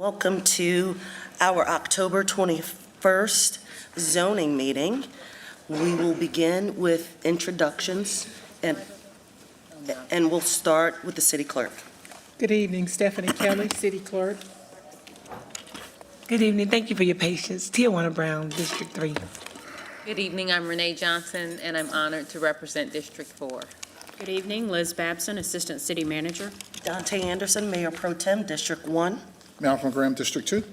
Welcome to our October 21st zoning meeting. We will begin with introductions and we'll start with the city clerk. Good evening, Stephanie Kelly, City Clerk. Good evening. Thank you for your patience. Tijuana Brown, District 3. Good evening. I'm Renee Johnson, and I'm honored to represent District 4. Good evening, Liz Babson, Assistant City Manager. Dante Anderson, Mayor Pro Tem, District 1. Malcolm Graham, District 2.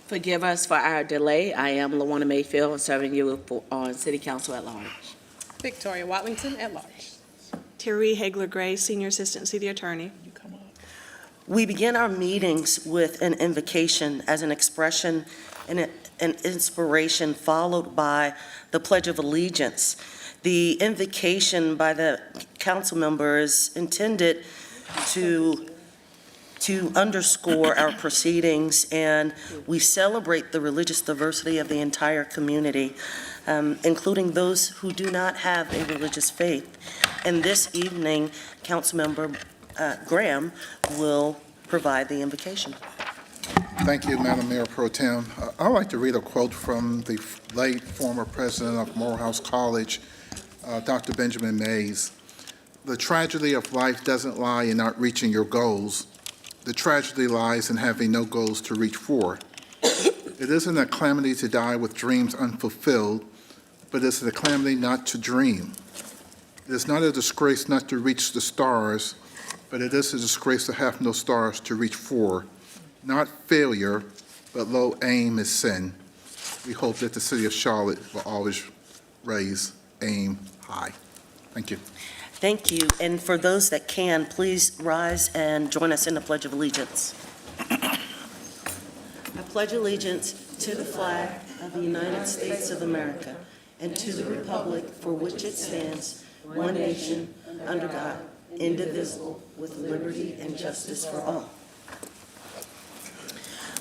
Forgive us for our delay. I am LaWanna Mayfield, serving you on City Council at large. Victoria Watlington, at large. Terry Hagler-Gray, Senior Assistant City Attorney. We begin our meetings with an invocation as an expression and an inspiration, followed by the Pledge of Allegiance. The invocation by the council member is intended to underscore our proceedings, and we celebrate the religious diversity of the entire community, including those who do not have a religious faith. And this evening, Councilmember Graham will provide the invocation. Thank you, Madam Mayor Pro Tem. I'd like to read a quote from the late former president of Morehouse College, Dr. Benjamin Mays. "The tragedy of life doesn't lie in not reaching your goals. The tragedy lies in having no goals to reach for. It isn't a calamity to die with dreams unfulfilled, but it's a calamity not to dream. It is not a disgrace not to reach the stars, but it is a disgrace to have no stars to reach for. Not failure, but low aim is sin. We hope that the city of Charlotte will always raise aim high." Thank you. Thank you. And for those that can, please rise and join us in the Pledge of Allegiance. I pledge allegiance to the flag of the United States of America and to the republic for which it stands, one nation, under God, indivisible, with liberty and justice for all.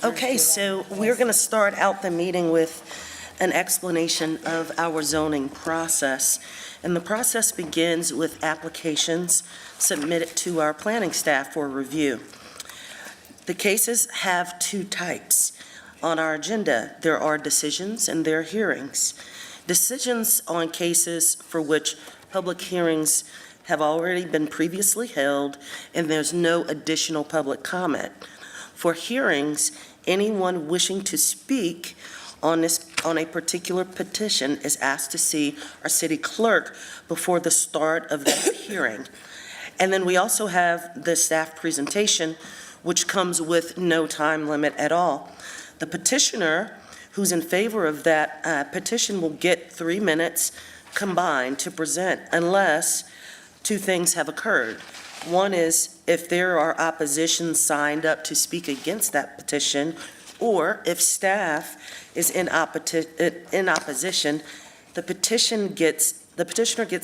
Okay, so we're going to start out the meeting with an explanation of our zoning process. And the process begins with applications submitted to our planning staff for review. The cases have two types on our agenda. There are decisions and there are hearings. Decisions on cases for which public hearings have already been previously held and there's no additional public comment. For hearings, anyone wishing to speak on a particular petition is asked to see our city clerk before the start of the hearing. And then we also have the staff presentation, which comes with no time limit at all. The petitioner who's in favor of that petition will get 3 minutes combined to present, unless two things have occurred. One is if there are oppositions signed up to speak against that petition, or if staff is in opposition, the petitioner gets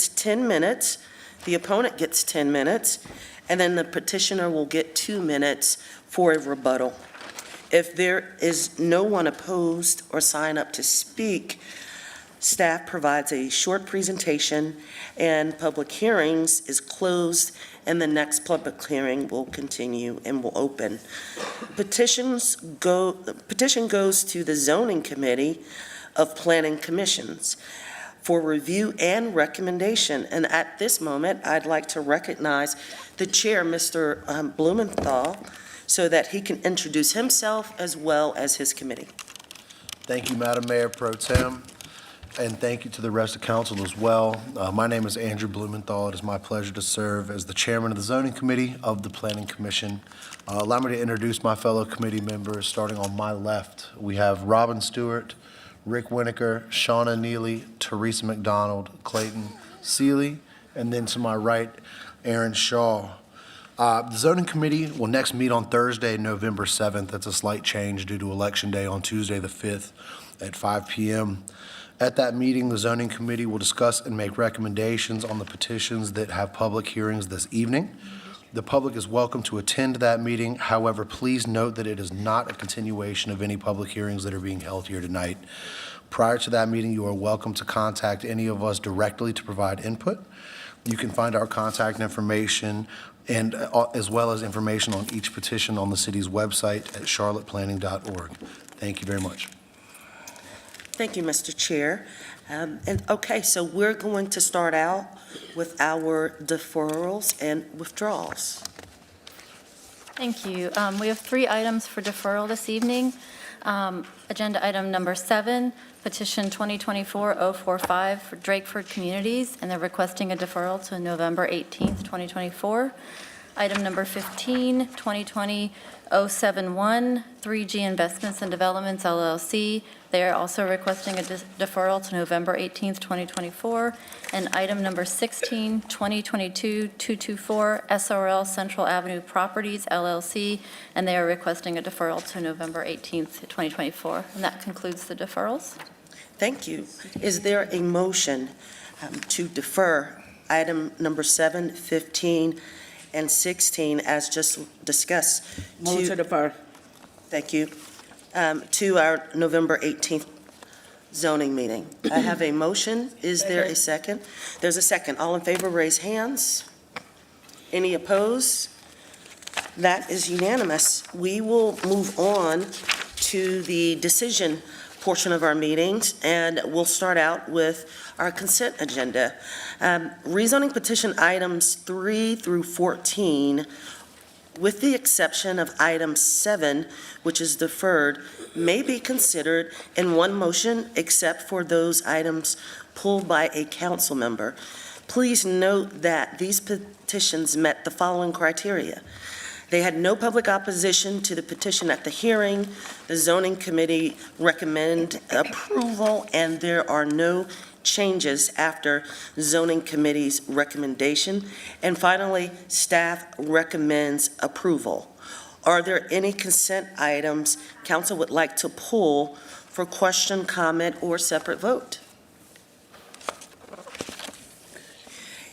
10 minutes, the opponent gets 10 minutes, and then the petitioner will get 2 minutes for a rebuttal. If there is no one opposed or signed up to speak, staff provides a short presentation and public hearings is closed, and the next public hearing will continue and will open. Petition goes to the Zoning Committee of Planning Commissions for review and recommendation. And at this moment, I'd like to recognize the chair, Mr. Blumenthal, so that he can introduce himself as well as his committee. Thank you, Madam Mayor Pro Tem. And thank you to the rest of council as well. My name is Andrew Blumenthal. It is my pleasure to serve as the chairman of the Zoning Committee of the Planning Commission. Allow me to introduce my fellow committee members. Starting on my left, we have Robin Stewart, Rick Winokur, Shauna Neely, Teresa McDonald, Clayton Seeley, and then to my right, Aaron Shaw. The Zoning Committee will next meet on Thursday, November 7th. That's a slight change due to Election Day on Tuesday the 5th at 5 p.m. At that meeting, the Zoning Committee will discuss and make recommendations on the petitions that have public hearings this evening. The public is welcome to attend that meeting. However, please note that it is not a continuation of any public hearings that are being held here tonight. Prior to that meeting, you are welcome to contact any of us directly to provide input. You can find our contact information and as well as information on each petition on the city's website at charlotteplanning.org. Thank you very much. Thank you, Mr. Chair. So we're going to start out with our deferrals and withdrawals. Thank you. We have 3 items for deferral this evening. Agenda item number 7, petition 2024-045 for Drakeford Communities, and they're requesting a deferral to November 18th, 2024. Item number 15, 2020-071, 3G Investments and Developments, LLC. They are also requesting a deferral to November 18th, 2024. And item number 16, 2022-224, SRL Central Avenue Properties, LLC, and they are requesting a deferral to November 18th, 2024. And that concludes the deferrals. Thank you. Is there a motion to defer item number 7, 15, and 16 as just discussed? Move to defer. Thank you. To our November 18th zoning meeting. I have a motion. Is there a second? There's a second. All in favor, raise hands. Any opposed? That is unanimous. We will move on to the decision portion of our meetings, and we'll start out with our consent agenda. Rezoning petition items 3 through 14, with the exception of item 7, which is deferred, may be considered in one motion except for those items pulled by a council member. Please note that these petitions met the following criteria. They had no public opposition to the petition at the hearing. The zoning committee recommended approval, and there are no changes after zoning committee's recommendation. And finally, staff recommends approval. Are there any consent items council would like to pull for question, comment, or separate vote?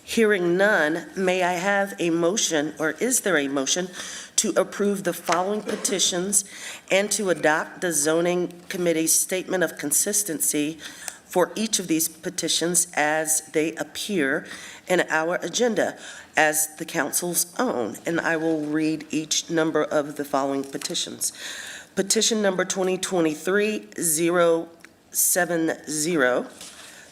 Hearing none, may I have a motion, or is there a motion, to approve the following petitions and to adopt the zoning committee's statement of consistency for each of these petitions as they appear in our agenda as the council's own? And I will read each number of the following petitions. Petition number 2023-070,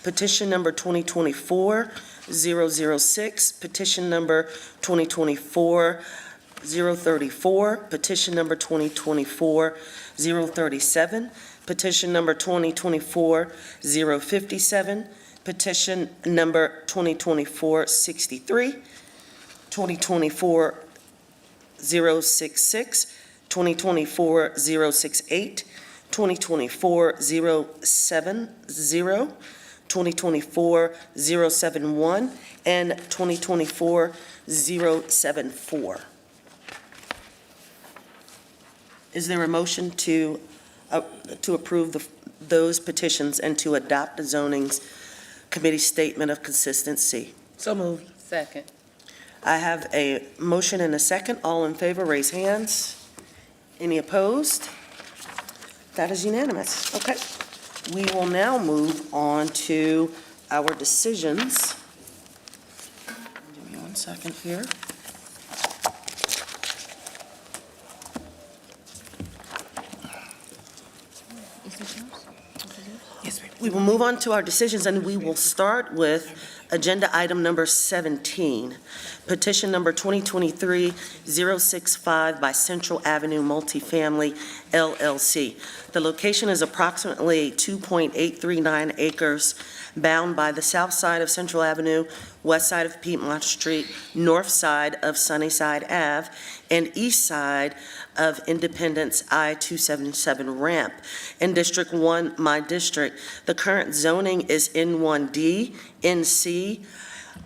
petition number 2024-006, petition number 2024-034, petition number 2024-037, petition number 2024-057, petition number 2024-63, 2024-066, 2024-068, 2024-070, 2024-071, and 2024-074. Is there a motion to approve those petitions and to adopt the zoning committee statement of consistency? So moved. Second. I have a motion and a second. All in favor, raise hands. Any opposed? That is unanimous. Okay. We will now move on to our decisions. Give me 1 second here. We will move on to our decisions, and we will start with agenda item number 17, petition number 2023-065 by Central Avenue Multifamily, LLC. The location is approximately 2.839 acres, bound by the south side of Central Avenue, west side of Piedmont Street, north side of Sunnyside Ave, and east side of Independence I-277 ramp. In District 1, my district, the current zoning is N1D, NC,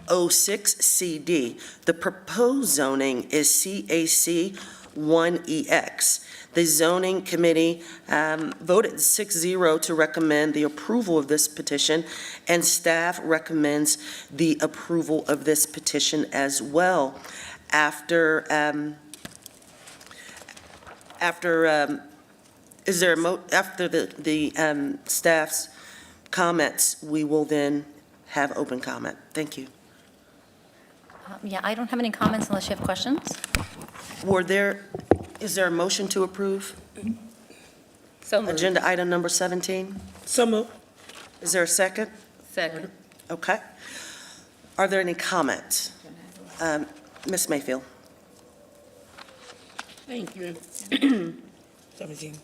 06CD. The proposed zoning is CAC 1EX. The zoning committee voted 6-0 to recommend the approval of this petition, and staff recommends the approval of this petition as well. After the staff's comments, we will then have open comment. Thank you. Yeah, I don't have any comments unless you have questions. Is there a motion to approve So moved. agenda item number 17? So moved. Is there a second? Second. Okay. Are there any comments? Ms. Mayfield? Thank you. 17.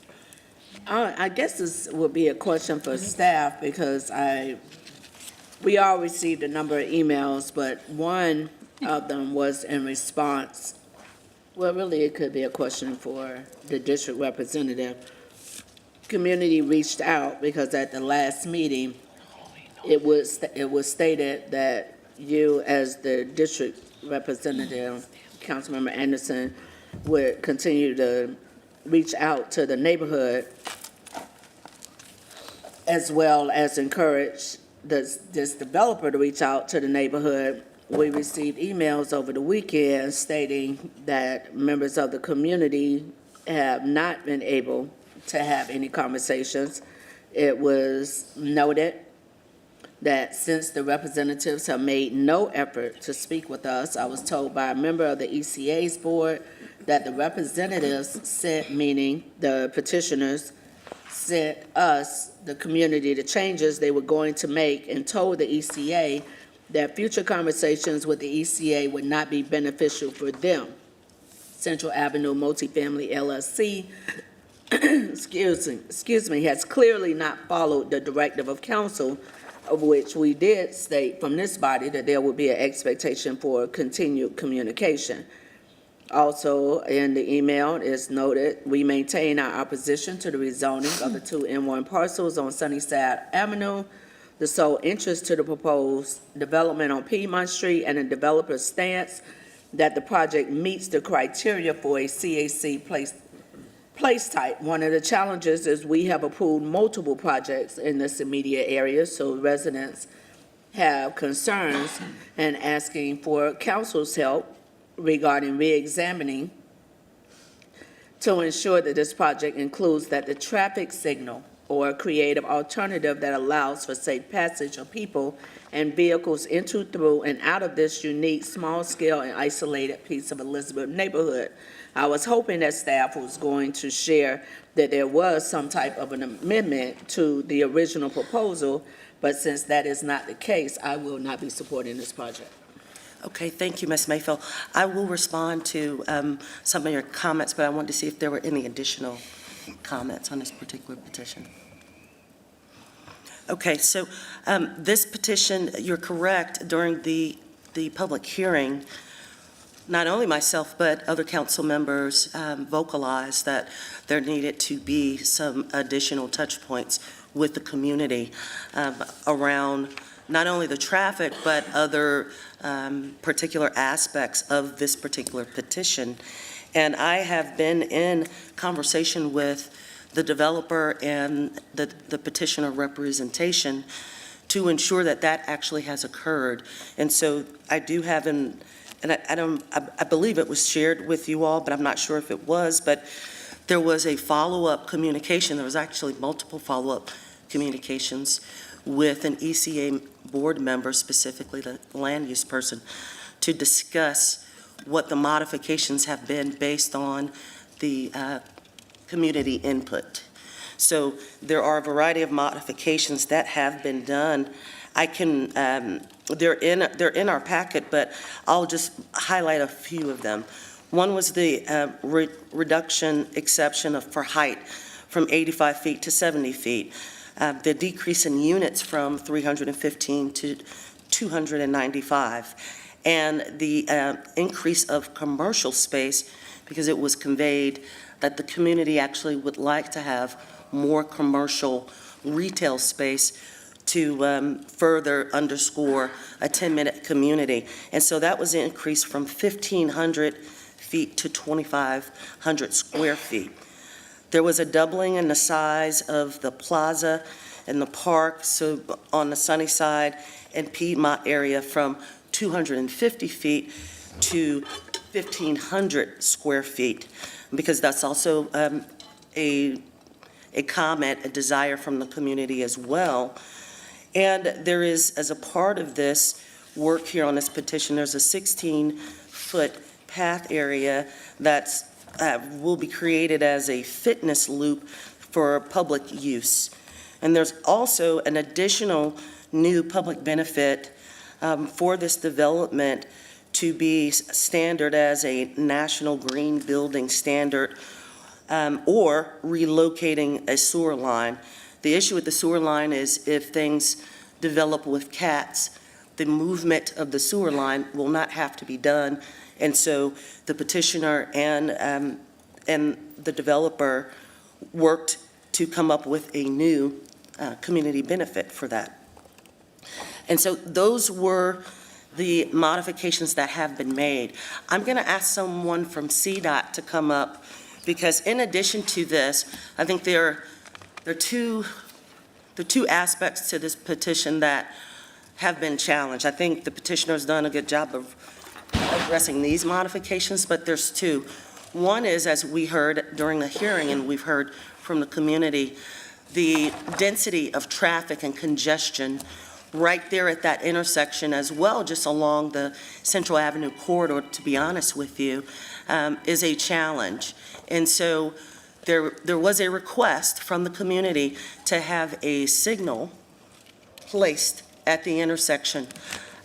I guess this would be a question for staff because we all received a number of emails, but one of them was in response. Well, really, it could be a question for the district representative. Community reached out because at the last meeting, it was stated that you, as the district representative, Councilmember Anderson, would continue to reach out to the neighborhood as well as encourage this developer to reach out to the neighborhood. We received emails over the weekend stating that members of the community have not been able to have any conversations. It was noted that since the representatives have made no effort to speak with us, I was told by a member of the ECA's board that the representatives sent, meaning the petitioners, sent us, the community, the changes they were going to make and told the ECA that future conversations with the ECA would not be beneficial for them. Central Avenue Multifamily LLC, excuse me, has clearly not followed the directive of council, of which we did state from this body that there would be an expectation for continued communication. Also, in the email is noted, we maintain our opposition to the rezoning of the two M1 parcels on Sunnyside Avenue, the sole interest to the proposed development on Piedmont Street, and the developer's stance that the project meets the criteria for a CAC place type. One of the challenges is we have approved multiple projects in this immediate area, so residents have concerns and asking for council's help regarding re-examining to ensure that this project includes that the traffic signal or a creative alternative that allows for safe passage of people and vehicles into, through, and out of this unique, small-scale, and isolated piece of Elizabeth neighborhood. I was hoping that staff was going to share that there was some type of an amendment to the original proposal, but since that is not the case, I will not be supporting this project. Okay, thank you, Ms. Mayfield. I will respond to some of your comments, but I wanted to see if there were any additional comments on this particular petition. Okay, so this petition, you're correct, during the public hearing, not only myself, but other council members vocalized that there needed to be some additional touch points with the community around not only the traffic, but other particular aspects of this particular petition. And I have been in conversation with the developer and the petitioner representation to ensure that that actually has occurred. And so I do have I believe it was shared with you all, but I'm not sure if it was, but there was a follow-up communication. There was actually multiple follow-up communications with an ECA board member, specifically the land use person, to discuss what the modifications have been based on the community input. So there are a variety of modifications that have been done. I can, they're in our packet, but I'll just highlight a few of them. One was the reduction exception for height from 85 feet to 70 feet. The decrease in units from 315 to 295, and the increase of commercial space, because it was conveyed that the community actually would like to have more commercial retail space to further underscore a 10-minute community. And so that was increased from 1,500 feet to 2,500 square feet. There was a doubling in the size of the plaza and the park, so on the Sunnyside and Piedmont area, from 250 feet to 1,500 square feet, because that's also a comment, a desire from the community as well. And there is, as a part of this, work here on this petition. There's a 16-foot path area that's will be created as a fitness loop for public use. And there's also an additional new public benefit for this development to be standard as a national green building standard, or relocating a sewer line. The issue with the sewer line is if things develop with cats, the movement of the sewer line will not have to be done. And so the petitioner and the developer worked to come up with a new community benefit for that. And so those were the modifications that have been made. I'm going to ask someone from CDOT to come up, because in addition to this, I think there are two aspects to this petition that have been challenged. I think the petitioner's done a good job of addressing these modifications, but there's two. One is, as we heard during the hearing and we've heard from the community, the density of traffic and congestion right there at that intersection, as well just along the Central Avenue corridor, to be honest with you, is a challenge. And so there was a request from the community to have a signal placed at the intersection.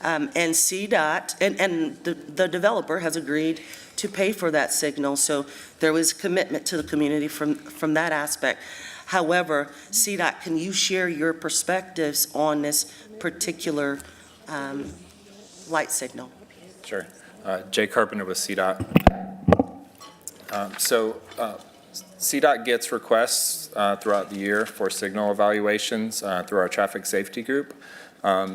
And CDOT, and the developer has agreed to pay for that signal, so there was commitment to the community from that aspect. However, CDOT, can you share your perspectives on this particular light signal? Sure. Jay Carpenter with CDOT. CDOT gets requests throughout the year for signal evaluations through our traffic safety group.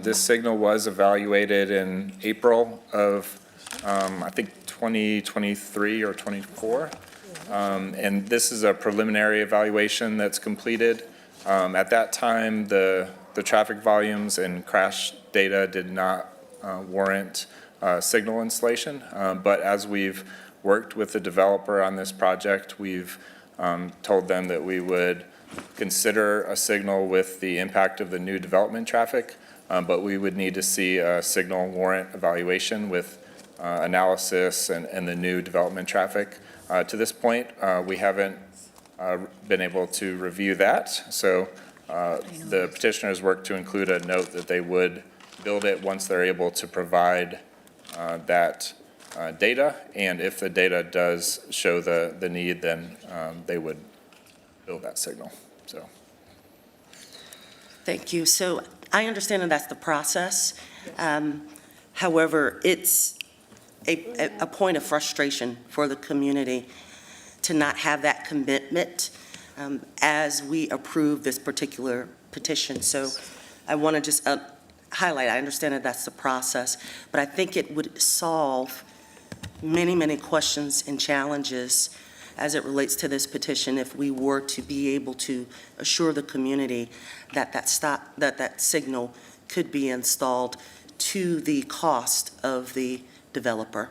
This signal was evaluated in April of, I think, 2023 or 24. And this is a preliminary evaluation that's completed. At that time, the traffic volumes and crash data did not warrant signal installation. But as we've worked with the developer on this project, we've told them that we would consider a signal with the impact of the new development traffic, but we would need to see a signal warrant evaluation with analysis and the new development traffic. To this point, we haven't been able to review that, so the petitioners worked to include a note that they would build it once they're able to provide that data, and if the data does show the need, then they would build that signal. So, Thank you. So I understand that that's the process. However, it's a point of frustration for the community to not have that commitment as we approve this particular petition. So I want to just highlight, I understand that that's the process, but I think it would solve many, many questions and challenges as it relates to this petition if we were to be able to assure the community that that signal could be installed to the cost of the developer.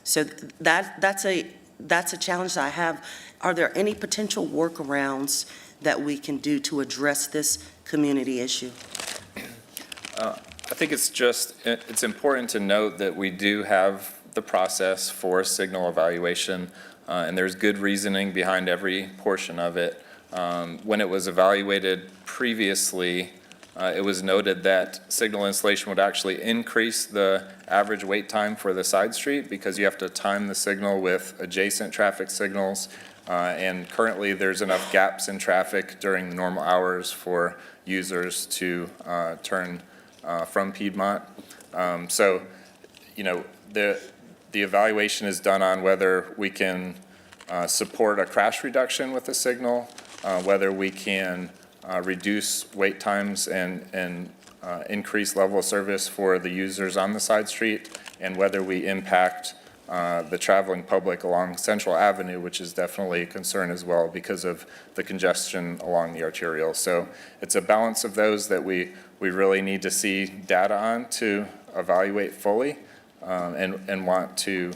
So that's a challenge that I have. Are there any potential workarounds that we can do to address this community issue? I think it's important to note that we do have the process for signal evaluation, and there's good reasoning behind every portion of it. When it was evaluated previously, it was noted that signal installation would actually increase the average wait time for the side street because you have to time the signal with adjacent traffic signals, and currently there's enough gaps in traffic during the normal hours for users to turn from Piedmont. So, you know, the evaluation is done on whether we can support a crash reduction with the signal, whether we can reduce wait times and increase level of service for the users on the side street, and whether we impact the traveling public along Central Avenue, which is definitely a concern as well because of the congestion along the arterial. So it's a balance of those that we really need to see data on to evaluate fully, and want to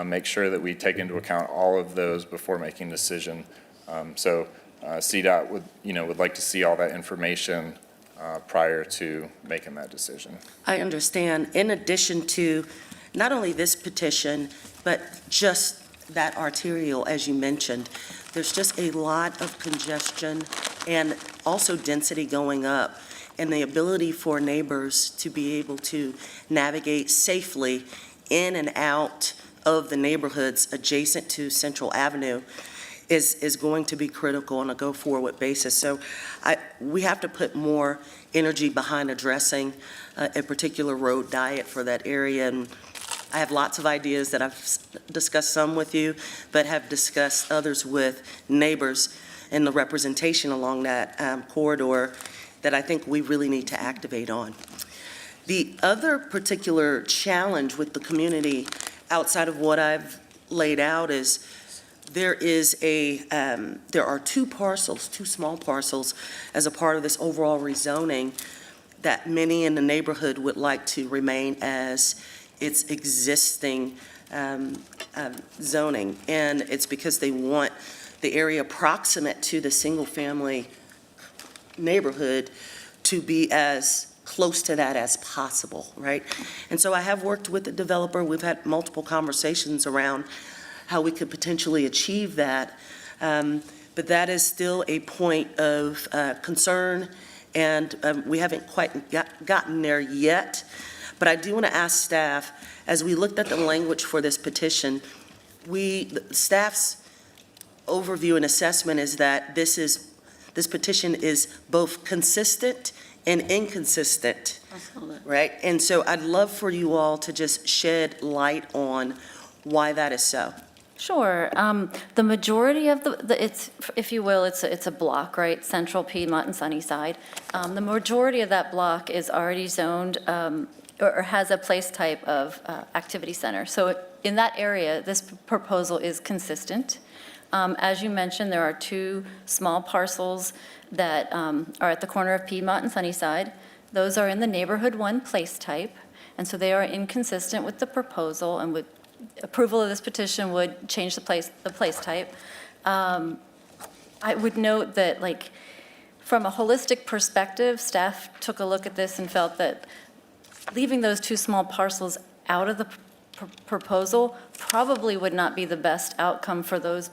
make sure that we take into account all of those before making a decision. CDOT would like to see all that information prior to making that decision. I understand. In addition to not only this petition, but just that arterial, as you mentioned, there's just a lot of congestion and also density going up, and the ability for neighbors to be able to navigate safely in and out of the neighborhoods adjacent to Central Avenue is going to be critical on a go-forward basis. So we have to put more energy behind addressing a particular road diet for that area. And I have lots of ideas that I've discussed some with you, but have discussed others with neighbors and the representation along that corridor that I think we really need to activate on. The other particular challenge with the community outside of what I've laid out is there are two small parcels as a part of this overall rezoning that many in the neighborhood would like to remain as its existing zoning. And it's because they want the area proximate to the single-family neighborhood to be as close to that as possible, right? And so I have worked with the developer. We've had multiple conversations around how we could potentially achieve that. But that is still a point of concern, and we haven't quite gotten there yet. But I do want to ask staff, as we looked at the language for this petition, staff's overview and assessment is that this petition is both consistent and inconsistent, right? And so I'd love for you all to just shed light on why that is so. Sure. The majority of it's, if you will, it's a block, right? Central, Piedmont, and Sunnyside. The majority of that block is already zoned or has a place type of activity center. So in that area, this proposal is consistent. As you mentioned, there are two small parcels that are at the corner of Piedmont and Sunnyside. Those are in the neighborhood 1 place type, and so they are inconsistent with the proposal, and with approval of this petition would change the place type. I would note that, like, from a holistic perspective, staff took a look at this and felt that leaving those two small parcels out of the proposal probably would not be the best outcome for those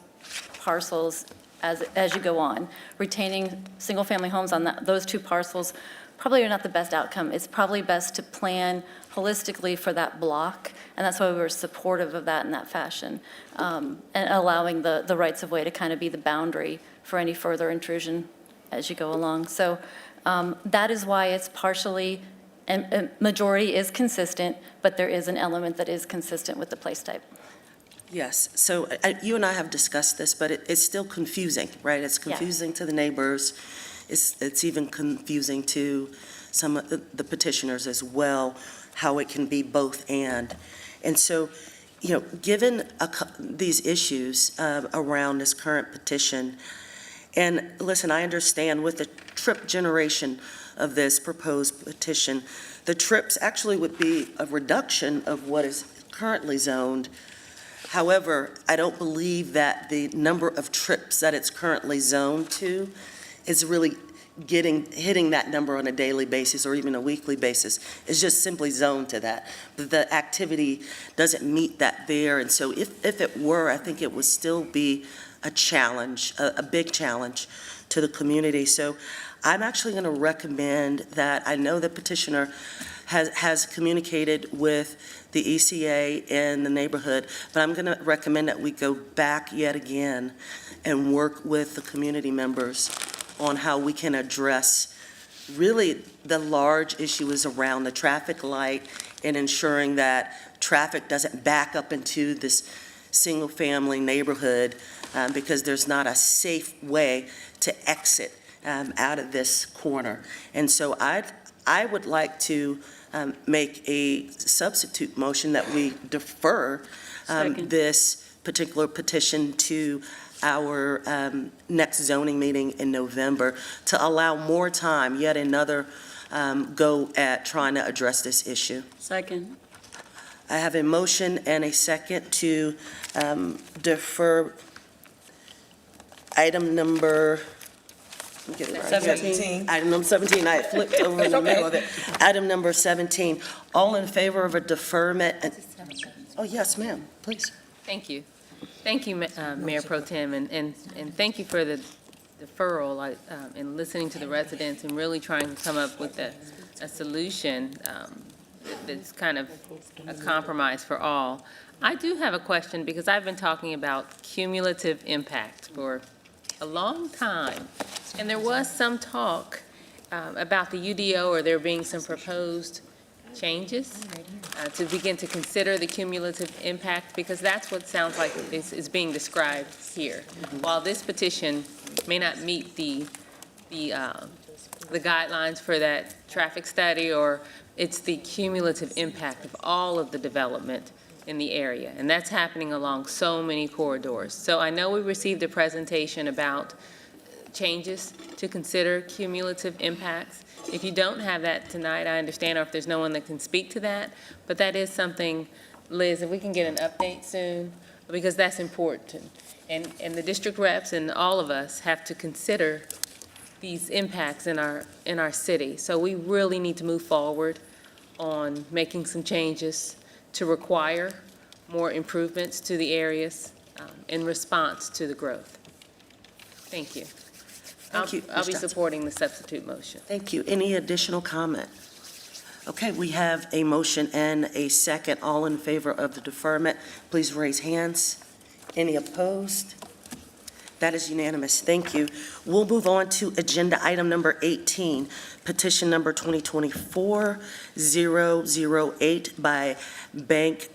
parcels as you go on. Retaining single-family homes on those two parcels probably are not the best outcome. It's probably best to plan holistically for that block, and that's why we were supportive of that in that fashion, and allowing the rights-of-way to kind of be the boundary for any further intrusion as you go along. So that is why it's partially, and majority is consistent, but there is an element that is consistent with the place type. Yes, so you and I have discussed this, but it's still confusing, right? It's confusing to the neighbors. It's even confusing to some of the petitioners as well, how it can be both and. And so, you know, given these issues around this current petition, and listen, I understand with the trip generation of this proposed petition, the trips actually would be a reduction of what is currently zoned. However, I don't believe that the number of trips that it's currently zoned to is really hitting that number on a daily basis or even a weekly basis. It's just simply zoned to that. But the activity doesn't meet that there. And so if it were, I think it would still be a challenge, a big challenge to the community. So I'm actually going to recommend that. I know the petitioner has communicated with the ECA and the neighborhood, but I'm going to recommend that we go back yet again and work with the community members on how we can address really the large issue is around the traffic light and ensuring that traffic doesn't back up into this single-family neighborhood because there's not a safe way to exit out of this corner. And so I would like to make a substitute motion that we defer this particular petition to our next zoning meeting in November to allow more time, yet another go at trying to address this issue. Second. I have a motion and a second to defer item number Get it right. 17. Item number 17, I flipped over in the middle of it. Item number 17, all in favor of a deferment? Oh, yes, ma'am, please. Thank you. Thank you, Mayor Pro Tem, and thank you for the deferral and listening to the residents and really trying to come up with a solution that's kind of a compromise for all. I do have a question because I've been talking about cumulative impact for a long time. And there was some talk about the UDO, or there being some proposed changes to begin to consider the cumulative impact, because that's what sounds like is being described here. While this petition may not meet the guidelines for that traffic study, or it's the cumulative impact of all of the development in the area, and that's happening along so many corridors. So I know we received a presentation about changes to consider cumulative impacts. If you don't have that tonight, I understand, or if there's no one that can speak to that, but that is something, Liz, if we can get an update soon, because that's important. And the district reps and all of us have to consider these impacts in our city. So we really need to move forward on making some changes to require more improvements to the areas in response to the growth. Thank you. Thank you, I'll be Ms. Johnson. supporting the substitute motion. Thank you. Any additional comment? Okay, we have a motion and a second. All in favor of the deferment, please raise hands. Any opposed? That is unanimous. Thank you. We'll move on to agenda item number 18, petition number 2024-008 by Bank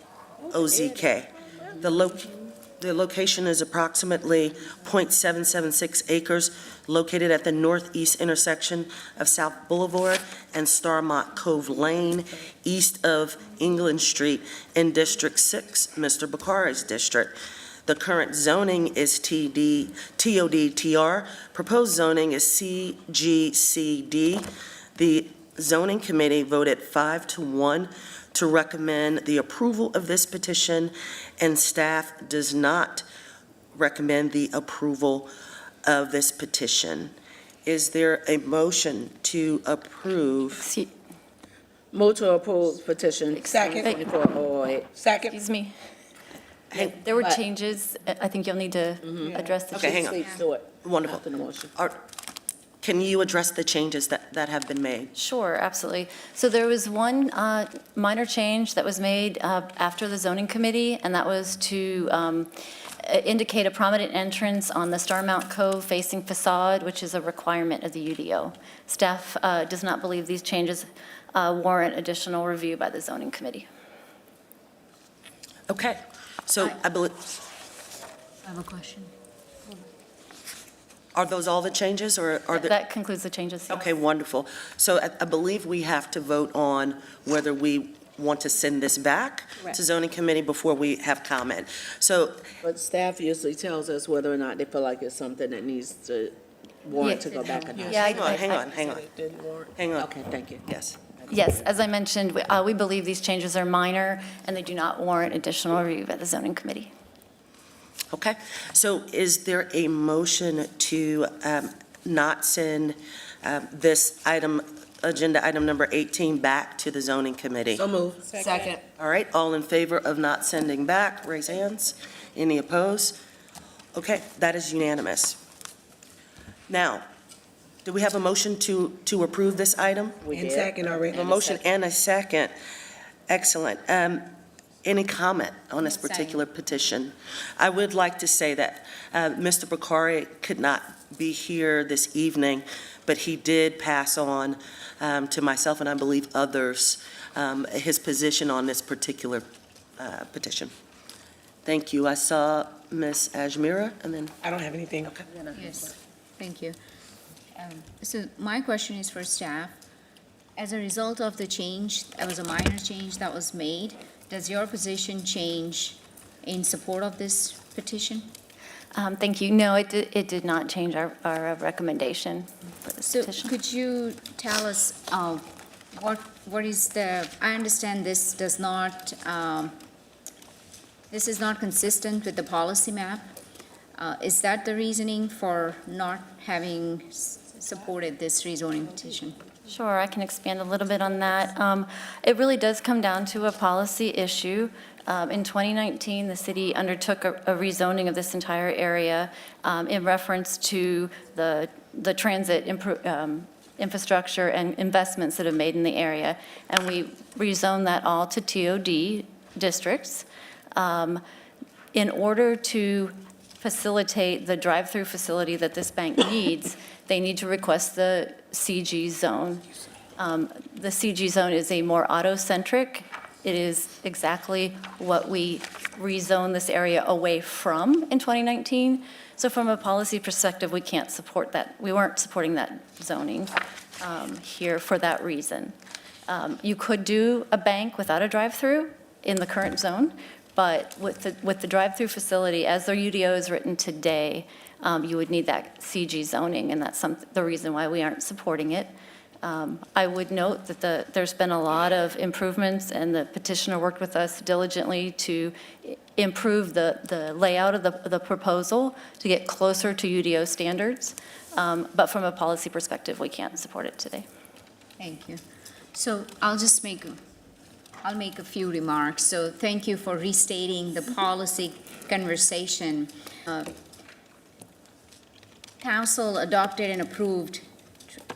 OZK. The location is approximately .776 acres, located at the northeast intersection of South Boulevard and Starmont Cove Lane, east of England Street in District 6, Mr. Bakari's district. The current zoning is TOD-TR. Proposed zoning is CGCD. The zoning committee voted 5-1 to recommend the approval of this petition, and staff does not recommend the approval of this petition. Is there a motion to approve? Move to approve petition. Second. 2024-008. Second. Excuse me. Hang- There were But- changes. I think you'll need to address the Okay, hang changes. on. Speak to it Wonderful. after the motion. Can you address the changes that have been made? Sure, absolutely. So there was one minor change that was made after the zoning committee, and that was to indicate a prominent entrance on the Starmount Cove facing facade, which is a requirement of the UDO. Staff does not believe these changes warrant additional review by the zoning committee. Okay, so I believe, I have a question. are those all the changes, or are there? That concludes the changes. Okay, wonderful. So I believe we have to vote on whether we want to send this back Correct. to zoning committee before we have comment. So, But staff usually tells us whether or not they feel like it's something that needs to warrant to go back or not. Yeah, hang on. Hang on, Okay, thank you. yes. Yes, as I mentioned, we believe these changes are minor, and they do not warrant additional review by the zoning committee. Okay, so is there a motion to not send this item, agenda item number 18, back to the zoning committee? So move. Second. All right, all in favor of not sending back, raise hands. Any opposed? Okay, that is unanimous. Now, do we have a motion to approve this item? We And did. second already. A motion and a second. Excellent. Any comment on this particular petition? I would like to say that Mr. Bakari could not be here this evening, but he did pass on to myself and I believe others his position on this particular petition. Thank you. I saw Ms. Ajmira, and then, I don't have anything. Yes, thank you. So my question is for staff. As a result of the change, that was a minor change that was made, does your position change in support of this petition? Thank you. No, it did not change our recommendation for this So petition. could you tell us what is the, I understand this does not, this is not consistent with the policy map. Is that the reasoning for not having supported this rezoning petition? Sure, I can expand a little bit on that. It really does come down to a policy issue. In 2019, the city undertook a rezoning of this entire area in reference to the transit infrastructure and investments that have made in the area, and we rezoned that all to TOD districts. In order to facilitate the drive-through facility that this bank needs, they need to request the CG zone. The CG zone is a more auto-centric. It is exactly what we rezoned this area away from in 2019. So from a policy perspective, we can't support that. We weren't supporting that zoning here for that reason. You could do a bank without a drive-through in the current zone, but with the drive-through facility, as their UDO is written today, you would need that CG zoning, and that's the reason why we aren't supporting it. I would note that there's been a lot of improvements, and the petitioner worked with us diligently to improve the layout of the proposal to get closer to UDO standards. But from a policy perspective, we can't support it today. Thank you. So I'll make a few remarks. So thank you for restating the policy conversation. Council adopted and approved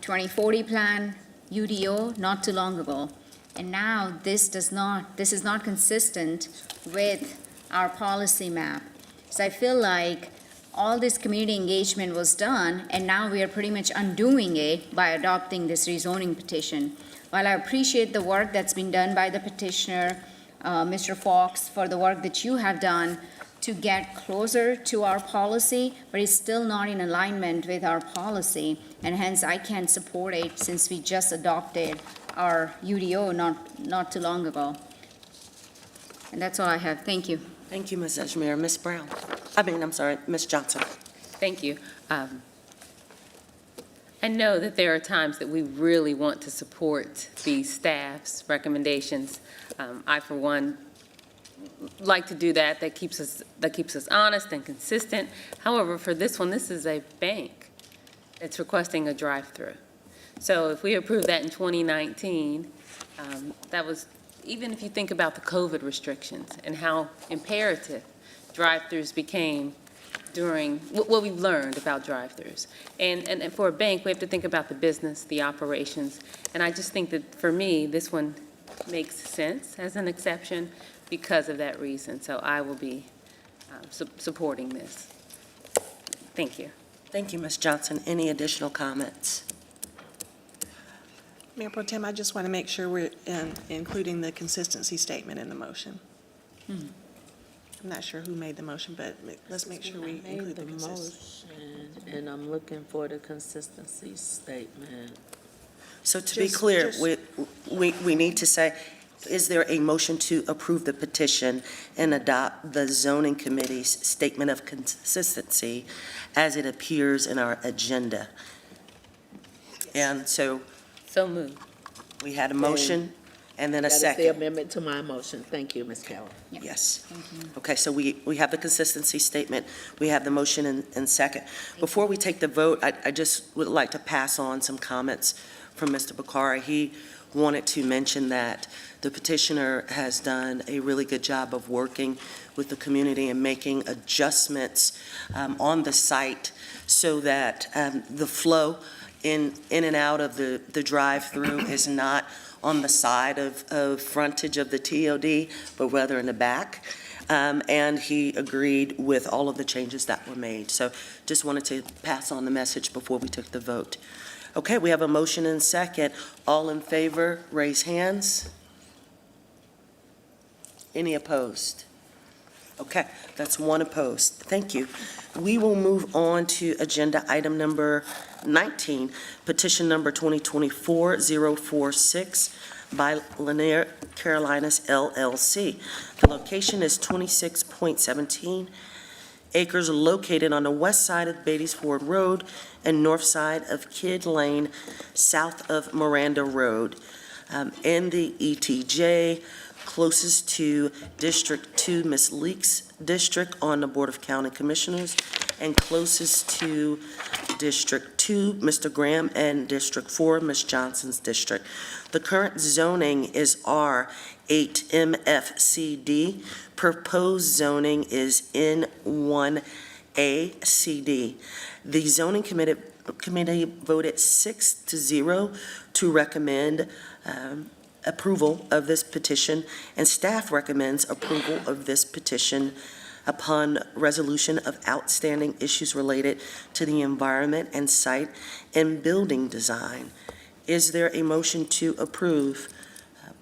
2040 plan, UDO, not too long ago. And now this is not consistent with our policy map. So I feel like all this community engagement was done, and now we are pretty much undoing it by adopting this rezoning petition. While I appreciate the work that's been done by the petitioner, Mr. Fox, for the work that you have done to get closer to our policy, but it's still not in alignment with our policy, and hence I can't support it since we just adopted our UDO not too long ago. And that's all I have. Thank you. Thank you, Ms. Ajmer. Ms. Brown. Ms. Johnson. Thank you. I know that there are times that we really want to support the staff's recommendations. I, for one, like to do that. That keeps us honest and consistent. However, for this one, this is a bank that's requesting a drive-through. So if we approved that in 2019, that was, even if you think about the COVID restrictions and how imperative drive-throughs became during what we've learned about drive-throughs. And for a bank, we have to think about the business, the operations. And I just think that, for me, this one makes sense as an exception because of that reason. So I will be supporting this. Thank you. Thank you, Ms. Johnson. Any additional comments? Mayor Pro Tem, I just want to make sure we're including the consistency statement in the motion. I'm not sure who made the motion, but let's make sure we include the consistency. And I'm looking for the consistency statement. So to be clear, we need to say, is there a motion to approve the petition and adopt the zoning committee's statement of consistency as it appears in our agenda? And so moved. we had a motion and then a That is second. the amendment to my motion. Thank you, Ms. Carroll. Yes. Okay, so we have the consistency statement, we have the motion and second. Before we take the vote, I just would like to pass on some comments from Mr. Bakari. He wanted to mention that the petitioner has done a really good job of working with the community and making adjustments on the site so that the flow in and out of the drive-through is not on the side of frontage of the TOD, but rather in the back. And he agreed with all of the changes that were made. So just wanted to pass on the message before we took the vote. Okay, we have a motion and second. All in favor, raise hands. Any opposed? Okay, that's one opposed. Thank you. We will move on to agenda item number 19, petition number 2024-046 by Lanier Carolinas LLC. The location is 26.17 acres located on the west side of Beatties Ford Road and north side of Kidd Lane, south of Miranda Road, in the ETJ, closest to District 2, Ms. Leake's district on the Board of County Commissioners, and closest to District 2, Mr. Graham, and District 4, Ms. Johnson's district. The current zoning is R8MFCD. Proposed zoning is N1ACD. The zoning committee voted 6-0 to recommend approval of this petition, and staff recommends approval of this petition upon resolution of outstanding issues related to the environment and site and building design. Is there a motion to approve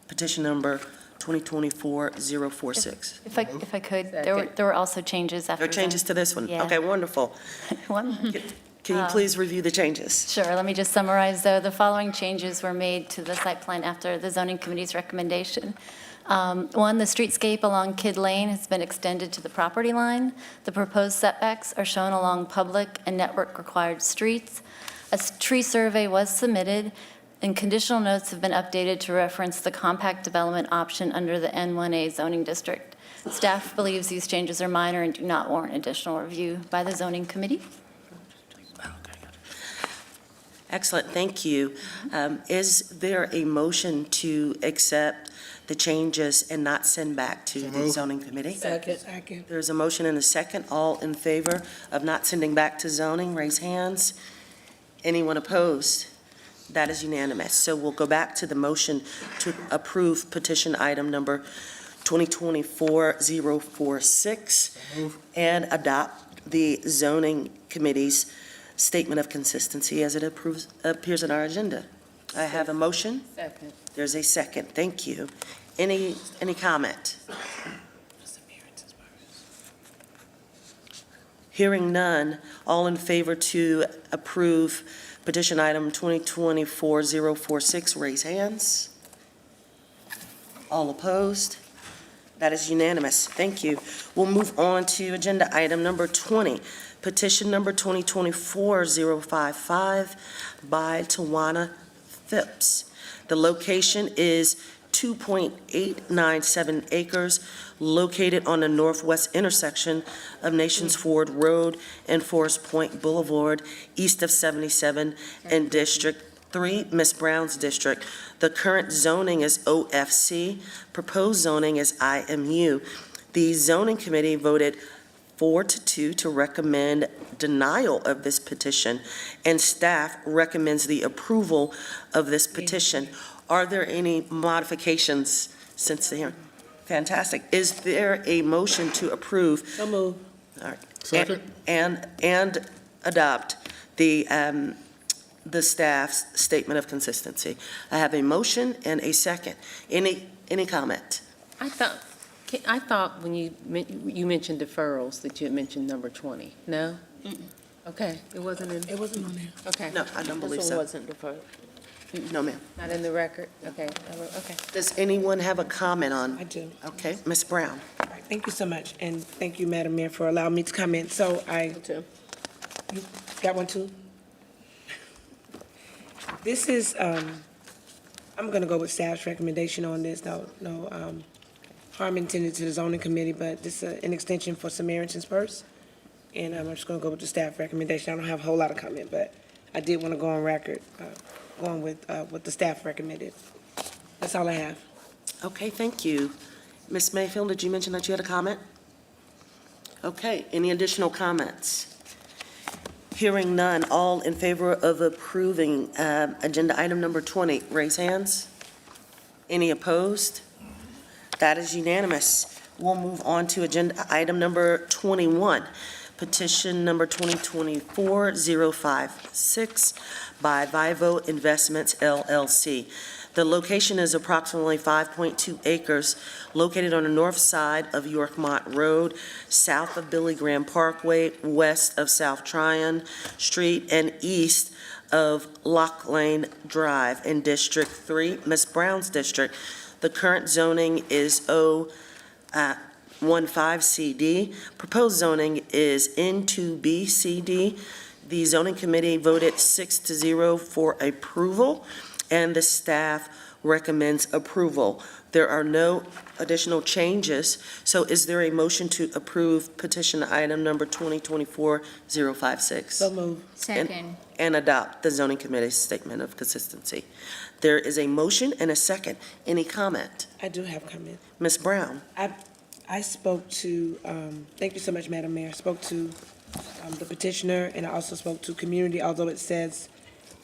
petition number 2024-046? If I could, there were also changes after. There are changes to this one? Yeah. Okay, wonderful. One. Can you please review the changes? Sure, let me just summarize, though. The following changes were made to the site plan after the zoning committee's recommendation. One, the streetscape along Kidd Lane has been extended to the property line. The proposed setbacks are shown along public and network-required streets. A tree survey was submitted, and conditional notes have been updated to reference the compact development option under the N1A zoning district. Staff believes these changes are minor and do not warrant additional review by the zoning committee. Excellent, thank you. Is there a motion to accept the changes and not send back to the zoning committee? Second. There's a motion and a second. All in favor of not sending back to zoning, raise hands. Anyone opposed? That is unanimous. So we'll go back to the motion to approve petition item number 2024-046 and adopt the zoning committee's statement of consistency as it appears in our agenda. I have a motion. Second. There's a second. Thank you. Any comment? Hearing none, all in favor to approve petition item 2024-046, raise hands. All opposed? That is unanimous. Thank you. We'll move on to agenda item number 20, petition number 2024-055 by Tawana Phipps. The location is 2.897 acres located on the northwest intersection of Nations Ford Road and Forest Point Boulevard, east of 77 and District 3, Ms. Brown's district. The current zoning is OFC. Proposed zoning is IMU. The zoning committee voted 4-2 to recommend denial of this petition, and staff recommends the approval of this petition. Are there any modifications since the hearing? Fantastic. Is there a motion to approve? So moved. All right. Second. And adopt the staff's statement of consistency? I have a motion and a second. Any comment? I thought when you mentioned deferrals that you had mentioned number 20. No? Okay, it wasn't in. It wasn't on there. Okay. No, I don't believe This so. one wasn't deferred. No, ma'am. Not in the record? Okay, okay. Does anyone have a comment on? I do. Okay, Ms. Brown. All right, thank you so much, and thank you, Madam Mayor, for allowing me to comment. So you got one too? This is, I'm going to go with staff's recommendation on this. No harm intended to the zoning committee, but this is an extension for Samaritans first. And I'm just going to go with the staff recommendation. I don't have a whole lot of comment, but I did want to go on record, going with what the staff recommended. That's all I have. Okay, thank you. Ms. Mayfield, did you mention that you had a comment? Okay, any additional comments? Hearing none, all in favor of approving agenda item number 20, raise hands. Any opposed? That is unanimous. We'll move on to agenda item number 21, petition number 2024-056 by Vivo Investments LLC. The location is approximately 5.2 acres, located on the north side of Yorkmont Road, south of Billy Graham Parkway, west of South Tryon Street, and east of Lock Lane Drive in District 3, Ms. Brown's district. The current zoning is O15CD. Proposed zoning is N2BCD. The zoning committee voted 6-0 for approval, and the staff recommends approval. There are no additional changes, so is there a motion to approve petition item number 2024-056? So move. Second. And adopt the zoning committee's statement of consistency. There is a motion and a second. Any comment? I do have comment. Ms. Brown? I spoke to, thank you so much, Madam Mayor. Spoke to the petitioner, and I also spoke to community, although it says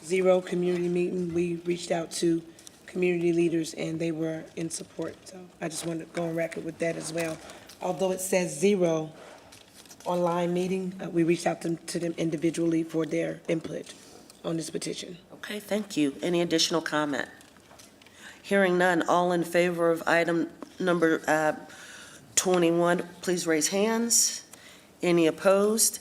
0 community meeting. We reached out to community leaders, and they were in support. So I just wanted to go on record with that as well. Although it says 0 online meeting, we reached out to them individually for their input on this petition. Okay, thank you. Any additional comment? Hearing none, all in favor of item number 21, please raise hands. Any opposed?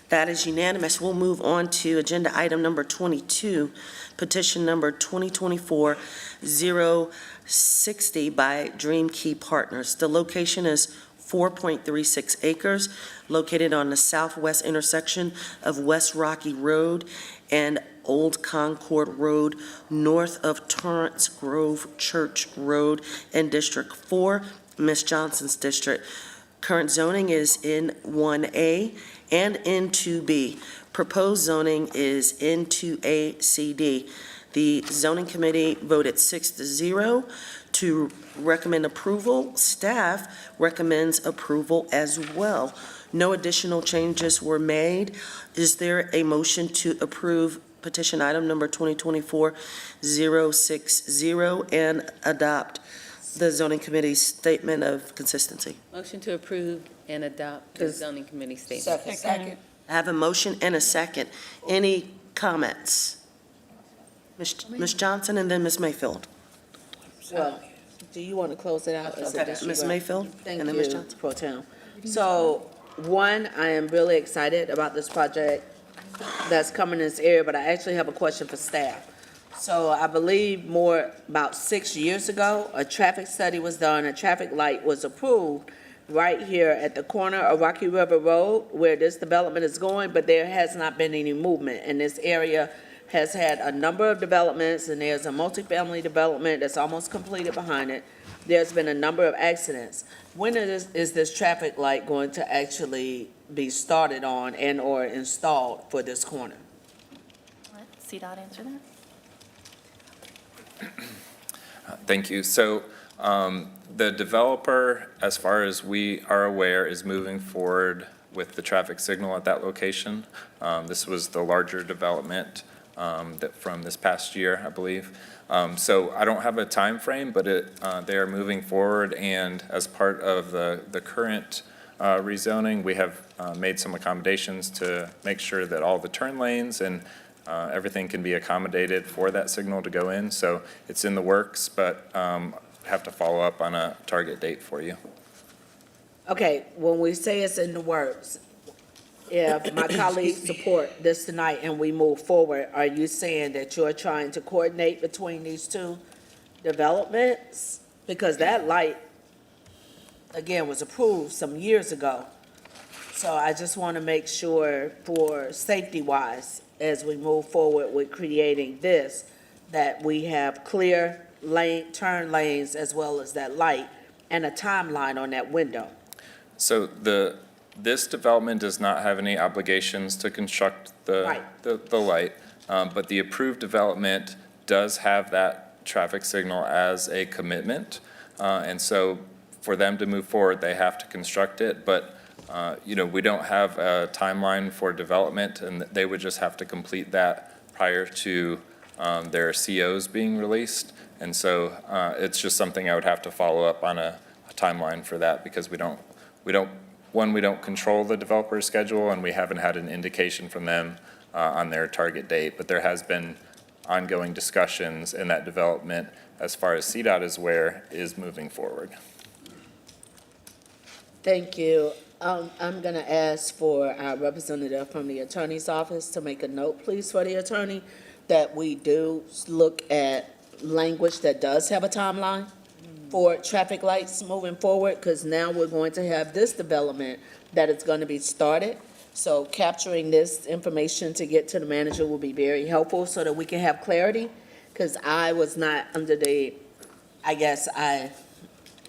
That is unanimous. We'll move on to agenda item number 22, petition number 2024-060 by Dream Key Partners. The location is 4.36 acres, located on the southwest intersection of West Rocky Road and Old Concord Road, north of Torrance Grove Church Road in District 4, Ms. Johnson's district. Current zoning is in 1A and in 2B. Proposed zoning is in 2A/CD. The zoning committee voted 6-0 to recommend approval. Staff recommends approval as well. No additional changes were made. Is there a motion to approve petition item number 2024-060 and adopt the zoning committee's statement of consistency? Motion to approve and adopt the zoning committee statement. Second. I have a motion and a second. Any comments? Ms. Johnson and then Ms. Mayfield. Well, do you want to close it out? as a Okay, Ms. Mayfield Thank and then Ms. you, Johnson. Pro Tem. So, one, I am really excited about this project that's coming in this area, but I actually have a question for staff. So I believe about 6 years ago, a traffic study was done, a traffic light was approved right here at the corner of Rocky River Road where this development is going, but there has not been any movement. And this area has had a number of developments, and there's a multifamily development that's almost completed behind it. There's been a number of accidents. When is this traffic light going to actually be started on and/or installed for this corner? Let CDOT answer that. Thank you. So the developer, as far as we are aware, is moving forward with the traffic signal at that location. This was the larger development from this past year, I believe. So I don't have a time frame, but they are moving forward, and as part of the current rezoning, we have made some accommodations to make sure that all the turn lanes and everything can be accommodated for that signal to go in. So it's in the works, but have to follow up on a target date for you. Okay, when we say it's in the works, if my colleagues support this tonight and we move forward, are you saying that you're trying to coordinate between these two developments? Because that light, again, was approved some years ago. So I just want to make sure for safety-wise, as we move forward with creating this, that we have clear turn lanes as well as that light and a timeline on that window. So this development does not have any obligations to construct the light, but the approved development does have that traffic signal as a commitment. And so for them to move forward, they have to construct it, but we don't have a timeline for development, and they would just have to complete that prior to their COs being released. And so it's just something I would have to follow up on a timeline for that, because we don't control the developer's schedule, and we haven't had an indication from them on their target date. But there has been ongoing discussions, and that development, as far as CDOT is aware, is moving forward. Thank you. I'm going to ask for our representative from the attorney's office to make a note, please, for the attorney, that we do look at language that does have a timeline for traffic lights moving forward, because now we're going to have this development that is going to be started. So capturing this information to get to the manager will be very helpful so that we can have clarity, because I was not under the I guess I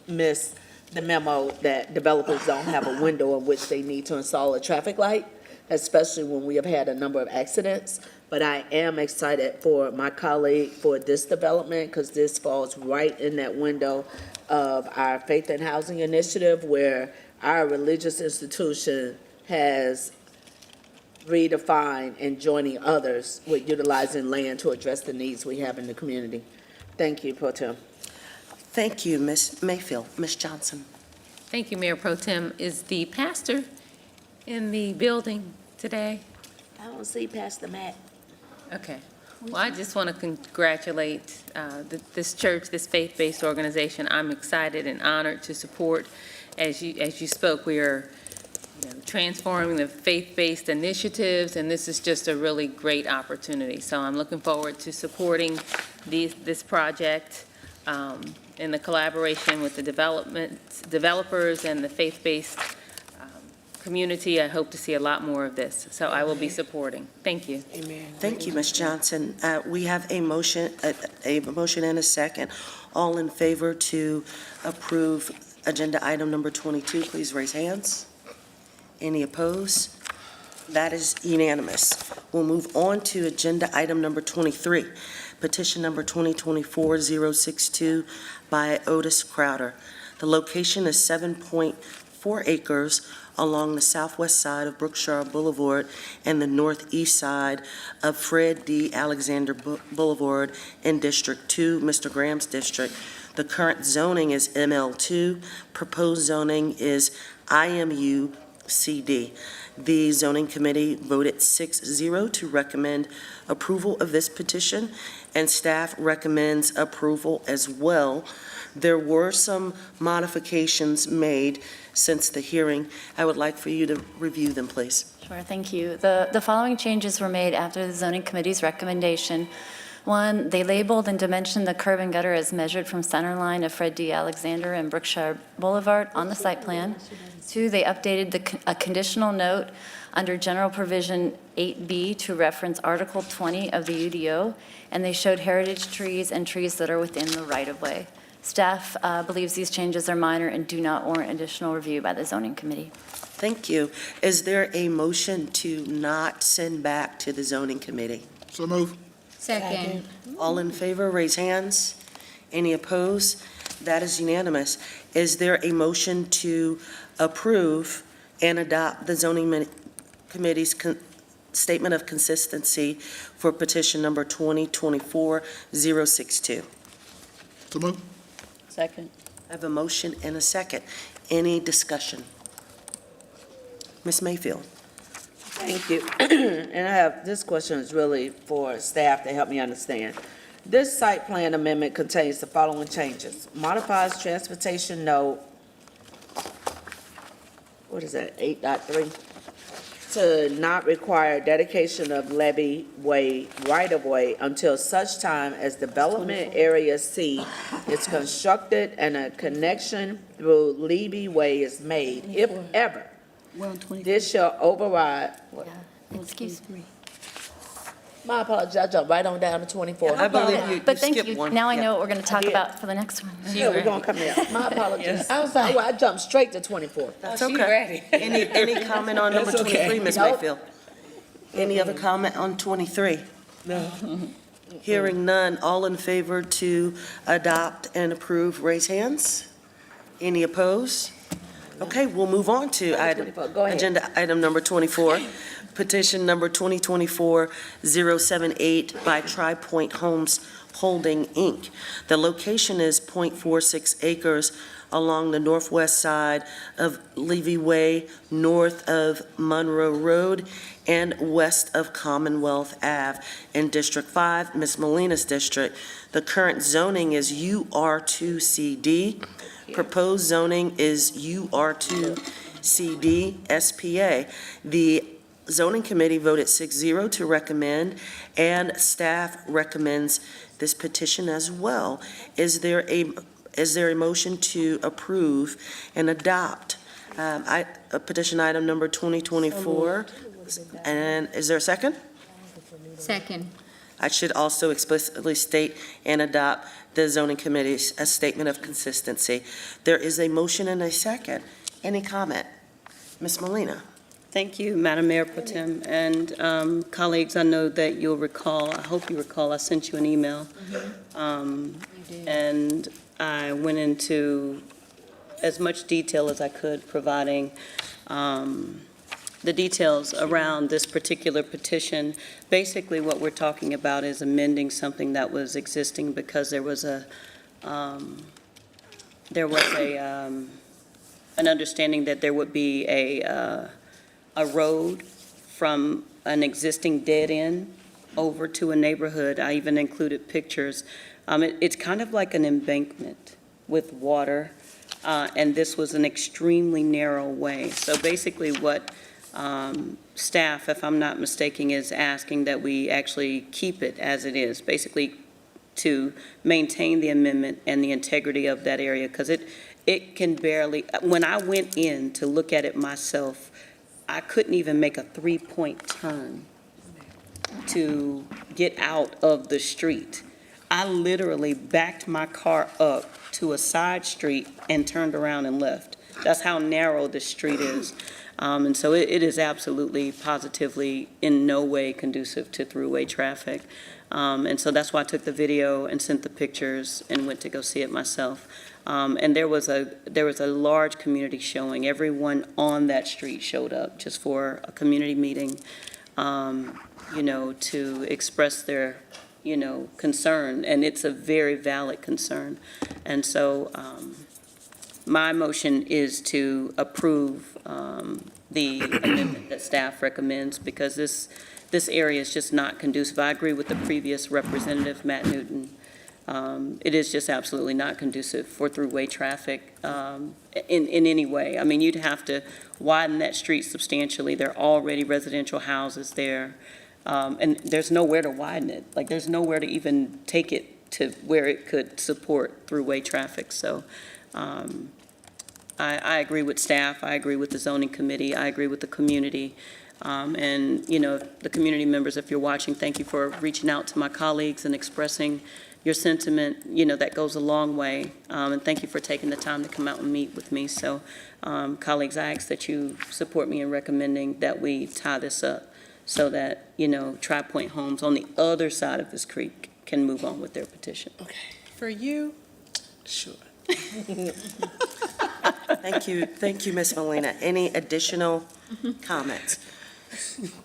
missed the memo that developers don't have a window in which they need to install a traffic light, especially when we have had a number of accidents. But I am excited for my colleague for this development, because this falls right in that window of our Faith and Housing Initiative, where our religious institution has redefined and joining others with utilizing land to address the needs we have in the community. Thank you, Pro Tem. Thank you, Ms. Mayfield. Ms. Johnson. Thank you, Mayor Pro Tem. Is the pastor in the building today? I don't see Pastor Matt. Okay. Well, I just want to congratulate this church, this faith-based organization. I'm excited and honored to support. As you spoke, we are transforming the faith-based initiatives, and this is just a really great opportunity. So I'm looking forward to supporting this project in the collaboration with the developers and the faith-based community. I hope to see a lot more of this, so I will be supporting. Thank you. Amen. Thank you, Ms. Johnson. We have a motion and a second. All in favor to approve agenda item number 22, please raise hands. Any opposed? That is unanimous. We'll move on to agenda item number 23, petition number 2024-062 by Otis Crowder. The location is 7.4 acres along the southwest side of Brookshire Boulevard and the northeast side of Fred D. Alexander Boulevard in District 2, Mr. Graham's district. The current zoning is ML2. Proposed zoning is IMU CD. The zoning committee voted 6-0 to recommend approval of this petition, and staff recommends approval as well. There were some modifications made since the hearing. I would like for you to review them, please. Sure, thank you. The following changes were made after the zoning committee's recommendation. One, they labeled and dimensioned the curb and gutter as measured from center line of Fred D. Alexander and Brookshire Boulevard on the site plan. Two, they updated a conditional note under general provision 8B to reference Article 20 of the UDO, and they showed heritage trees and trees that are within the right-of-way. Staff believes these changes are minor and do not warrant additional review by the zoning committee. Thank you. Is there a motion to not send back to the zoning committee? So move. Second. All in favor, raise hands. Any opposed? That is unanimous. Is there a motion to approve and adopt the zoning committee's statement of consistency for petition number 2024-062? So move. Second. I have a motion and a second. Any discussion? Ms. Mayfield? Thank you. And this question is really for staff to help me understand. This site plan amendment contains the following changes. Modifies transportation note, what is that, 8.3? To not require dedication of levee way, right-of-way until such time as development area C is constructed and a connection through levee way is made, if ever. This shall override. Excuse me. My apologies, I jumped right on down to 24. I believe you But thank skipped you. one. Now I Yeah. know what we're going to talk did. about for the next one. Yeah, we're gonna come there. My apologies. I was like, I jumped straight to 24. That's okay. Any comment on number 23, Ms. Nope. Mayfield? Any other comment on 23? No. Hearing none, all in favor to adopt and approve, raise hands. Any opposed? Okay, we'll move on to Go ahead. agenda item number 24, petition number 2024-078 by Tri Point Homes Holding, Inc. The location is .46 acres along the northwest side of Levy Way, north of Monroe Road, and west of Commonwealth Ave in District 5, Ms. Molina's district. The current zoning is UR2CD. Proposed zoning is UR2CD SPA. The zoning committee voted 6-0 to recommend, and staff recommends this petition as well. Is there a motion to approve and adopt petition item number 2024? And is there a second? Second. I should also explicitly state and adopt the zoning committee's a statement of consistency. There is a motion and a second. Any comment? Ms. Molina? Thank you, Madam Mayor Pro Tem. And colleagues, I know that you'll recall, I hope you recall, I sent you an email. And I went into as much detail as I could, providing the details around this particular petition. Basically, what we're talking about is amending something that was existing because there was an understanding that there would be a road from an existing dead end over to a neighborhood. I even included pictures. It's kind of like an embankment with water, and this was an extremely narrow way. So basically what staff, if I'm not mistaken, is asking that we actually keep it as it is, basically to maintain the amendment and the integrity of that area, because it can barely, when I went in to look at it myself, I couldn't even make a 3-point turn to get out of the street. I literally backed my car up to a side street and turned around and left. That's how narrow the street is. And so it is absolutely, positively, in no way conducive to throughway traffic. And so that's why I took the video and sent the pictures and went to go see it myself. And there was a large community showing. Everyone on that street showed up just for a community meeting, to express their, concern. And it's a very valid concern. And so my motion is to approve the amendment that staff recommends, because this area is just not conducive. I agree with the previous representative, Matt Newton. It is just absolutely not conducive for throughway traffic in any way. I mean, you'd have to widen that street substantially. There are already residential houses there, and there's nowhere to widen it. Like, there's nowhere to even take it to where it could support throughway traffic. So I agree with staff. I agree with the zoning committee. I agree with the community. And, the community members, if you're watching, thank you for reaching out to my colleagues and expressing your sentiment. That goes a long way. And thank you for taking the time to come out and meet with me. So, colleagues, I ask that you support me in recommending that we tie this up so that, Tri-Point Homes on the other side of this creek can move on with their petition. Okay. For you? Sure. Thank you, Ms. Molina. Any additional comments?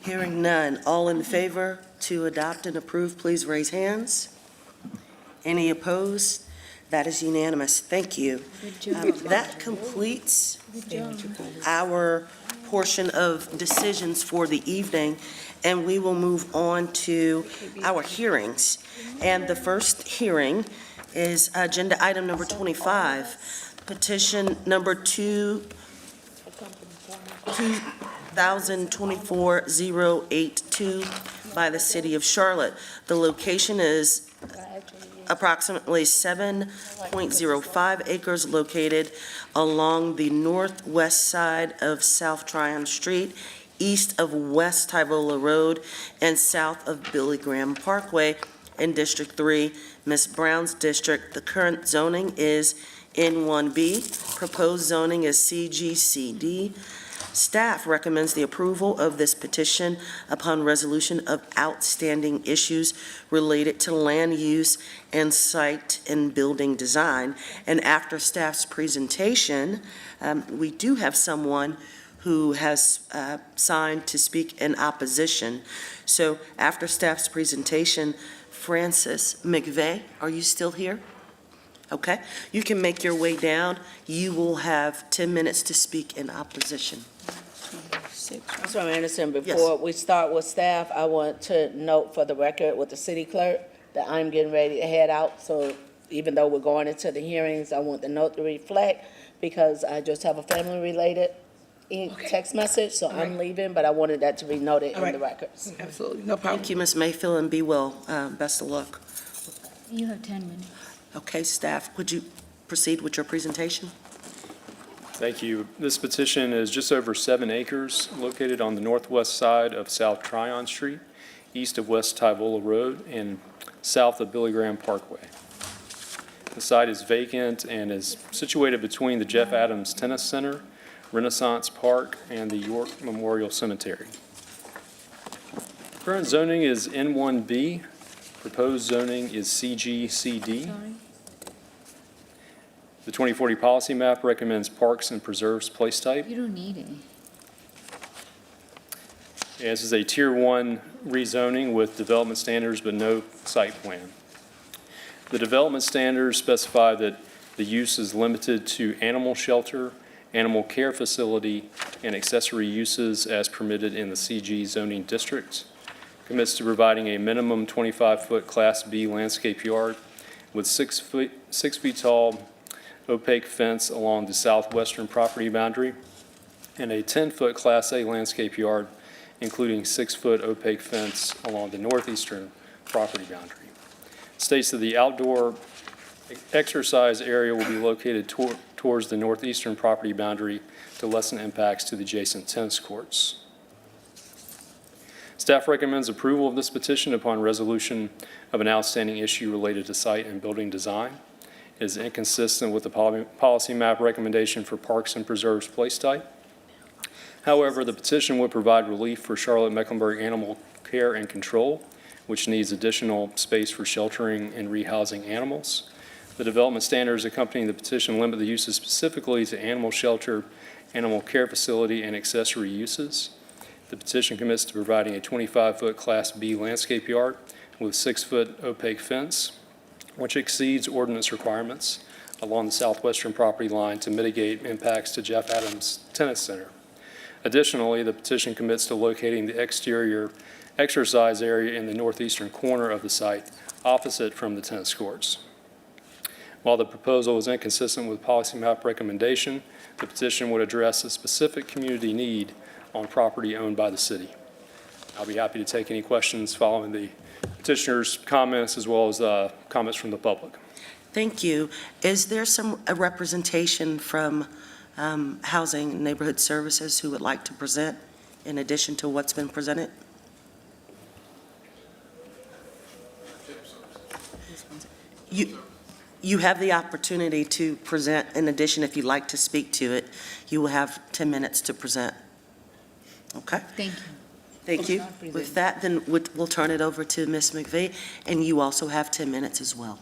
Hearing none. All in favor to adopt and approve, please raise hands. Any opposed? That is unanimous. Thank you. That completes our portion of decisions for the evening, and we will move on to our hearings. And the first hearing is agenda item number 25, petition number 2024-082 by the City of Charlotte. The location is approximately 7.05 acres located along the northwest side of South Tryon Street, east of West Tyvola Road, and south of Billy Graham Parkway in District 3, Ms. Brown's district. The current zoning is N1B. Proposed zoning is CGCD. Staff recommends the approval of this petition upon resolution of outstanding issues related to land use and site and building design. And after staff's presentation, we do have someone who has signed to speak in opposition. So after staff's presentation, Francis McVeigh, are you still here? Okay, you can make your way down. You will have 10 minutes to speak in opposition. Councilmember Anderson, before we start with staff, I want to note for the record with the city clerk that I'm getting ready to head out. So even though we're going into the hearings, I want the note to reflect, because I just have a family-related text message, so I'm leaving, but I wanted that to be noted in the records. Absolutely, no problem. Thank you, Ms. Mayfield, and be well. Best of luck. You have 10 minutes. Okay, staff, would you proceed with your presentation? Thank you. This petition is just over 7 acres located on the northwest side of South Tryon Street, east of West Tyvola Road and south of Billy Graham Parkway. The site is vacant and is situated between the Jeff Adams Tennis Center, Renaissance Park, and the York Memorial Cemetery. Current zoning is N1B. Proposed zoning is CGCD. Sorry? The 2040 policy map recommends parks and preserves place type. You don't need any. This is a Tier 1 rezoning with development standards but no site plan. The development standards specify that the use is limited to animal shelter, animal care facility, and accessory uses as permitted in the CG zoning district. Commits to providing a minimum 25-foot Class B landscape yard with 6 feet tall opaque fence along the southwestern property boundary and a 10-foot Class A landscape yard, including 6-foot opaque fence along the northeastern property boundary. States that the outdoor exercise area will be located towards the northeastern property boundary to lessen impacts to the adjacent tennis courts. Staff recommends approval of this petition upon resolution of an outstanding issue related to site and building design. It is inconsistent with the policy map recommendation for parks and preserves place type. However, the petition would provide relief for Charlotte-Mecklenburg Animal Care and Control, which needs additional space for sheltering and rehousing animals. The development standards accompanying the petition limit the uses specifically to animal shelter, animal care facility, and accessory uses. The petition commits to providing a 25-foot Class B landscape yard with 6-foot opaque fence, which exceeds ordinance requirements along the southwestern property line to mitigate impacts to Jeff Adams Tennis Center. Additionally, the petition commits to locating the exterior exercise area in the northeastern corner of the site, opposite from the tennis courts. While the proposal is inconsistent with policy map recommendation, the petition would address a specific community need on property owned by the city. I'll be happy to take any questions following the petitioner's comments as well as comments from the public. Thank you. Is there a representation from Housing and Neighborhood Services who would like to present in addition to what's been presented? You have the opportunity to present in addition if you'd like to speak to it. You will have 10 minutes to present. Okay? Thank you. Thank you. With that, then we'll turn it over to Ms. McVeigh, and you also have 10 minutes as well.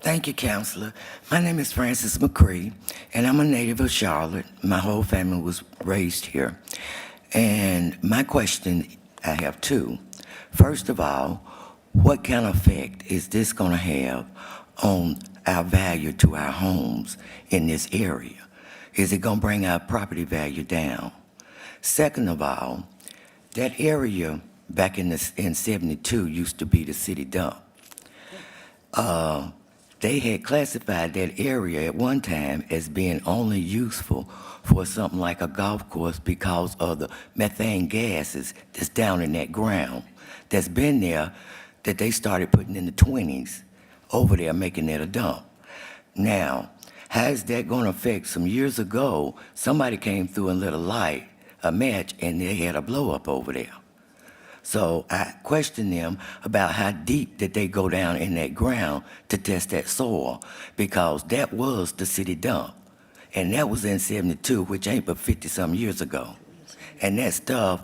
Thank you, Counselor. My name is Francis McCree, and I'm a native of Charlotte. My whole family was raised here. And my question, I have two. First of all, what kind of effect is this going to have on our value to our homes in this area? Is it going to bring our property value down? Second of all, that area back in 72 used to be the city dump. They had classified that area at one time as being only useful for something like a golf course because of the methane gases that's down in that ground that's been there that they started putting in the 20s over there, making it a dump. Now, how is that going to affect? Some years ago, somebody came through and lit a match, and they had a blow up over there. So I questioned them about how deep did they go down in that ground to test that soil, because that was the city dump. And that was in 72, which ain't but 50-some years ago. And that stuff,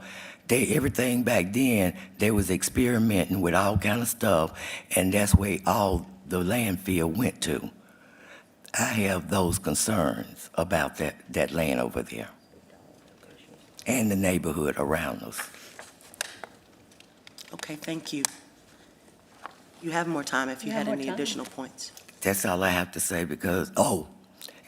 everything back then, they was experimenting with all kind of stuff, and that's where all the landfill went to. I have those concerns about that land over there and the neighborhood around us. Okay, thank you. You have more time if you had any additional points. That's all I have to say because,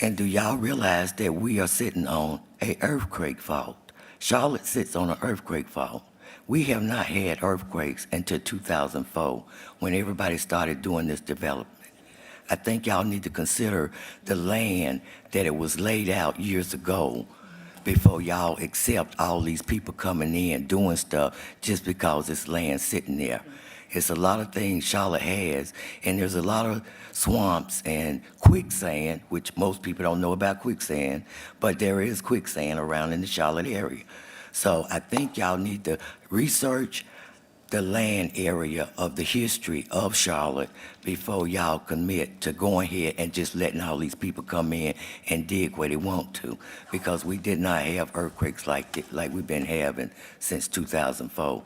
and do y'all realize that we are sitting on an earthquake fault? Charlotte sits on an earthquake fault. We have not had earthquakes until 2004 when everybody started doing this development. I think y'all need to consider the land that it was laid out years ago before y'all accept all these people coming in doing stuff just because it's land sitting there. It's a lot of things Charlotte has, and there's a lot of swamps and quicksand, which most people don't know about quicksand, but there is quicksand around in the Charlotte area. So I think y'all need to research the land area of the history of Charlotte before y'all commit to going here and just letting all these people come in and dig where they want to, because we did not have earthquakes like we've been having since 2004.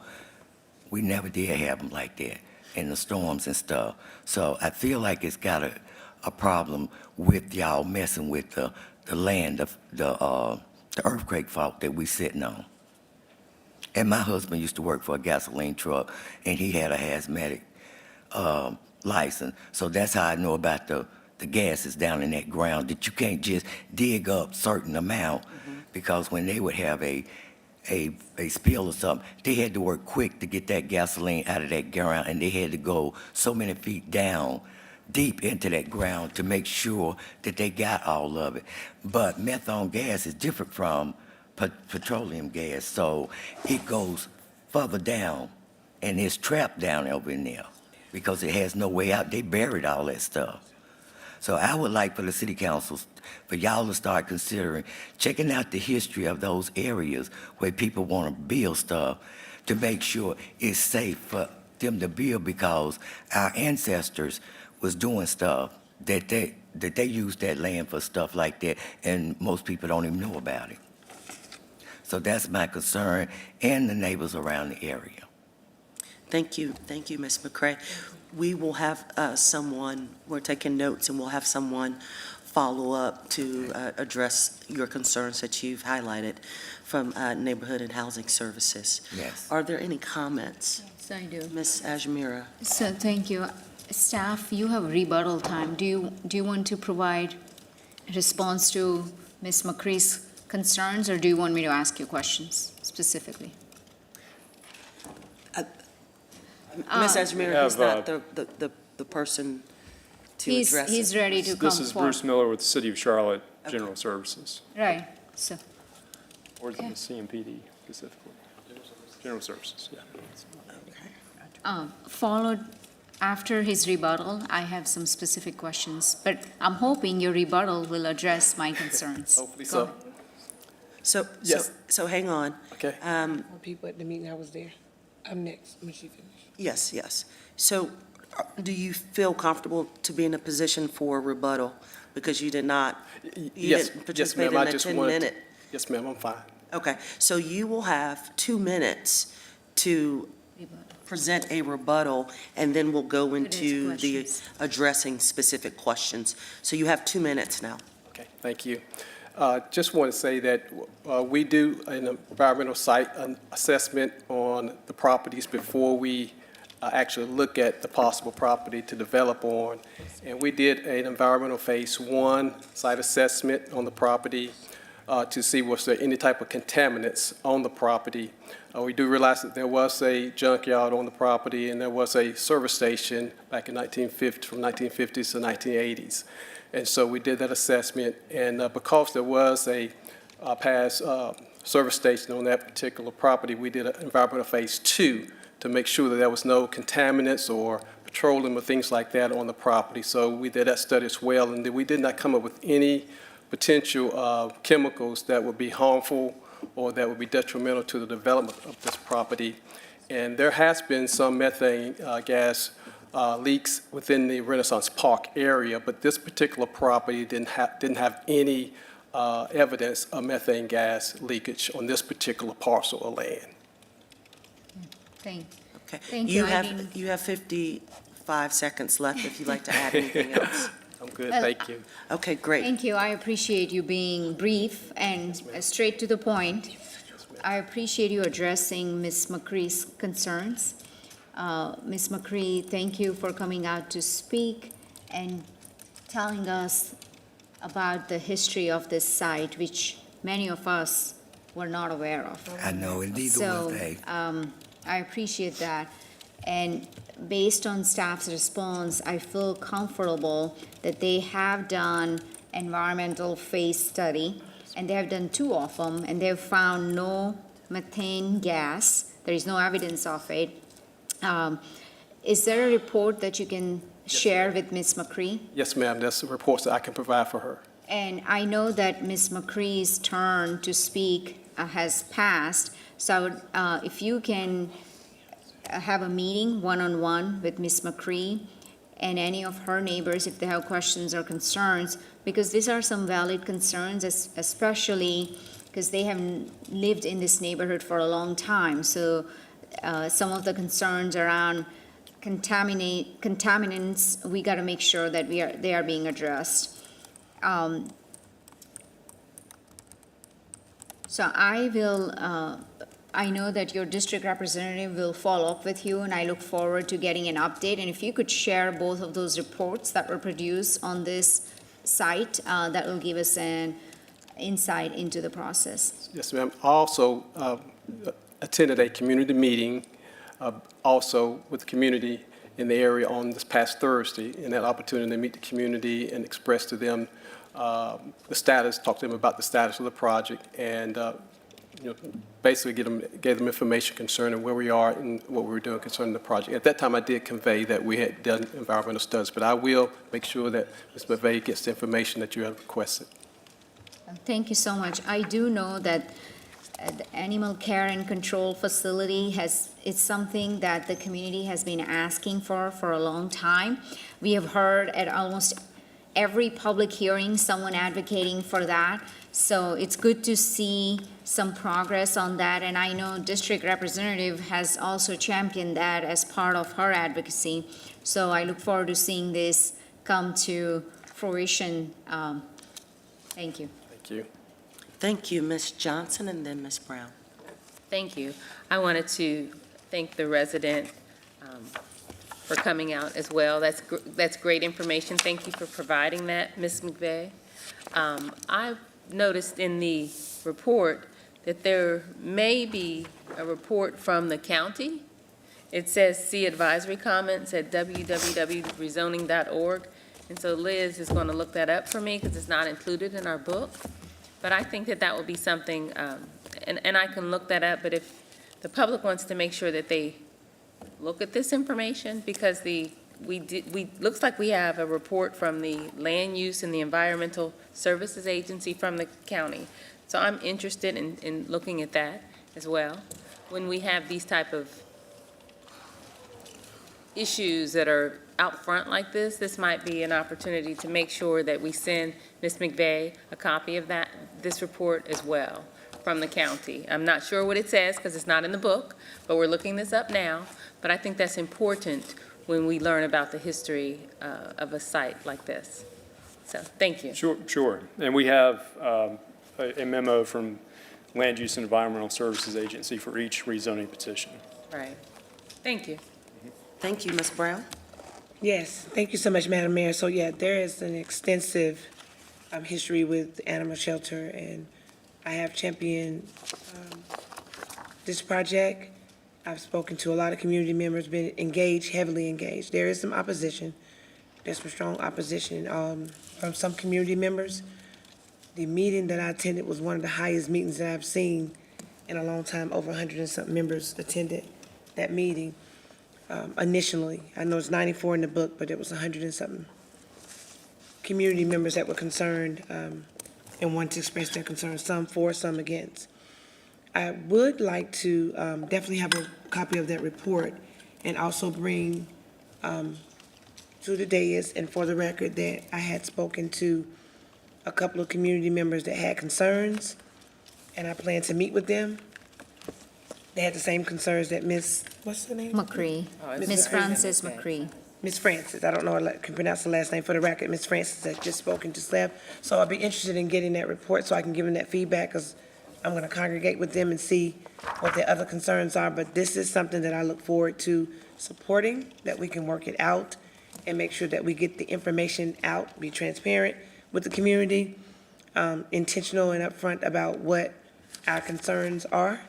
We never did have them like that, and the storms and stuff. So I feel like it's got a problem with y'all messing with the land of the earthquake fault that we sitting on. And my husband used to work for a gasoline truck, and he had a hazmatic license. So that's how I know about the gases down in that ground, that you can't just dig up certain amount, because when they would have a spill or something, they had to work quick to get that gasoline out of that ground, and they had to go so many feet down, deep into that ground, to make sure that they got all of it. But methane gas is different from petroleum gas, so it goes further down, and it's trapped down over in there because it has no way out. They buried all that stuff. So I would like for the city councils, for y'all to start considering checking out the history of those areas where people want to build stuff, to make sure it's safe for them to build, because our ancestors was doing stuff that they used that land for stuff like that, and most people don't even know about it. So that's my concern, and the neighbors around the area. Thank you, Ms. McCray. We will have someone, we're taking notes, and we'll have someone follow up to address your concerns that you've highlighted from Neighborhood and Housing Services. Yes. Are there any comments? Yes, I do. Ms. Ajmira? So, thank you. Staff, you have rebuttal time. Do you want to provide a response to Ms. McCree's concerns, or do you want me to ask you questions specifically? Ms. Ajmira, he's not the person to address it. He's ready to come This is forward. Bruce Miller with the City of Charlotte General Services, Right, so, or is it Okay. the CMPD specifically? General Services, yeah. followed after his rebuttal, I have some specific questions, but I'm hoping your rebuttal will address my concerns. Hopefully Go so. ahead. Yes. So hang on. Okay. People at the meeting, I was there. I'm next, when she finishes. Yes. So do you feel comfortable to be in a position for rebuttal? Because you didn't participate in I the just 10-minute. Yes, ma'am, I'm fine. Okay, so you will have 2 minutes to present a rebuttal, and then we'll go into the questions. addressing specific questions. So you have 2 minutes now. Okay, thank you. Just want to say that we do an environmental site assessment on the properties before we actually look at the possible property to develop on. And we did an environmental phase 1 site assessment on the property to see was there any type of contaminants on the property. We do realize that there was a junkyard on the property, and there was a service station back in from 1950s to 1980s. And so we did that assessment, and because there was a past service station on that particular property, we did an environmental phase 2 to make sure that there was no contaminants or petroleum or things like that on the property. So we did that study as well, and we did not come up with any potential chemicals that would be harmful or that would be detrimental to the development of this property. And there has been some methane gas leaks within the Renaissance Park area, but this particular property didn't have any evidence of methane gas leakage on this particular parcel of land. Thank Okay. you. You have 55 seconds left if you'd like to add anything else. I'm good, Well, thank you. Okay, great. Thank you. I appreciate you being brief and straight to the point. I appreciate you addressing Ms. McCree's concerns. Ms. McCree, thank you for coming out to speak and telling us about the history of this site, which many of us were not aware of. I know, and neither was they. I appreciate that. And based on staff's response, I feel comfortable that they have done environmental phase study, and they have done 2 of them, and they've found no methane gas. There is no evidence of it. Is there a report that you can share with Ms. McCree? Yes, ma'am, that's the reports that I can provide for her. And I know that Ms. McCree's turn to speak has passed, so if you can have a meeting one-on-one with Ms. McCree and any of her neighbors if they have questions or concerns, because these are some valid concerns, especially because they have lived in this neighborhood for a long time. So some of the concerns around contaminants, we got to make sure that they are being addressed. So I know that your district representative will follow up with you, and I look forward to getting an update. And if you could share both of those reports that were produced on this site, that will give us an insight into the process. Yes, ma'am. I also attended a community meeting, also with the community in the area on this past Thursday, and that opportunity to meet the community and express to them the status, talk to them about the status of the project, and basically gave them information concerning where we are and what we were doing concerning the project. At that time, I did convey that we had done environmental studies, but I will make sure that Ms. McVeigh gets the information that you have requested. Thank you so much. I do know that the animal care and control facility it's something that the community has been asking for a long time. We have heard at almost every public hearing someone advocating for that. So it's good to see some progress on that, and I know district representative has also championed that as part of her advocacy. So I look forward to seeing this come to fruition. Thank you. Thank you. Thank you, Ms. Johnson, and then Ms. Brown. Thank you. I wanted to thank the resident for coming out as well. That's great information. Thank you for providing that, Ms. McVeigh. I've noticed in the report that there may be a report from the county. It says, see advisory comments at www.rezoning.org. And so Liz is going to look that up for me because it's not included in our book. But I think that would be something, and I can look that up, but if the public wants to make sure that they look at this information, because looks like we have a report from the Land Use and the Environmental Services Agency from the county. So I'm interested in looking at that as well. When we have these type of issues that are out front like this might be an opportunity to make sure that we send Ms. McVeigh a copy of this report as well from the county. I'm not sure what it says because it's not in the book, but we're looking this up now. But I think that's important when we learn about the history of a site like this. So, thank you. Sure. And we have a memo from Land Use and Environmental Services Agency for each rezoning petition. Right. Thank you. Thank you, Ms. Brown. Yes, thank you so much, Madam Mayor. So, yeah, there is an extensive history with the animal shelter, and I have championed this project. I've spoken to a lot of community members, been engaged, heavily engaged. There is some opposition. There's some strong opposition from some community members. The meeting that I attended was one of the highest meetings that I've seen in a long time. Over 100 and something members attended that meeting. Initially, I know it's 94 in the book, but it was 100 and something community members that were concerned and wanted to express their concerns, some for, some against. I would like to definitely have a copy of that report and also bring to the dais and for the record that I had spoken to a couple of community members that had concerns, and I plan to meet with them. They had the same concerns that what's her name? McCree, Ms. Frances McCree. Ms. Francis, I don't know if I can pronounce the last name for the record. Ms. Francis had just spoken to staff. So I'll be interested in getting that report so I can give them that feedback, because I'm going to congregate with them and see what their other concerns are. But this is something that I look forward to supporting, that we can work it out and make sure that we get the information out, be transparent with the community, intentional and upfront about what our concerns are,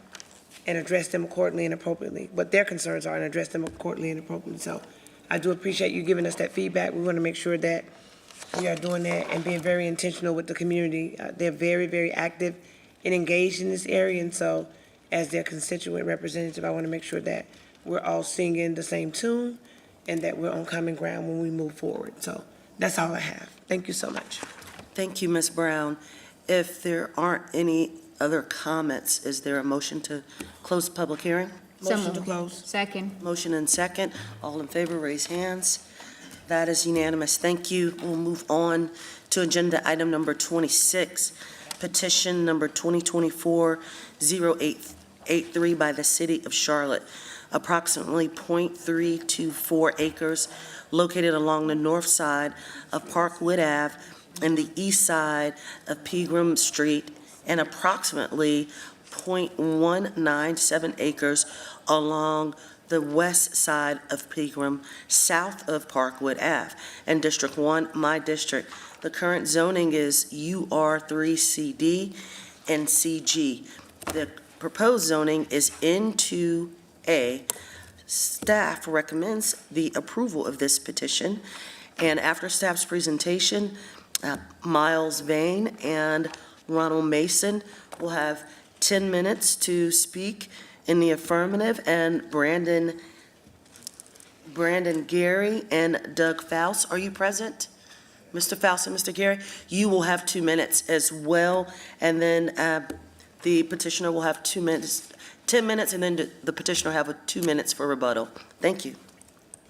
and address them accordingly and appropriately, what their concerns are, and address them accordingly and appropriately. So I do appreciate you giving us that feedback. We want to make sure that we are doing that and being very intentional with the community. They're very, very active and engaged in this area, and so as their constituent representative, I want to make sure that we're all singing the same tune and that we're on common ground when we move forward. So that's all I have. Thank you so much. Thank you, Ms. Brown. If there aren't any other comments, is there a motion to close the public hearing? So Motion to moved. close. Second. Motion and second. All in favor, raise hands. That is unanimous. Thank you. We'll move on to agenda item number 26, petition number 2024-0883 by the City of Charlotte, approximately .324 acres located along the north side of Parkwood Ave and the east side of Pegram Street, and approximately .197 acres along the west side of Pegram, south of Parkwood Ave, and District 1, my district. The current zoning is UR3CD and CG. The proposed zoning is N2A. Staff recommends the approval of this petition, and after staff's presentation, Miles Vane and Ronald Mason will have 10 minutes to speak in the affirmative, and Brandon Gary and Doug Faust, are you present? Mr. Faust and Mr. Gary, you will have 2 minutes as well, and then the petitioner will have 2 minutes, 10 minutes, and then the petitioner will have 2 minutes for rebuttal. Thank you.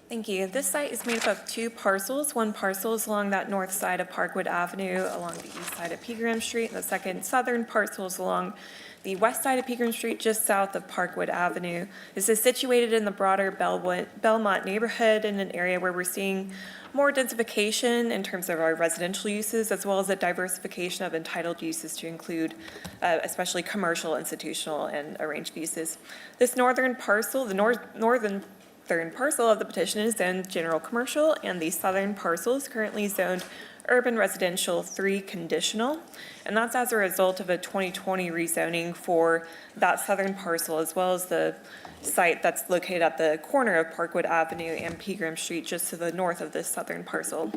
Thank you. This site is made up of 2 parcels. One parcel is along that north side of Parkwood Avenue, along the east side of Pegram Street, and the second southern parcel is along the west side of Pegram Street, just south of Parkwood Avenue. This is situated in the broader Belmont neighborhood, in an area where we're seeing more densification in terms of our residential uses, as well as a diversification of entitled uses to include especially commercial, institutional, and arranged uses. This northern parcel, the northern parcel of the petition is zoned general commercial, and the southern parcel is currently zoned urban residential 3 conditional, and that's as a result of a 2020 rezoning for that southern parcel, as well as the site that's located at the corner of Parkwood Avenue and Pegram Street, just to the north of this southern parcel.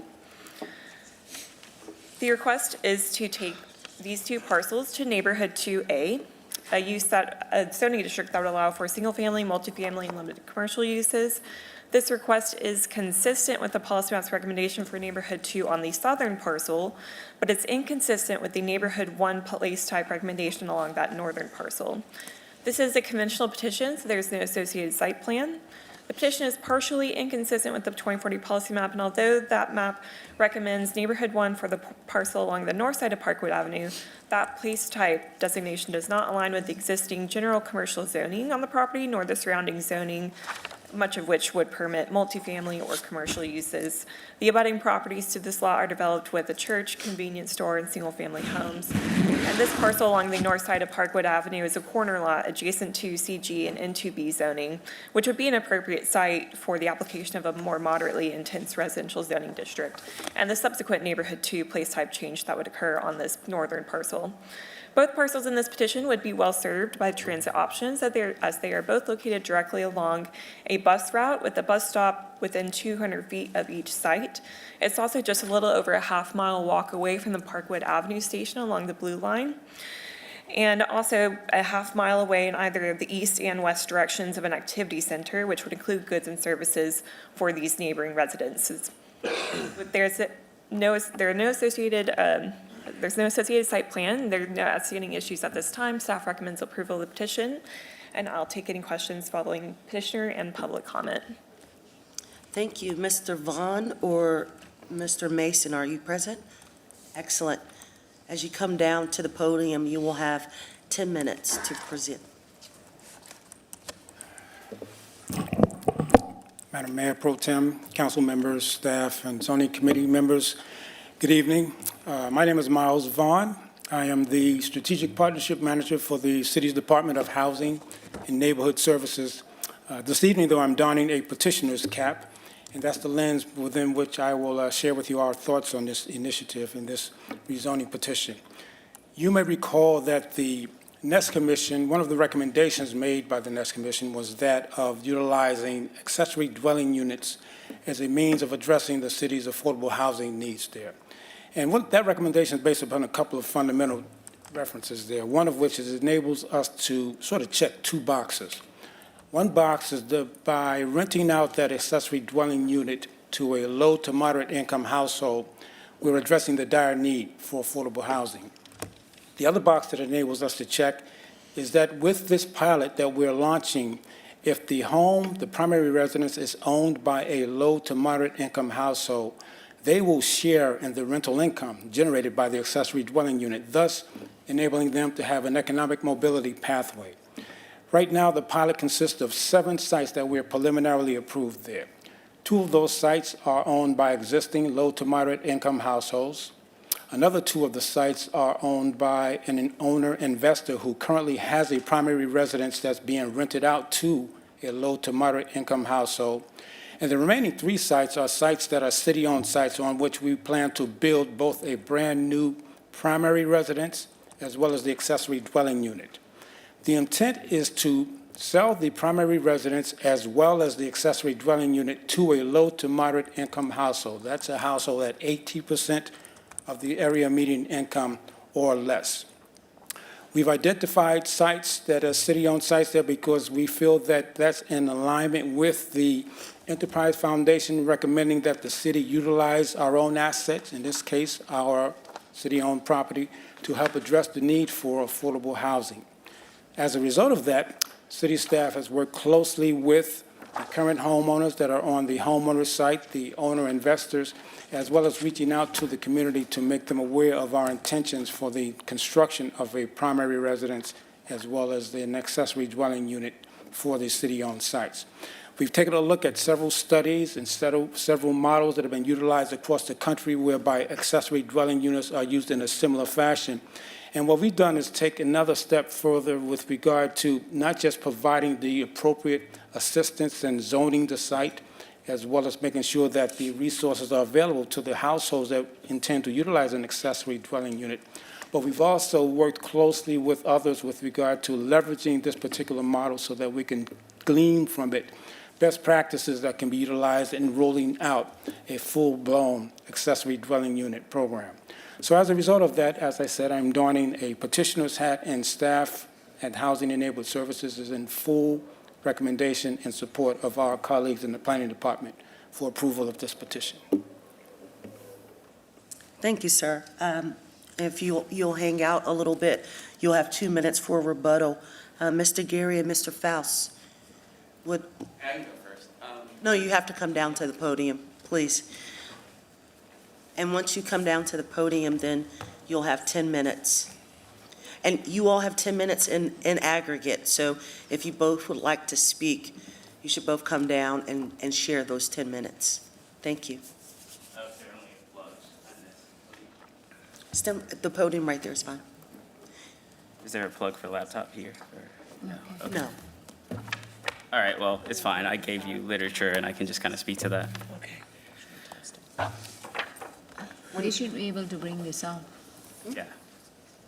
The request is to take these 2 parcels to neighborhood 2A, a zoning district that would allow for single-family, multifamily, and limited commercial uses. This request is consistent with the policy map's recommendation for neighborhood 2 on the southern parcel, but it's inconsistent with the neighborhood 1 place type recommendation along that northern parcel. This is a conventional petition, so there's no associated site plan. The petition is partially inconsistent with the 2040 policy map, and although that map recommends neighborhood 1 for the parcel along the north side of Parkwood Avenue, that place type designation does not align with the existing general commercial zoning on the property, nor the surrounding zoning, much of which would permit multifamily or commercial uses. The abutting properties to this lot are developed with a church, convenience store, and single-family homes. And this parcel along the north side of Parkwood Avenue is a corner lot adjacent to CG and N2B zoning, which would be an appropriate site for the application of a more moderately intense residential zoning district, and the subsequent neighborhood 2 place type change that would occur on this northern parcel. Both parcels in this petition would be well served by transit options, as they are both located directly along a bus route with a bus stop within 200 feet of each site. It's also just a little over a half-mile walk away from the Parkwood Avenue station along the Blue Line, and also a half-mile away in either of the east and west directions of an activity center, which would include goods and services for these neighboring residences. There's no associated site plan. There are no outstanding issues at this time. Staff recommends approval of the petition, and I'll take any questions following petitioner and public comment. Thank you. Mr. Vaughn or Mr. Mason, are you present? Excellent. As you come down to the podium, you will have 10 minutes to present. Madam Mayor Pro Tem, council members, staff, and zoning committee members, good evening. My name is Miles Vaughn. I am the Strategic Partnership Manager for the City's Department of Housing and Neighborhood Services. This evening, though, I'm donning a petitioner's cap, and that's the lens within which I will share with you our thoughts on this initiative and this rezoning petition. You may recall that the Nest Commission, one of the recommendations made by the Nest Commission was that of utilizing accessory dwelling units as a means of addressing the city's affordable housing needs there. And that recommendation is based upon a couple of fundamental references there, one of which is it enables us to sort of check 2 boxes. One box is by renting out that accessory dwelling unit to a low to moderate income household, we're addressing the dire need for affordable housing. The other box that enables us to check is that with this pilot that we're launching If the home, the primary residence, is owned by a low to moderate income household, they will share in the rental income generated by the accessory dwelling unit, thus enabling them to have an economic mobility pathway. Right now, the pilot consists of 7 sites that we're preliminarily approved there. 2 of those sites are owned by existing low to moderate income households. Another 2 of the sites are owned by an owner investor who currently has a primary residence that's being rented out to a low to moderate income household. And the remaining 3 sites are sites that are city-owned sites on which we plan to build both a brand-new primary residence as well as the accessory dwelling unit. The intent is to sell the primary residence as well as the accessory dwelling unit to a low to moderate income household. That's a household at 80% of the area median income or less. We've identified sites that are city-owned sites there because we feel that that's in alignment with the Enterprise Foundation recommending that the city utilize our own assets, in this case, our city-owned property, to help address the need for affordable housing. As a result of that, city staff has worked closely with the current homeowners that are on the homeowner site, the owner investors, as well as reaching out to the community to make them aware of our intentions for the construction of a primary residence as well as an accessory dwelling unit for the city-owned sites. We've taken a look at several studies and several models that have been utilized across the country whereby accessory dwelling units are used in a similar fashion. And what we've done is take another step further with regard to not just providing the appropriate assistance and zoning the site, as well as making sure that the resources are available to the households that intend to utilize an accessory dwelling unit. But we've also worked closely with others with regard to leveraging this particular model so that we can glean from it best practices that can be utilized in rolling out a full-blown accessory dwelling unit program. So as a result of that, as I said, I'm donning a petitioner's hat, and staff at Housing and Neighborhood Services is in full recommendation in support of our colleagues in the Planning Department for approval of this petition. Thank you, sir. If you'll hang out a little bit, you'll have 2 minutes for rebuttal. Mr. Gary and Mr. Faust, would... I can go first. No, you have to come down to the podium, please. And once you come down to the podium, then you'll have 10 minutes. And you all have 10 minutes in aggregate, so if you both would like to speak, you should both come down and share those 10 minutes. Thank you. The podium right there is fine. Is there a plug for laptop here? Or, no. Okay. No. All right, well, it's fine. I gave you literature, and I can just kind of speak to that. Okay. They should be able to bring this up. Yeah,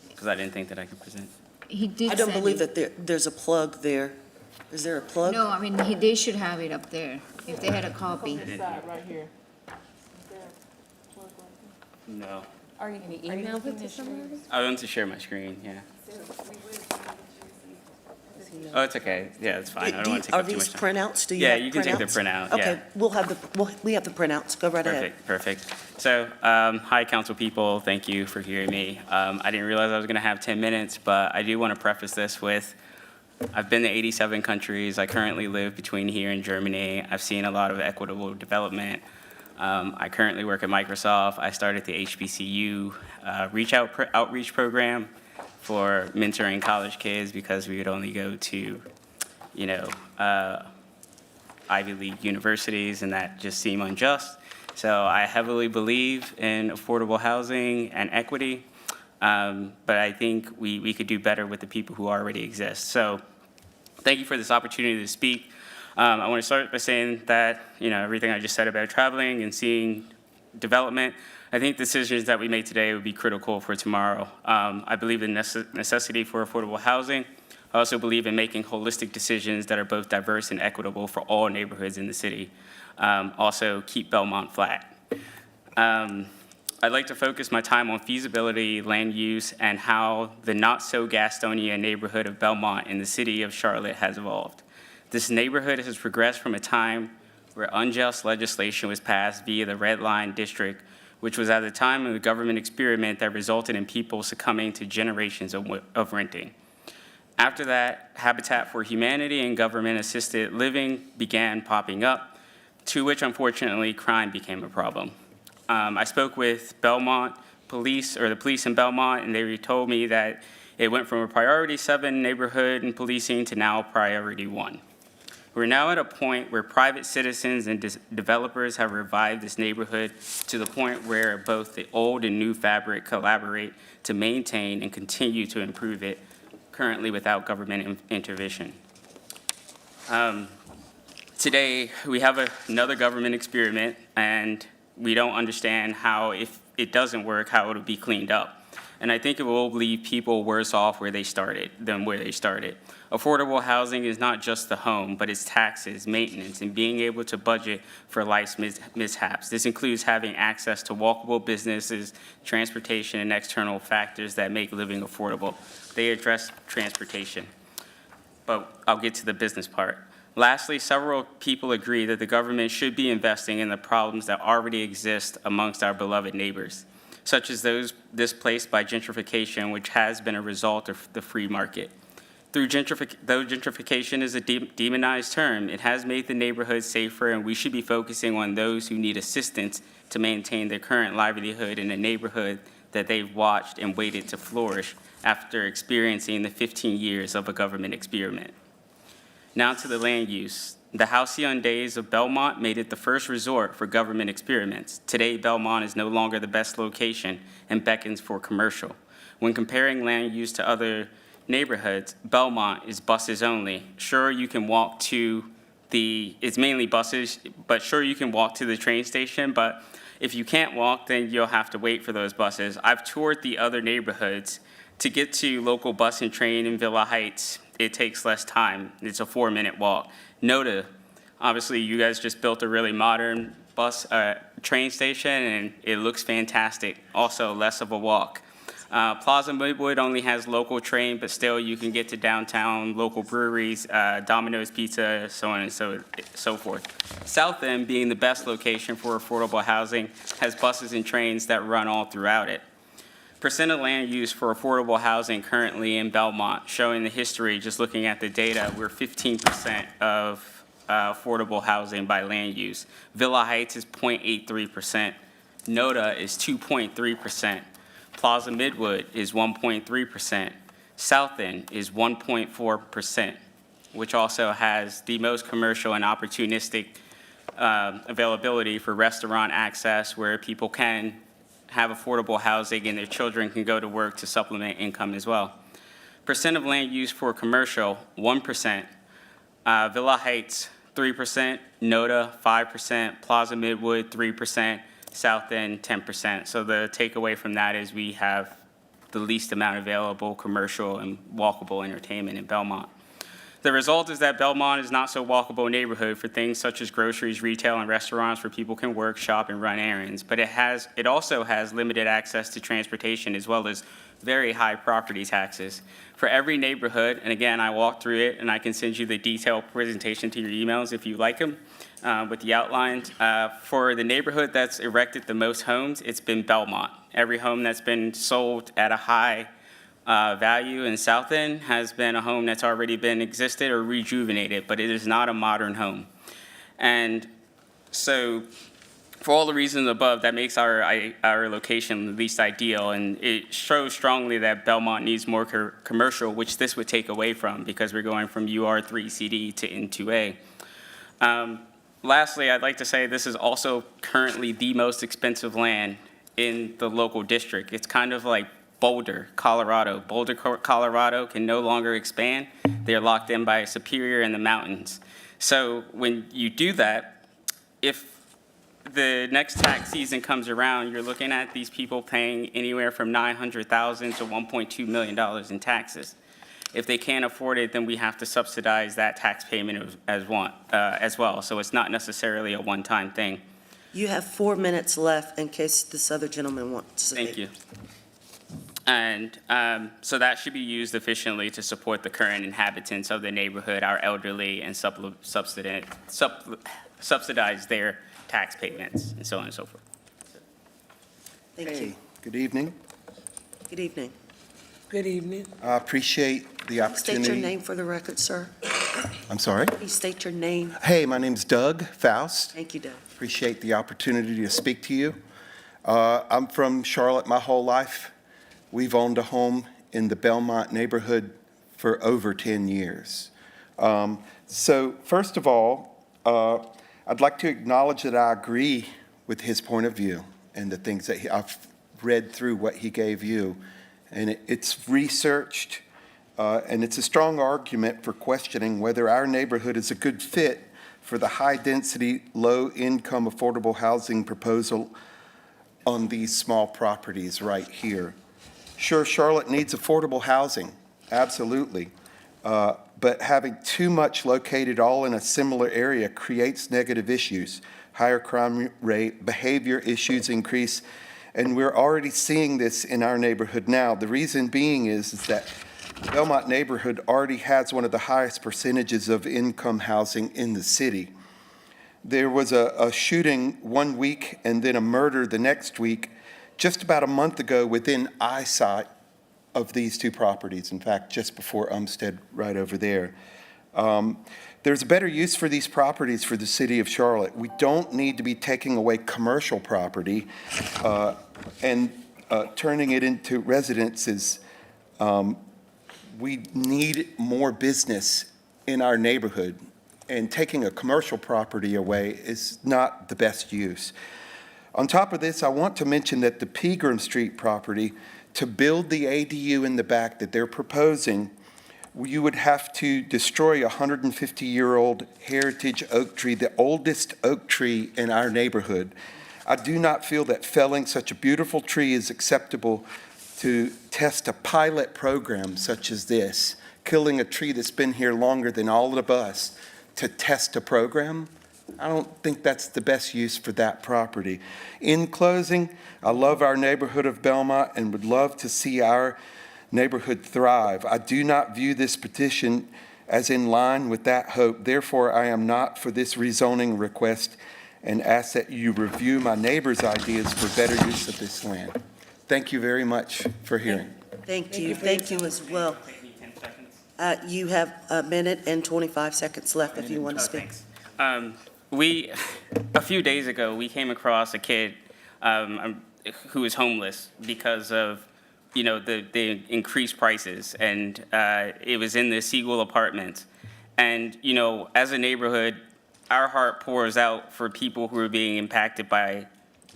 because I didn't think that I could present. He did. I don't send believe it. that there's a plug there. Is there a plug? No, I mean, they should have it up there, if they had a copy. Right here. No. Are you going to email it to somebody? I want to share my screen, yeah. Oh, it's okay. Yeah, it's fine. I don't want to take Are up too these much time. printouts? Do you Yeah, have you can take the printouts? printout, yeah. Okay, we have the printouts. Go right ahead. Perfect. So, hi, council people. Thank you for hearing me. I didn't realize I was going to have 10 minutes, but I do want to preface this with, I've been to 87 countries. I currently live between here and Germany. I've seen a lot of equitable development. I currently work at Microsoft. I started the HBCU outreach program for mentoring college kids because we would only go to, Ivy League universities, and that just seemed unjust. So I heavily believe in affordable housing and equity, but I think we could do better with the people who already exist. So thank you for this opportunity to speak. I want to start by saying that, everything I just said about traveling and seeing development, I think decisions that we make today would be critical for tomorrow. I believe in necessity for affordable housing. I also believe in making holistic decisions that are both diverse and equitable for all neighborhoods in the city. Also, keep Belmont flat. I'd like to focus my time on feasibility, land use, and how the not-so-Gastonia neighborhood of Belmont in the city of Charlotte has evolved. This neighborhood has progressed from a time where unjust legislation was passed via the Red Line District, which was at the time of the government experiment that resulted in people succumbing to generations of renting. After that, Habitat for Humanity and government-assisted living began popping up, to which unfortunately crime became a problem. I spoke with Belmont Police, or the police in Belmont, and they told me that it went from a priority 7 neighborhood and policing to now priority 1. We're now at a point where private citizens and developers have revived this neighborhood to the point where both the old and new fabric collaborate to maintain and continue to improve it, currently without government intervention. Today, we have another government experiment, and we don't understand how, if it doesn't work, how it'll be cleaned up. And I think it will leave people worse off where they started than where they started. Affordable housing is not just the home, but it's taxes, maintenance, and being able to budget for life's mishaps. This includes having access to walkable businesses, transportation, and external factors that make living affordable. They address transportation, but I'll get to the business part. Lastly, several people agree that the government should be investing in the problems that already exist amongst our beloved neighbors, such as those displaced by gentrification, which has been a result of the free market. Though gentrification is a demonized term, it has made the neighborhood safer, and we should be focusing on those who need assistance to maintain their current livelihood in a neighborhood that they've watched and waited to flourish after experiencing the 15 years of a government experiment. Now to the land use. The halcyon days of Belmont made it the first resort for government experiments. Today, Belmont is no longer the best location and beckons for commercial. When comparing land use to other neighborhoods, Belmont is buses only. Sure, you can walk to it's mainly buses, but sure, you can walk to the train station, but if you can't walk, then you'll have to wait for those buses. I've toured the other neighborhoods. To get to local bus and train in Villa Heights, it takes less time. It's a 4-minute walk. NOTA, obviously you guys just built a really modern train station, and it looks fantastic. Also less of a walk. Plaza Midwood only has local train, but still you can get to downtown, local breweries, Domino's Pizza, so on and so forth. South End, being the best location for affordable housing, has buses and trains that run all throughout it. Percent of land use for affordable housing currently in Belmont, showing the history, just looking at the data, we're 15% of affordable housing by land use. Villa Heights is 0.83%. NOTA is 2.3%. Plaza Midwood is 1.3%. South End is 1.4%, which also has the most commercial and opportunistic availability for restaurant access, where people can have affordable housing and their children can go to work to supplement income as well. Percent of land used for commercial, 1%. Villa Heights, 3%. NOTA, 5%. Plaza Midwood, 3%. South End, 10%. So the takeaway from that is we have the least amount available commercial and walkable entertainment in Belmont. The result is that Belmont is not so walkable neighborhood for things such as groceries, retail, and restaurants where people can work, shop, and run errands. But it also has limited access to transportation as well as very high property taxes. For every neighborhood, and again, I walked through it, and I can send you the detailed presentation to your emails if you like them, with the outlines. For the neighborhood that's erected the most homes, it's been Belmont. Every home that's been sold at a high value in South End has been a home that's already been existed or rejuvenated, but it is not a modern home. And so for all the reasons above, that makes our location the least ideal, and it shows strongly that Belmont needs more commercial, which this would take away from, because we're going from UR3 CD to N2A. Lastly, I'd like to say this is also currently the most expensive land in the local district. It's kind of like Boulder, Colorado. Boulder, Colorado can no longer expand. They're locked in by Superior and the mountains. So when you do that, if the next tax season comes around, you're looking at these people paying anywhere from $900,000 to $1.2 million in taxes. If they can't afford it, then we have to subsidize that tax payment as well. So it's not necessarily a one-time thing. You have 4 minutes left in case this other gentleman wants to. Thank you. And so that should be used efficiently to support the current inhabitants of the neighborhood, our elderly, and subsidize their tax payments, and so on and so forth. Thank you. Good evening. Good evening. Good evening. I appreciate the opportunity. State your name for the record, sir. I'm sorry? Please state your name. Hey, my name's Doug Faust. Thank you, Doug. Appreciate the opportunity to speak to you. I'm from Charlotte my whole life. We've owned a home in the Belmont neighborhood for over 10 years. So first of all, I'd like to acknowledge that I agree with his point of view and the things that I've read through what he gave you. And it's researched, and it's a strong argument for questioning whether our neighborhood is a good fit for the high-density, low-income, affordable housing proposal on these small properties right here. Sure, Charlotte needs affordable housing, absolutely. But having too much located all in a similar area creates negative issues. Higher crime rate, behavior issues increase, and we're already seeing this in our neighborhood now. The reason being is that the Belmont neighborhood already has one of the highest percentages of income housing in the city. There was a shooting one week and then a murder the next week, just about a month ago within eyesight of these two properties. In fact, just before Umstead, right over there. There's a better use for these properties for the city of Charlotte. We don't need to be taking away commercial property and turning it into residences. We need more business in our neighborhood, and taking a commercial property away is not the best use. On top of this, I want to mention that the Pegram Street property, to build the ADU in the back that they're proposing, you would have to destroy a 150-year-old heritage oak tree, the oldest oak tree in our neighborhood. I do not feel that felling such a beautiful tree is acceptable to test a pilot program such as this, killing a tree that's been here longer than all of us to test a program. I don't think that's the best use for that property. In closing, I love our neighborhood of Belmont and would love to see our neighborhood thrive. I do not view this petition as in line with that hope. Therefore, I am not for this rezoning request and ask that you review my neighbor's ideas for better use of this land. Thank you very much for hearing. Thank you as well. You have a minute and 25 seconds left if you want to speak. A few days ago, we came across a kid who was homeless because of, the increased prices, and it was in the Siegel apartment. And, as a neighborhood, our heart pours out for people who are being impacted by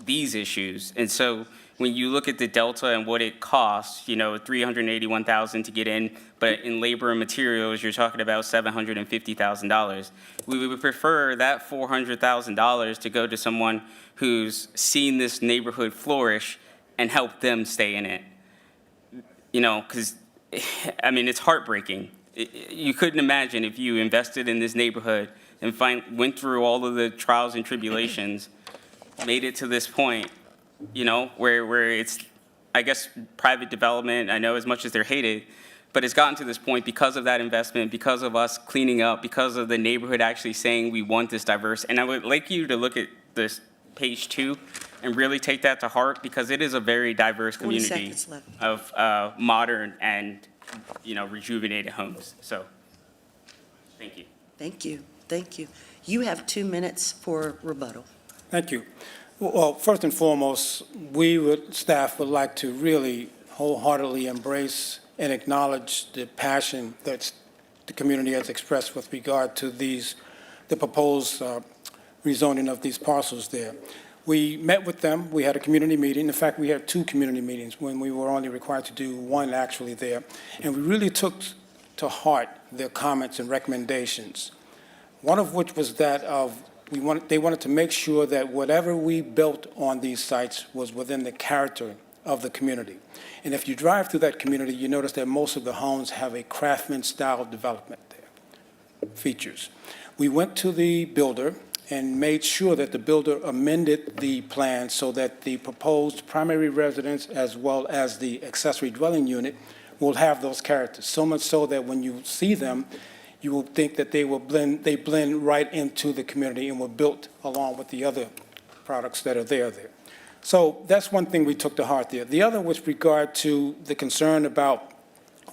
these issues. And so when you look at the delta and what it costs, $381,000 to get in, but in labor and materials, you're talking about $750,000. We would prefer that $400,000 to go to someone who's seen this neighborhood flourish and help them stay in it. Because, it's heartbreaking. You couldn't imagine if you invested in this neighborhood and went through all of the trials and tribulations, made it to this point, where it's, I guess, private development, I know as much as they're hated, but it's gotten to this point because of that investment, because of us cleaning up, because of the neighborhood actually saying we want this diverse. And I would like you to look at this page 2 and really take that to heart, because it is a very diverse community of modern and, rejuvenated homes. So, thank you. Thank you. Thank you. You have 2 minutes for rebuttal. Thank you. Well, first and foremost, staff would like to really wholeheartedly embrace and acknowledge the passion that the community has expressed with regard to the proposed rezoning of these parcels there. We met with them. We had a community meeting. In fact, we had 2 community meetings when we were only required to do 1 actually there. And we really took to heart their comments and recommendations. One of which was that they wanted to make sure that whatever we built on these sites was within the character of the community. And if you drive through that community, you notice that most of the homes have a craftsman-style development there, features. We went to the builder and made sure that the builder amended the plan so that the proposed primary residence as well as the accessory dwelling unit will have those characters, so much so that when you see them, you will think that they blend right into the community and were built along with the other products that are there. So that's one thing we took to heart there. The other was regard to the concern about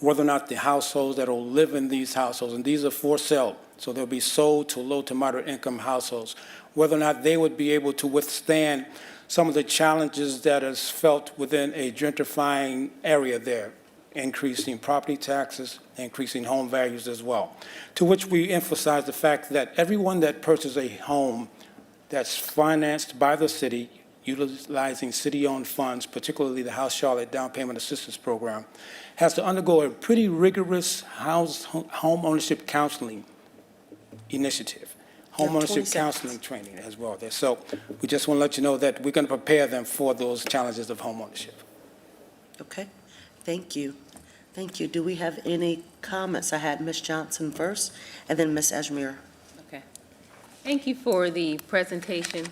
whether or not the households that will live in these households, and these are for sale, so they'll be sold to low to moderate income households, whether or not they would be able to withstand some of the challenges that is felt within a gentrifying area there, increasing property taxes, increasing home values as well. To which we emphasize the fact that everyone that purchases a home that's financed by the city, utilizing city-owned funds, particularly the House Charlotte Down Payment Assistance Program, has to undergo a pretty rigorous home ownership counseling initiative, home ownership counseling training as well there. So we just want to let you know that we're going to prepare them for those challenges of home ownership. Okay, thank you. Thank you. Do we have any comments? I had Ms. Johnson first, and then Ms. Ajmer. Okay. Thank you for the presentation,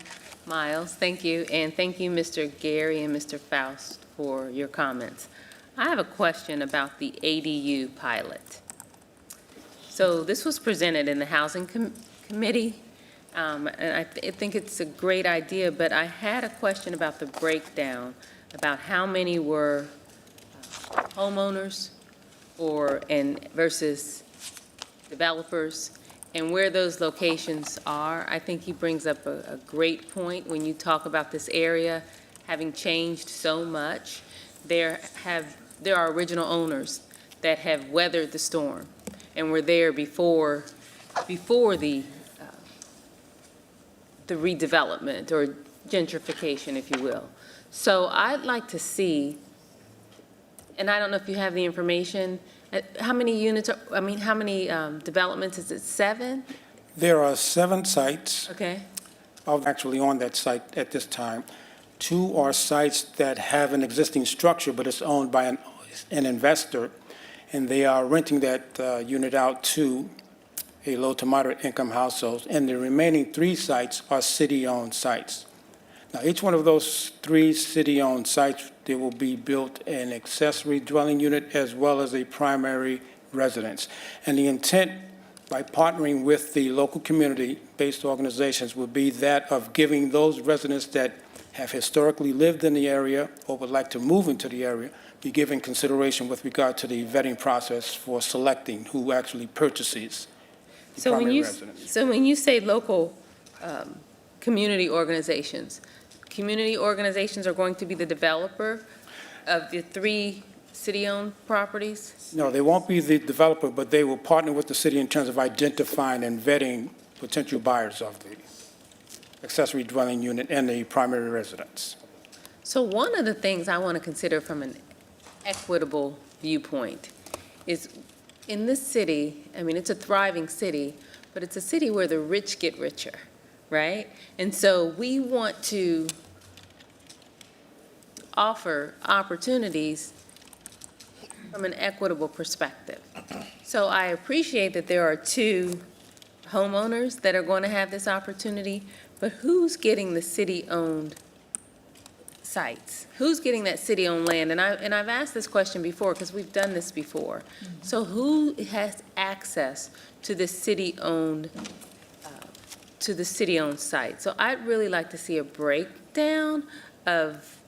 Miles. Thank you. And thank you, Mr. Gary and Mr. Faust, for your comments. I have a question about the ADU pilot. So this was presented in the Housing Committee, and I think it's a great idea, but I had a question about the breakdown, about how many were homeowners versus developers, and where those locations are. I think he brings up a great point when you talk about this area having changed so much. There are original owners that have weathered the storm and were there before the redevelopment or gentrification, if you will. So I'd like to see, and I don't know if you have the information, how many units, how many developments? Is it 7? There are 7 sites. Okay. Actually on that site at this time. 2 are sites that have an existing structure, but it's owned by an investor, and they are renting that unit out to a low to moderate income household. And the remaining 3 sites are city-owned sites. Now, each one of those 3 city-owned sites, there will be built an accessory dwelling unit as well as a primary residence. And the intent, by partnering with the local community-based organizations, would be that of giving those residents that have historically lived in the area or would like to move into the area, be given consideration with regard to the vetting process for selecting who actually purchases the primary residence. So when you say local community organizations are going to be the developer of the 3 city-owned properties? No, they won't be the developer, but they will partner with the city in terms of identifying and vetting potential buyers of the accessory dwelling unit and the primary residence. So one of the things I want to consider from an equitable viewpoint is in this city, it's a thriving city, but it's a city where the rich get richer, right? And so we want to offer opportunities from an equitable perspective. So I appreciate that there are 2 homeowners that are going to have this opportunity, but who's getting the city-owned sites? Who's getting that city-owned land? And I've asked this question before because we've done this before. So who has access to the city-owned site? So I'd really like to see a breakdown of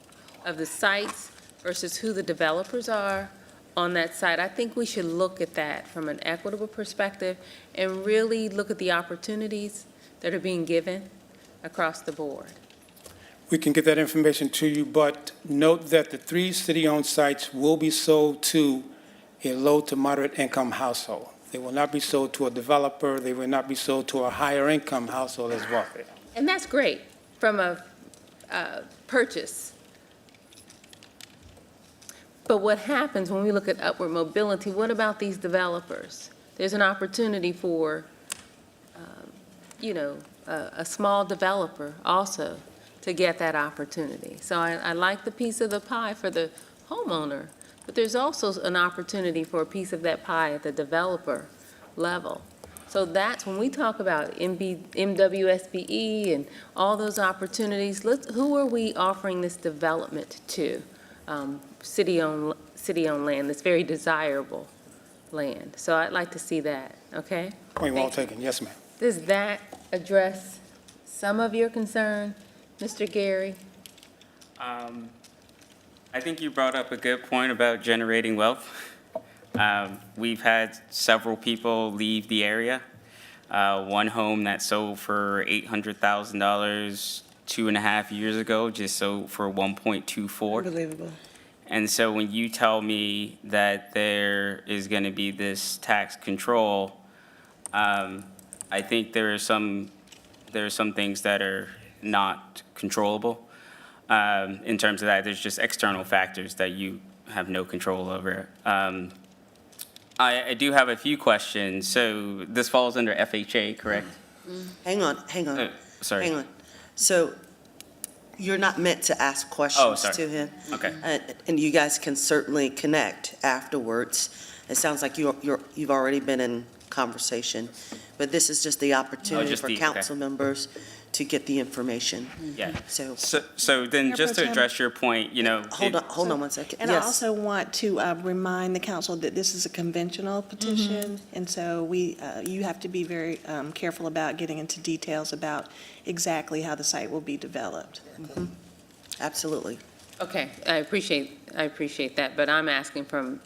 the sites versus who the developers are on that site. I think we should look at that from an equitable perspective and really look at the opportunities that are being given across the board. We can get that information to you, but note that the 3 city-owned sites will be sold to a low to moderate income household. They will not be sold to a developer. They will not be sold to a higher income household as well. And that's great from a purchase. But what happens when we look at upward mobility, what about these developers? There's an opportunity for, a small developer also to get that opportunity. So I like the piece of the pie for the homeowner, but there's also an opportunity for a piece of that pie at the developer level. So that's when we talk about MWSBE and all those opportunities, who are we offering this development to? City-owned land, that's very desirable land. So I'd like to see that, okay? Point well taken. Yes, ma'am. Does that address some of your concern, Mr. Gary? I think you brought up a good point about generating wealth. We've had several people leave the area. One home that sold for $800,000 2.5 years ago just sold for 1.24. Unbelievable. And so when you tell me that there is going to be this tax control, I think there are some things that are not controllable. In terms of that, there's just external factors that you have no control over. I do have a few questions. So this falls under FHA, correct? Hang on. Sorry. Hang on. So you're not meant to ask questions sorry. to him. Okay. And you guys can certainly connect afterwards. It sounds like you've already been in conversation, but this is just the opportunity just for okay. council members to get the information. Yeah. So, So then Mayor just Pro to Tem? address your point, hold on one second. And I Yes. also want to remind the council that this is a conventional petition, and so you have to be very careful about getting into details about exactly how the site will be developed. Absolutely. Okay, I appreciate that, but I'm asking from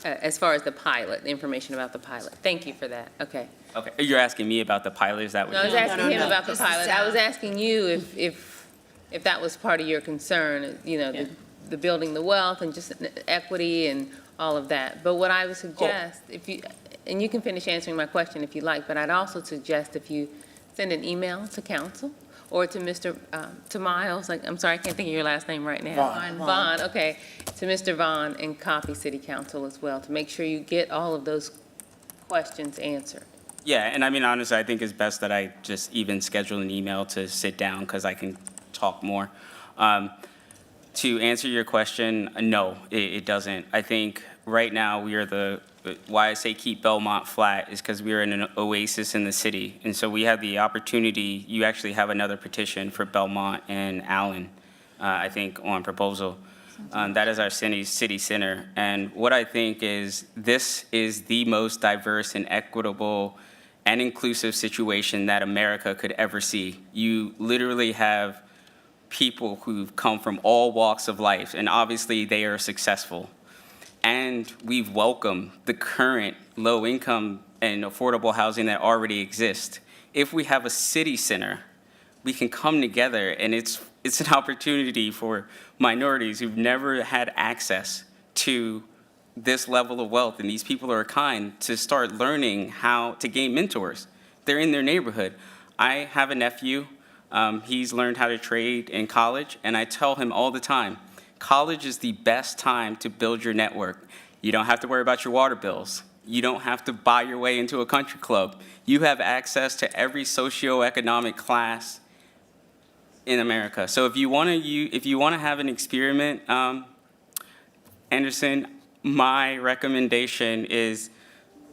as far as the pilot, the information about the pilot. Thank you for that. Okay. Okay, you're asking me about the pilot, is that what No, I was you're asking him about the Just the pilot. I was south. asking you if that was part of your concern, the building the wealth and just equity and all of that. But what I would suggest, and you can finish answering my question if you like, but I'd also suggest if you send an email to council or to to Miles, I'm sorry, I can't think of your last name right now. Vaughn, okay, to Mr. Vaughn and copy city council as well to make sure you get all of those questions answered. Yeah, and I mean, honestly, I think it's best that I just even schedule an email to sit down because I can talk more. To answer your question, no, it doesn't. I think right now we are why I say keep Belmont flat is because we are in an oasis in the city. And so we have the opportunity, you actually have another petition for Belmont and Allen, I think, on proposal. That is our city center. And what I think is this is the most diverse and equitable and inclusive situation that America could ever see. You literally have people who've come from all walks of life, and obviously they are successful. And we've welcomed the current low-income and affordable housing that already exists. If we have a city center, we can come together, and it's an opportunity for minorities who've never had access to this level of wealth, and these people are kind to start learning how to gain mentors. They're in their neighborhood. I have a nephew. He's learned how to trade in college, and I tell him all the time, college is the best time to build your network. You don't have to worry about your water bills. You don't have to buy your way into a country club. You have access to every socioeconomic class in America. So if you want to have an experiment, Anderson, my recommendation is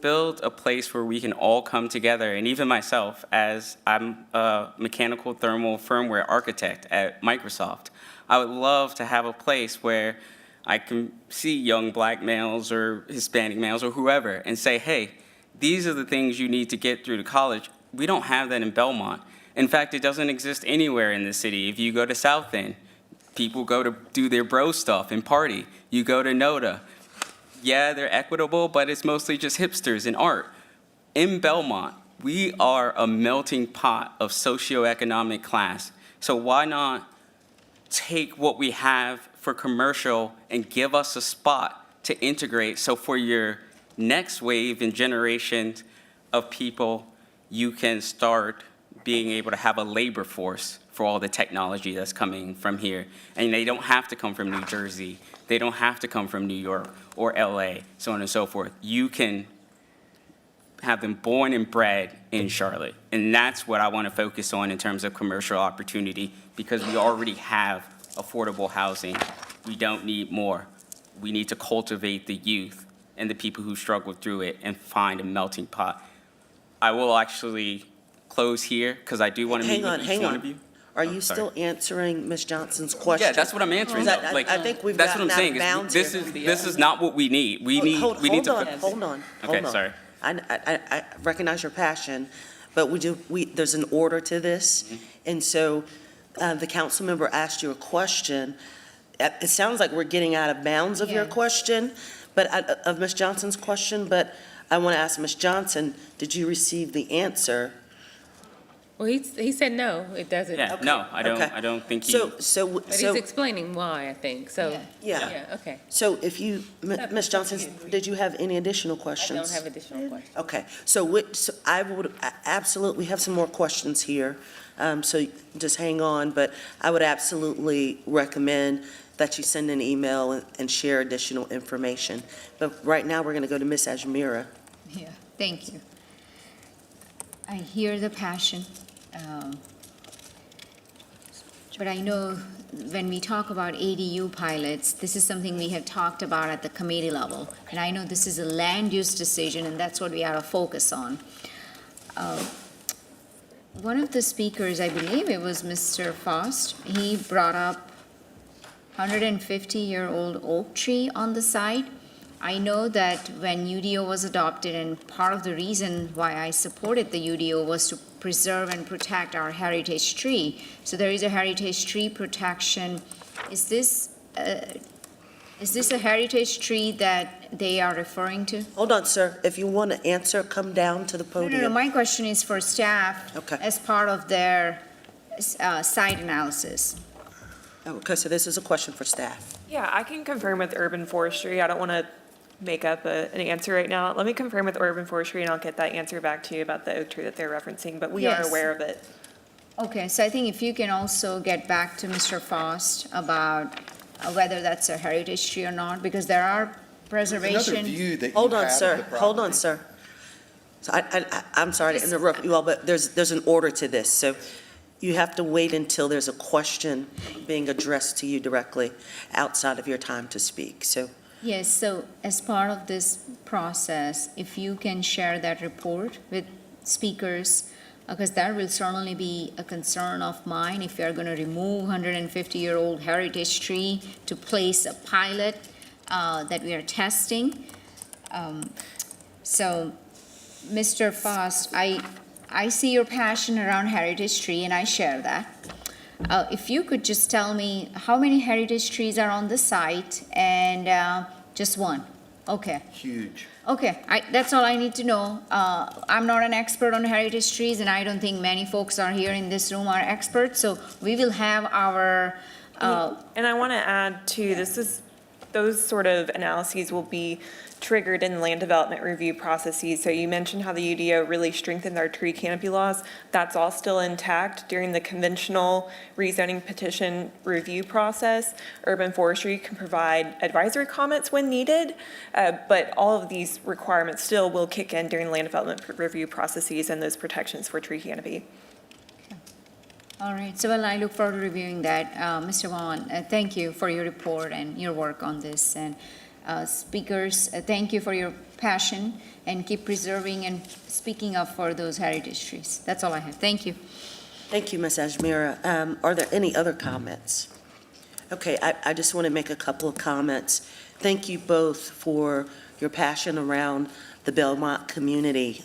build a place where we can all come together. And even myself, as I'm a mechanical thermal firmware architect at Microsoft, I would love to have a place where I can see young black males or Hispanic males or whoever and say, hey, these are the things you need to get through to college. We don't have that in Belmont. In fact, it doesn't exist anywhere in the city. If you go to South End, people go to do their bro stuff and party. You go to NODA. Yeah, they're equitable, but it's mostly just hipsters and art. In Belmont, we are a melting pot of socioeconomic class. So why not take what we have for commercial and give us a spot to integrate so for your next wave and generations of people, you can start being able to have a labor force for all the technology that's coming from here. And they don't have to come from New Jersey. They don't have to come from New York or LA, so on and so forth. You can have them born and bred in Charlotte. And that's what I want to focus on in terms of commercial opportunity, because we already have affordable housing. We don't need more. We need to cultivate the youth and the people who struggle through it and find a melting pot. I will actually close here because I do want to meet with each one of you. Are you still answering Ms. Johnson's question? Yeah, that's what I'm answering. I think we've that's what gotten I'm out saying. of bounds This here. is not what we need. We need to. Hold on. Okay, sorry. I recognize your passion, but there's an order to this. And so the council member asked you a question. It sounds like we're getting out of bounds of your question, but of Ms. Johnson's question, but I want to ask Ms. Johnson, did you receive the answer? Well, he said no, it doesn't. Yeah, Okay, no, I okay. don't think he. But he's explaining why, I think, so. Yeah. Okay. So if you, Ms. Johnson, did you have any additional I questions? don't have additional questions. Okay, so I would absolutely have some more questions here, so just hang on, but I would absolutely recommend that you send an email and share additional information. But right now, we're going to go to Ms. Ajmira. Yeah, thank you. I hear the passion. But I know when we talk about ADU pilots, this is something we have talked about at the committee level. And I know this is a land use decision, and that's what we ought to focus on. One of the speakers, I believe it was Mr. Faust, he brought up 150-year-old oak tree on the site. I know that when UDO was adopted, and part of the reason why I supported the UDO was to preserve and protect our heritage tree. So there is a heritage tree protection. Is this a heritage tree that they are referring to? Hold on, sir. If you want to answer, come down to the podium. No, my question is for staff. Okay. As part of their site analysis. Okay, so this is a question for staff. Yeah, I can confirm with urban forestry. I don't want to make up an answer right now. Let me confirm with urban forestry, and I'll get that answer back to you about the oak tree that they're referencing, but we are Yes. aware of it. Okay, so I think if you can also get back to Mr. Faust about whether that's a heritage tree or not, because there are preservation. Another view that you Hold on, have of sir. the Hold on, property. sir. So I'm sorry to interrupt you all, but there's an order to this. So you have to wait until there's a question being addressed to you directly outside of your time to speak. So Yes, so as part of this process, if you can share that report with speakers, because that will certainly be a concern of mine if you're going to remove 150-year-old heritage tree to place a pilot that we are testing. So, Mr. Faust, I see your passion around heritage tree, and I share that. If you could just tell me how many heritage trees are on the site, and just one. Okay. Huge. Okay, that's all I need to know. I'm not an expert on heritage trees, and I don't think many folks are here in this room are experts, so we will have our. And I want to add too, those sort of analyses will be triggered in land development review processes. So you mentioned how the UDO really strengthened our tree canopy laws. That's all still intact during the conventional rezoning petition review process. Urban forestry can provide advisory comments when needed, but all of these requirements still will kick in during land development review processes and those protections for tree canopy. All right, so well, I look forward to reviewing that. Mr. Vaughn, thank you for your report and your work on this. And speakers, thank you for your passion, and keep preserving and speaking up for those heritage trees. That's all I have. Thank you. thank you, Ms. Ajmira. Are there any other comments? Okay, I just want to make a couple of comments. Thank you both for your passion around the Belmont community.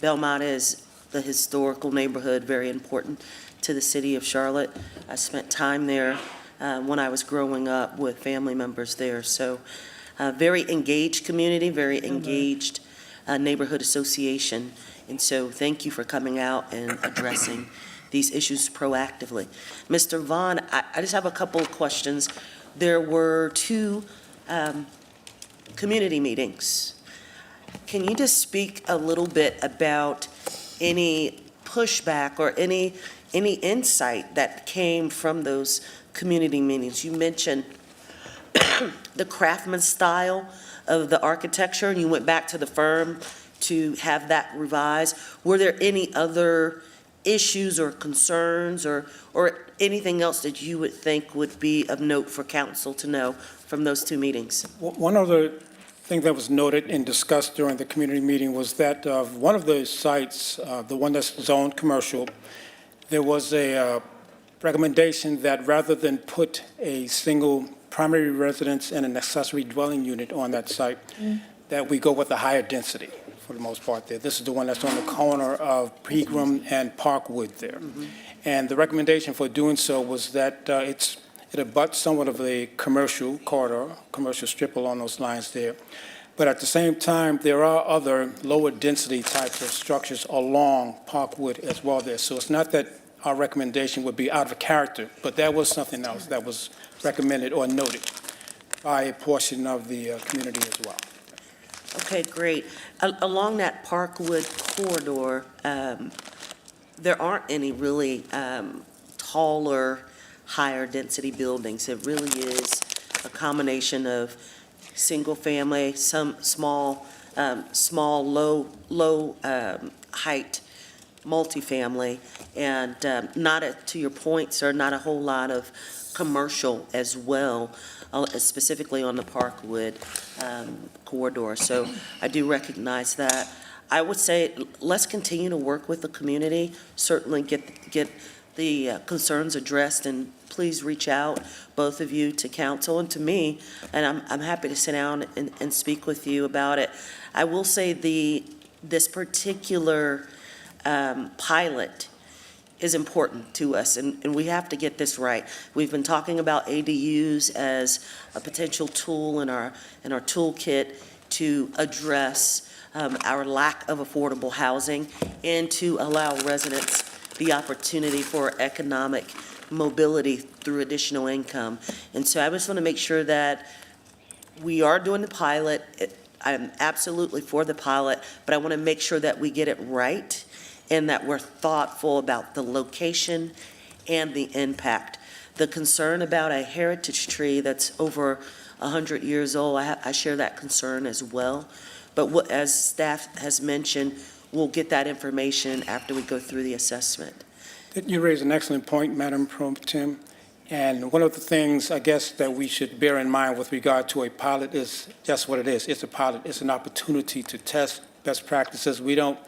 Belmont is the historical neighborhood, very important to the city of Charlotte. I spent time there when I was growing up with family members there. So very engaged community, very engaged neighborhood association. And so thank you for coming out and addressing these issues proactively. Mr. Vaughn, I just have a couple of questions. There were two community meetings. Can you just speak a little bit about any pushback or any insight that came from those community meetings? You mentioned the craftsman style of the architecture, and you went back to the firm to have that revised. Were there any other issues or concerns or anything else that you would think would be of note for council to know from those two meetings? One other thing that was noted and discussed during the community meeting was that one of the sites, the one that's zoned commercial, there was a recommendation that rather than put a single primary residence and an accessory dwelling unit on that site, that we go with a higher density for the most part there. This is the one that's on the corner of Pegram and Parkwood there. And the recommendation for doing so was that It abuts somewhat of a commercial corridor, commercial strip along those lines there. But at the same time, there are other lower density types of structures along Parkwood as well there. So it's not that our recommendation would be out of character, but that was something else that was recommended or noted by a portion of the community as well. Okay, great. Along that Parkwood corridor, there aren't any really taller, higher density buildings. It really is a combination of single-family, some small, low height multifamily, and to your point, sir, not a whole lot of commercial as well, specifically on the Parkwood corridor. So I do recognize that. I would say let's continue to work with the community, certainly get the concerns addressed, and please reach out, both of you, to council and to me, and I'm happy to sit down and speak with you about it. I will say this particular pilot is important to us, and we have to get this right. We've been talking about ADUs as a potential tool in our toolkit to address our lack of affordable housing and to allow residents the opportunity for economic mobility through additional income. And so I just want to make sure that we are doing the pilot. I'm absolutely for the pilot, but I want to make sure that we get it right and that we're thoughtful about the location and the impact. The concern about a heritage tree that's over 100 years old, I share that concern as well. But as staff has mentioned, we'll get that information after we go through the assessment. You raise an excellent point, Madam Pro Tem. And one of the things, I guess, that we should bear in mind with regard to a pilot is just what it is. It's a pilot. It's an opportunity to test best practices. We don't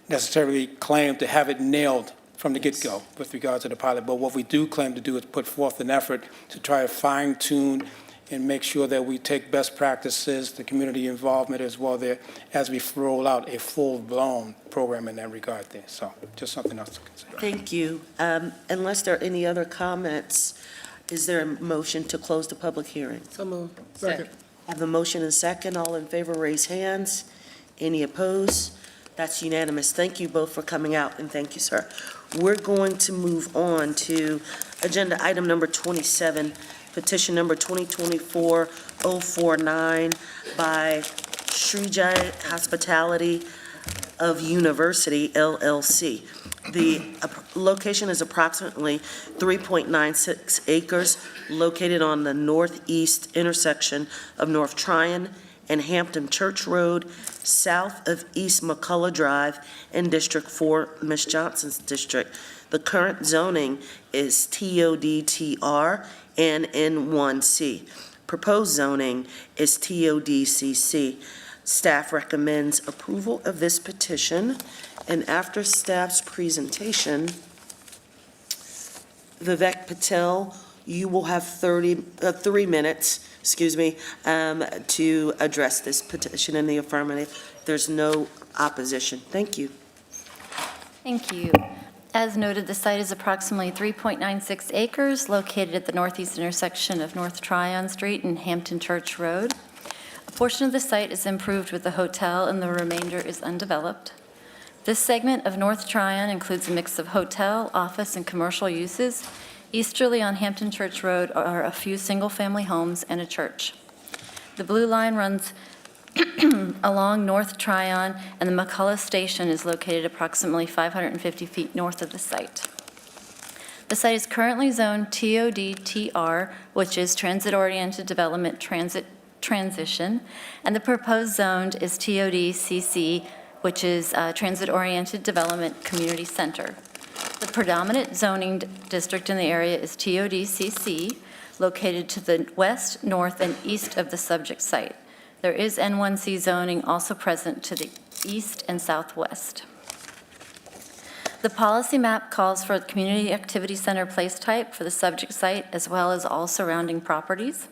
necessarily claim to have it nailed from the get-go with regard to the pilot. But what we do claim to do is put forth an effort to try to fine-tune and make sure that we take best practices, the community involvement as well there, as we roll out a full-blown program in that regard there. So just something else to consider. Thank you. Unless there are any other comments, is there a motion to close the public hearing? So moved. Second. I have a motion and second. All in favor, raise hands. Any opposed? That's unanimous. Thank you both for coming out, and thank you, sir. We're going to move on to agenda item number 27, petition number 2024-049 by Srijai Hospitality of University, LLC. The location is approximately 3.96 acres, located on the northeast intersection of North Tryon and Hampton Church Road, south of East McCullough Drive in District 4, Ms. Johnson's district. The current zoning is TOD-TR and N1C. Proposed zoning is TOD-CC. Staff recommends approval of this petition, and after staff's presentation, Vivek Patel, you will have 3 minutes, to address this petition in the affirmative. There's no opposition. Thank you. Thank you. As noted, the site is approximately 3.96 acres, located at the northeast intersection of North Tryon Street and Hampton Church Road. A portion of the site is improved with a hotel, and the remainder is undeveloped. This segment of North Tryon includes a mix of hotel, office, and commercial uses. Easterly on Hampton Church Road are a few single-family homes and a church. The blue line runs along North Tryon, and the McCullough Station is located approximately 550 feet north of the site. The site is currently zoned TOD-TR, which is Transit-Oriented Development Transition, and the proposed zoned is TOD-CC, which is Transit-Oriented Development Community Center. The predominant zoning district in the area is TOD-CC, located to the west, north, and east of the subject site. There is N1C zoning also present to the east and southwest. The policy map calls for the community activity center place type for the subject site as well as all surrounding properties.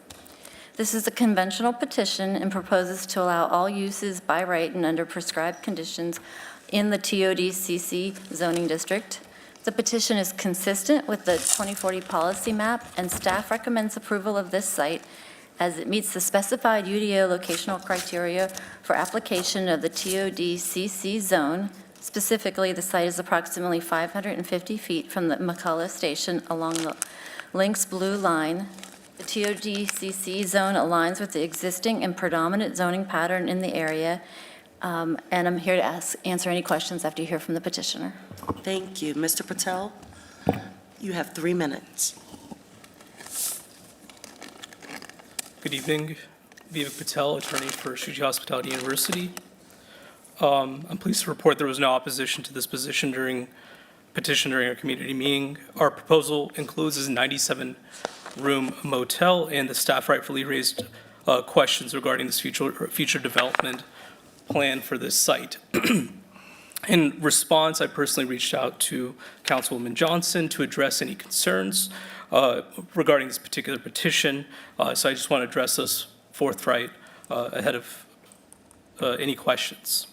This is a conventional petition and proposes to allow all uses by right and under prescribed conditions in the TOD-CC zoning district. The petition is consistent with the 2040 policy map, and staff recommends approval of this site as it meets the specified UDO locational criteria for application of the TOD-CC zone. Specifically, the site is approximately 550 feet from the McCullough Station along the Lynx Blue Line. The TOD-CC zone aligns with the existing and predominant zoning pattern in the area, and I'm here to answer any questions after you hear from the petitioner. Thank you. Mr. Patel, you have 3 minutes. Good evening. Vivek Patel, attorney for Shuji Hospitality University. I'm pleased to report there was no opposition to this petition during our community meeting. Our proposal includes a 97-room motel, and the staff rightfully raised questions regarding this future development plan for this site. In response, I personally reached out to Councilwoman Johnson to address any concerns regarding this particular petition. So I just want to address this forthright ahead of any questions.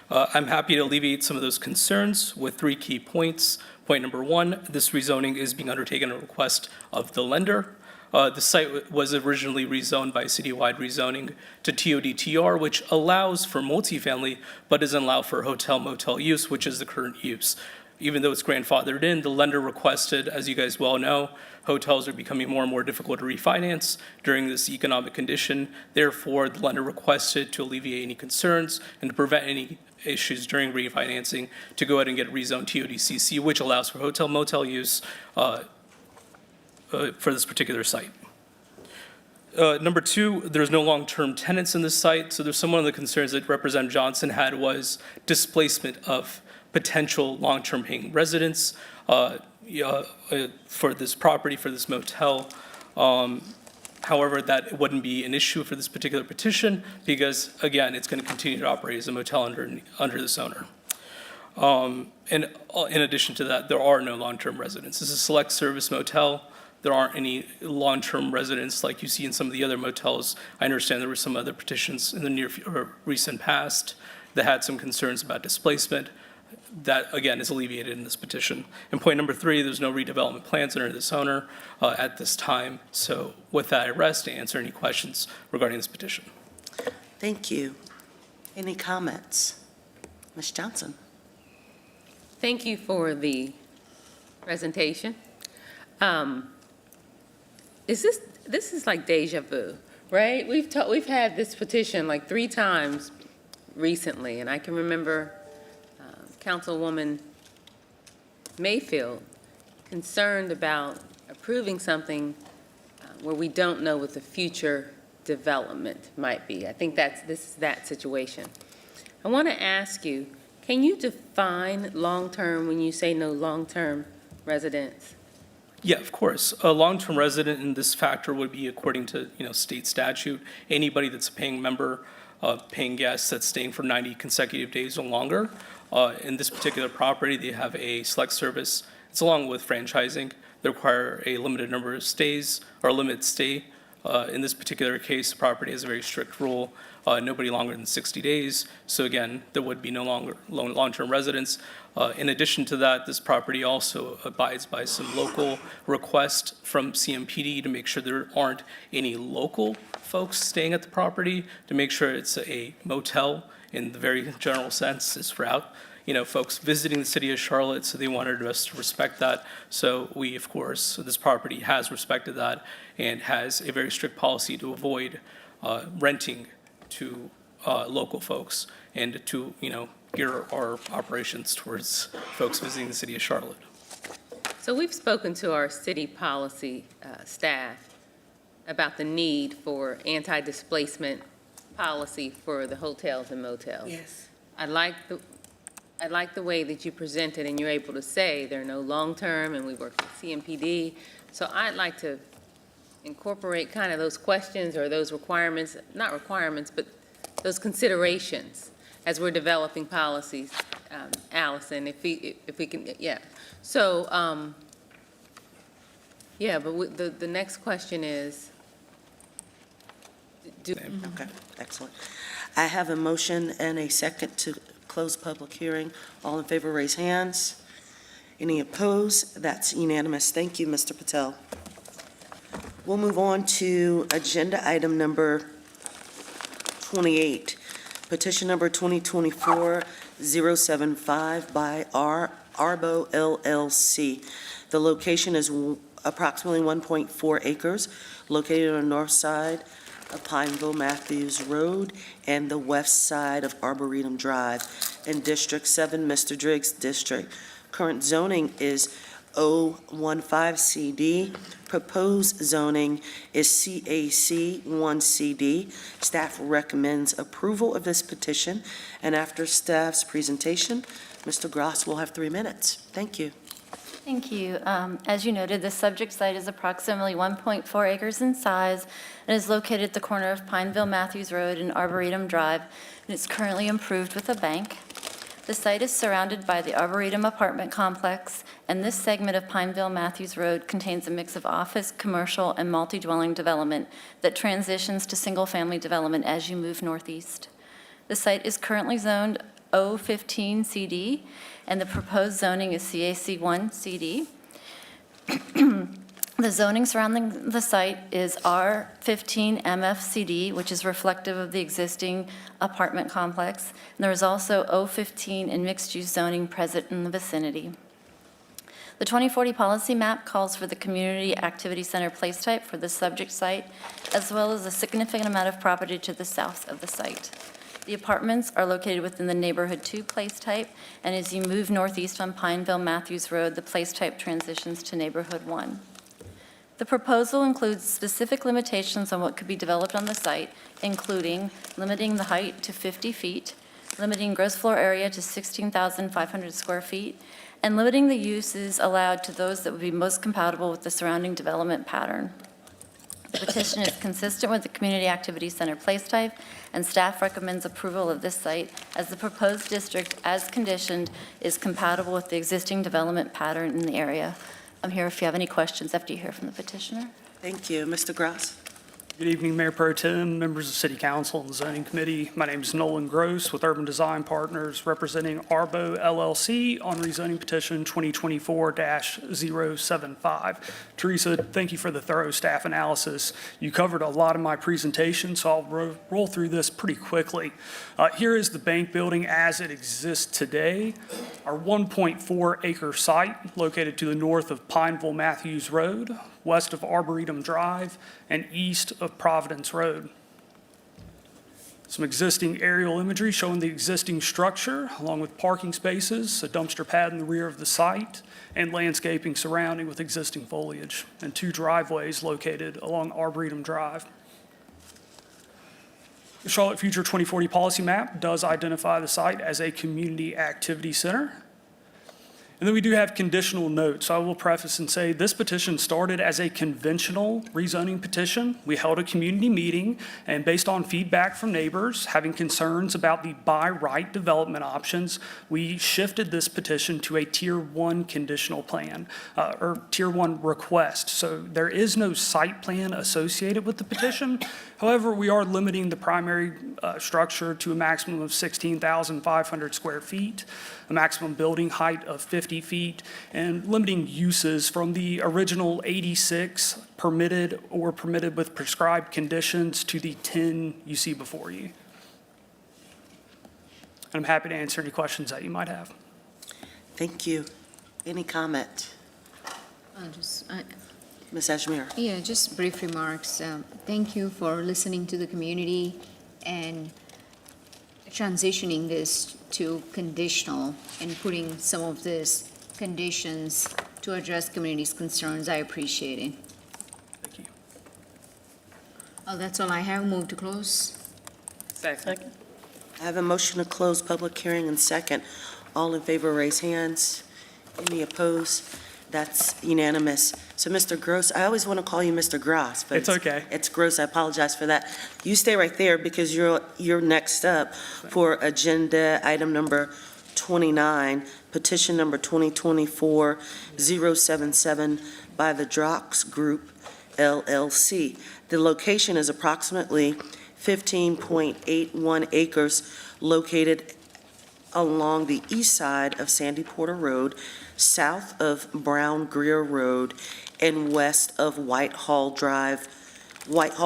I'm happy to alleviate some of those concerns with 3 key points. Point number 1, this rezoning is being undertaken at a request of the lender. The site was originally rezoned by citywide rezoning to TOD-TR, which allows for multifamily, but doesn't allow for hotel-motel use, which is the current use. Even though it's grandfathered in, the lender requested, as you guys well know, hotels are becoming more and more difficult to refinance during this economic condition. Therefore, the lender requested to alleviate any concerns and to prevent any issues during refinancing to go ahead and get rezoned TOD-CC, which allows for hotel-motel use for this particular site. Number 2, there's no long-term tenants in this site, so there's some of the concerns that Representative Johnson had was displacement of potential long-term paying residents for this property, for this motel. However, that wouldn't be an issue for this particular petition because, again, it's going to continue to operate as a motel under this owner. And in addition to that, there are no long-term residents. This is a select service motel. There aren't any long-term residents like you see in some of the other motels. I understand there were some other petitions in the recent past that had some concerns about displacement. That, again, is alleviated in this petition. And point number 3, there's no redevelopment plans under this owner at this time. So with that, I rest to answer any questions regarding this petition. Thank you. Any comments? Ms. Johnson? Thank you for the presentation. This is like deja vu, right? We've had this petition like 3 times recently, and I can remember Councilwoman Mayfield concerned about approving something where we don't know what the future development might be. I think this is that situation. I want to ask you, can you define long-term when you say no long-term residents? Yeah, of course. A long-term resident in this factor would be, according to state statute, anybody that's a paying member, paying guest that's staying for 90 consecutive days or longer. In this particular property, they have a select service. It's along with franchising. They require a limited number of stays or a limited stay. In this particular case, the property has a very strict rule, nobody longer than 60 days. So again, there would be no longer long-term residents. In addition to that, this property also abides by some local requests from CMPD to make sure there aren't any local folks staying at the property, to make sure it's a motel in the very general sense. It's for folks visiting the city of Charlotte, so they wanted us to respect that. So we, of course, this property has respected that and has a very strict policy to avoid renting to local folks and to, gear our operations towards folks visiting the city of Charlotte. So we've spoken to our city policy staff about the need for anti-displacement policy for the hotels and motels. Yes. I like the way that you presented and you're able to say there are no long-term and we work with CMPD. So I'd like to incorporate kind of those questions or those requirements, not requirements, but those considerations as we're developing policies, Allison, if we can, yeah. So, yeah, but the next question is, Okay, excellent. I have a motion and a second to close public hearing. All in favor, raise hands. Any opposed? That's unanimous. Thank you, Mr. Patel. We'll move on to agenda item number 28, petition number 2024-075 by Arbo LLC. The location is approximately 1.4 acres, located on the north side of Pineville Matthews Road and the west side of Arboretum Drive in District 7, Mr. Driggs District. Current zoning is O15CD. Proposed zoning is CAC 1CD. Staff recommends approval of this petition, and after staff's presentation, Mr. Gross will have 3 minutes. Thank you. Thank you. As you noted, the subject site is approximately 1.4 acres in size and is located at the corner of Pineville Matthews Road and Arboretum Drive, and it's currently improved with a bank. The site is surrounded by the Arboretum apartment complex, and this segment of Pineville Matthews Road contains a mix of office, commercial, and multi-dwelling development that transitions to single-family development as you move northeast. The site is currently zoned O15CD, and the proposed zoning is CAC 1CD. The zoning surrounding the site is R15 MFCD, which is reflective of the existing apartment complex. And there is also O15 in mixed-use zoning present in the vicinity. The 2040 policy map calls for the Community Activity Center place type for the subject site, as well as a significant amount of property to the south of the site. The apartments are located within the Neighborhood 2 place type, and as you move northeast on Pineville Matthews Road, the place type transitions to Neighborhood 1. The proposal includes specific limitations on what could be developed on the site, including limiting the height to 50 feet, limiting gross floor area to 16,500 square feet, and limiting the uses allowed to those that would be most compatible with the surrounding development pattern. The petition is consistent with the Community Activity Center place type, and staff recommends approval of this site as the proposed district, as conditioned, is compatible with the existing development pattern in the area. I'm here if you have any questions after you hear from the petitioner. Thank you. Mr. Gross. Good evening, Mayor Pro Tem, members of City Council and the Zoning Committee. My name is Nolan Gross with Urban Design Partners, representing Arbo LLC on rezoning petition 2024-075. Teresa, thank you for the thorough staff analysis. You covered a lot of my presentation, so I'll roll through this pretty quickly. Here is the bank building as it exists today. Our 1.4 acre site located to the north of Pineville Matthews Road, west of Arboretum Drive, and east of Providence Road. Some existing aerial imagery showing the existing structure, along with parking spaces, a dumpster pad in the rear of the site, and landscaping surrounding with existing foliage, and 2 driveways located along Arboretum Drive. The Charlotte Future 2040 policy map does identify the site as a community activity center. And then we do have conditional notes. I will preface and say this petition started as a conventional rezoning petition. We held a community meeting, and based on feedback from neighbors having concerns about the by right development options, we shifted this petition to a Tier 1 conditional plan, or Tier 1 request. So there is no site plan associated with the petition. However, we are limiting the primary structure to a maximum of 16,500 square feet, a maximum building height of 50 feet, and limiting uses from the original 86 permitted or permitted with prescribed conditions to the 10 you see before you. And I'm happy to answer any questions that you might have. Thank you. Any comment? Ms. Ashmir. Yeah, just brief remarks. Thank you for listening to the community and transitioning this to conditional and putting some of these conditions to address community's concerns. I appreciate it. Thank you. Oh, that's all I have. Move to close. Second. I have a motion to close public hearing and second. All in favor, raise hands. Any opposed? That's unanimous. So, Mr. Gross, I always want to call you Mr. Gross, but It's okay. It's Gross. I apologize for that. You stay right there because you're next up for agenda item number 29, petition number 2024-077 by the Drox Group LLC. The location is approximately 15.81 acres located along the east side of Sandy Porter Road, south of Brown Greer Road, and west of Whitehall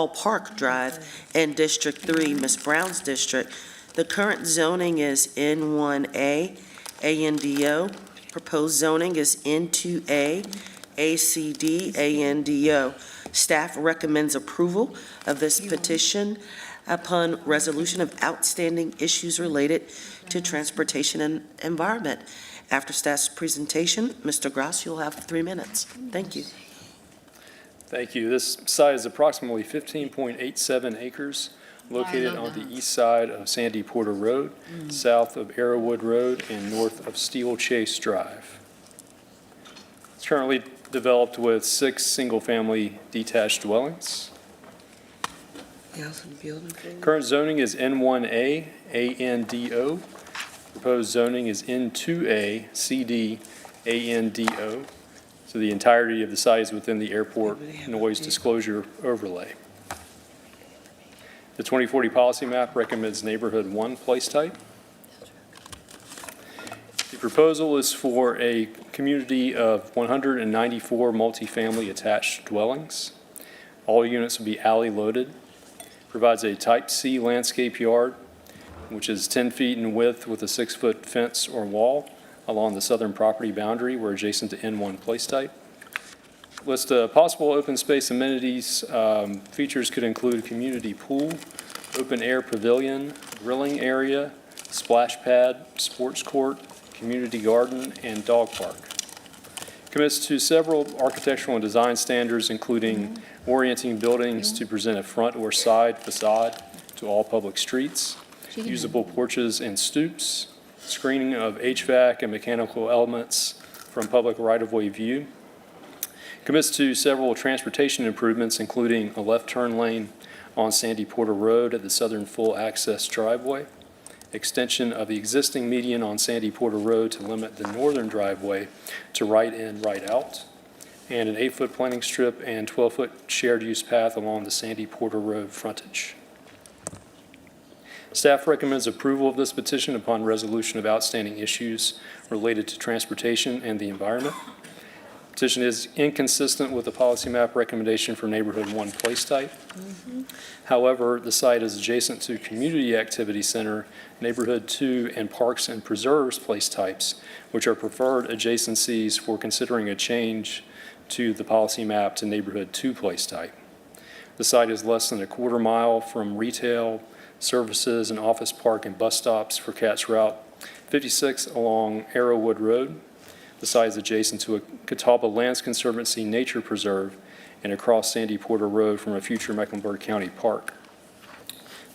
Park Drive, and District 3, Ms. Brown's district. The current zoning is N1A, ANDO. Proposed zoning is N2A, ACD, ANDO. Staff recommends approval of this petition upon resolution of outstanding issues related to transportation and environment. After staff's presentation, Mr. Gross, you'll have 3 minutes. Thank you. Thank you. This site is approximately 15.87 acres, located on the east side of Sandy Porter Road, south of Arrowwood Road, and north of Steel Chase Drive. It's currently developed with 6 single-family detached dwellings. Current zoning is N1A, ANDO. Proposed zoning is N2A, CD, ANDO. So the entirety of the site is within the airport noise disclosure overlay. The 2040 policy map recommends neighborhood 1 place type. The proposal is for a community of 194 multifamily attached dwellings. All units will be alley loaded. Provides a type C landscape yard, which is 10 feet in width with a 6-foot fence or wall along the southern property boundary. We're adjacent to N1 place type. List of possible open space amenities. Features could include community pool, open air pavilion, grilling area, splash pad, sports court, community garden, and dog park. Commits to several architectural and design standards, including orienting buildings to present a front or side facade to all public streets, usable porches and stoops, screening of HVAC and mechanical elements from public right-of-way view. Commits to several transportation improvements, including a left turn lane on Sandy Porter Road at the southern full access driveway, extension of the existing median on Sandy Porter Road to limit the northern driveway to right in, right out, and an 8-foot planting strip and 12-foot shared use path along the Sandy Porter Road frontage. Staff recommends approval of this petition upon resolution of outstanding issues related to transportation and the environment. Petition is inconsistent with the policy map recommendation for neighborhood 1 place type. However, the site is adjacent to community activity center, neighborhood 2, and parks and preserves place types, which are preferred adjacencies for considering a change to the policy map to neighborhood 2 place type. The site is less than a quarter mile from retail, services, and office park and bus stops for CATS Route 56 along Arrowwood Road. The site is adjacent to a Catawba Lands Conservancy Nature Preserve and across Sandy Porter Road from a future Mecklenburg County park.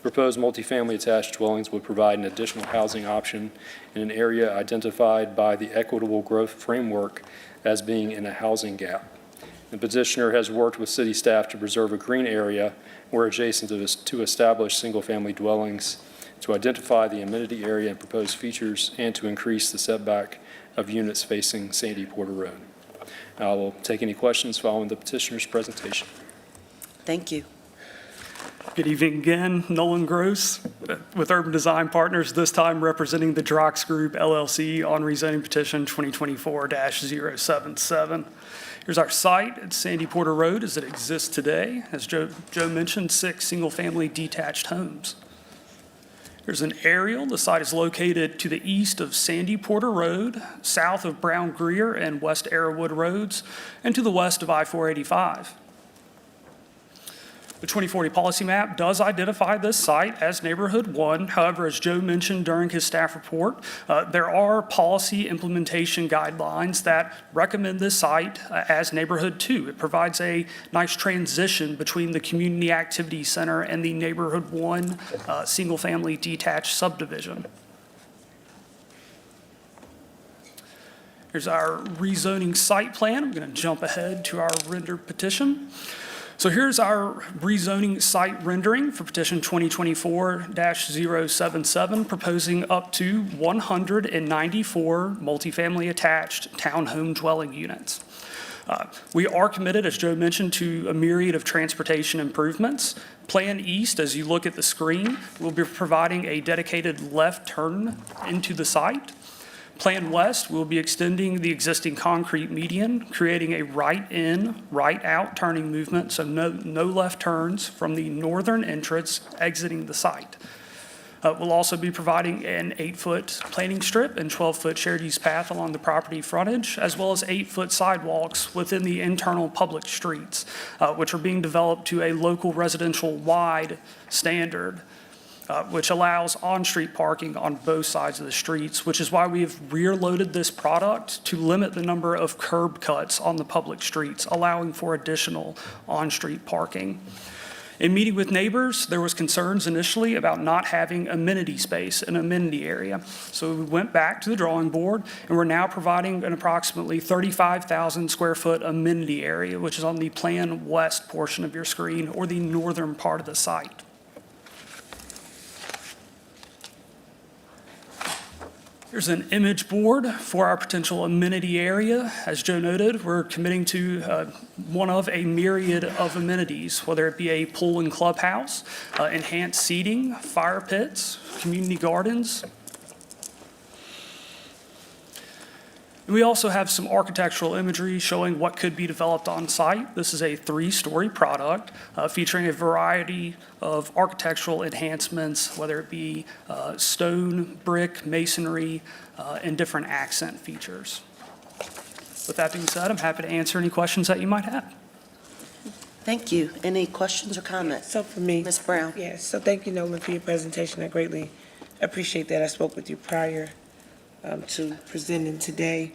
Proposed multifamily attached dwellings would provide an additional housing option in an area identified by the Equitable Growth Framework as being in a housing gap. The petitioner has worked with city staff to preserve a green area where adjacent to established single-family dwellings, to identify the amenity area and proposed features, and to increase the setback of units facing Sandy Porter Road. I will take any questions following the petitioner's presentation. Thank you. Good evening again. Nolan Gross with Urban Design Partners, this time representing the Drox Group LLC on rezoning petition 2024-077. Here's our site at Sandy Porter Road as it exists today. As Joe mentioned, 6 single-family detached homes. There's an aerial. The site is located to the east of Sandy Porter Road, south of Brown Greer and West Arrowwood Roads, and to the west of I-485. The 2040 policy map does identify this site as neighborhood 1. However, as Joe mentioned during his staff report, there are policy implementation guidelines that recommend this site as neighborhood 2. It provides a nice transition between the community activity center and the neighborhood 1 single-family detached subdivision. Here's our rezoning site plan. I'm going to jump ahead to our rendered petition. So here's our rezoning site rendering for petition 2024-077, proposing up to 194 multifamily attached townhome dwelling units. We are committed, as Joe mentioned, to a myriad of transportation improvements. Plan East, as you look at the screen, will be providing a dedicated left turn into the site. Plan West will be extending the existing concrete median, creating a right-in, right-out turning movement, so no left turns from the northern entrance exiting the site. We'll also be providing an 8-foot planting strip and 12-foot shared use path along the property frontage, as well as 8-foot sidewalks within the internal public streets, which are being developed to a local residential wide standard, which allows on-street parking on both sides of the streets, which is why we have rear-loaded this product to limit the number of curb cuts on the public streets, allowing for additional on-street parking. In meeting with neighbors, there was concerns initially about not having amenity space, an amenity area. So we went back to the drawing board, and we're now providing an approximately 35,000 square foot amenity area, which is on the Plan West portion of your screen, or the northern part of the site. Here's an image board for our potential amenity area. As Joe noted, we're committing to one of a myriad of amenities, whether it be a pool and clubhouse, enhanced seating, fire pits, community gardens. And we also have some architectural imagery showing what could be developed on site. This is a 3-story product featuring a variety of architectural enhancements, whether it be stone, brick, masonry, and different accent features. With that being said, I'm happy to answer any questions that you might have. Thank you. Any questions or comments? So for me. Ms. Brown? Yes, so thank you, Nolan, for your presentation. I greatly appreciate that. I spoke with you prior to presenting today.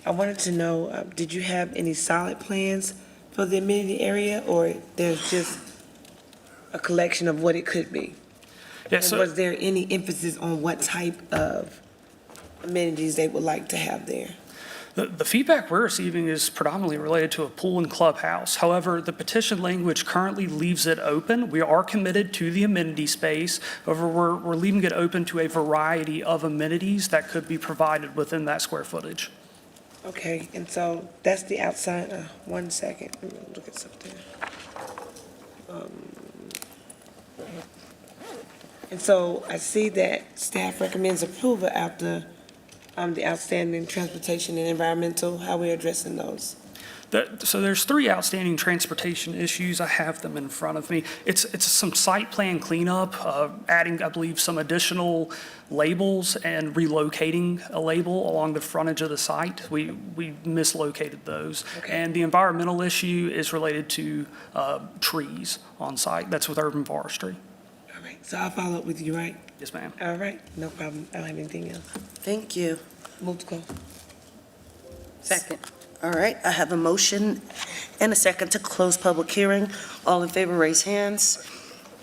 I wanted to know, did you have any solid plans for the amenity area, or there's just a collection of what it could be? Yes, And was there any emphasis on what type of amenities they would like to have there? The feedback we're receiving is predominantly related to a pool and clubhouse. However, the petition language currently leaves it open. We are committed to the amenity space. However, we're leaving it open to a variety of amenities that could be provided within that square footage. Okay, and so that's the outside, 1 second, let me look at something. And so I see that staff recommends approval after the outstanding transportation and environmental, how we're addressing those. So there's 3 outstanding transportation issues. I have them in front of me. It's some site plan cleanup, adding, I believe, some additional labels and relocating a label along the frontage of the site. We mislocated those. Okay. And the environmental issue is related to trees on site. That's with urban forestry. All right, so I'll follow up with you, right? Yes, ma'am. All right, no problem. I don't have anything else. Thank you. Move to go. Second. All right, I have a motion and a second to close public hearing. All in favor, raise hands.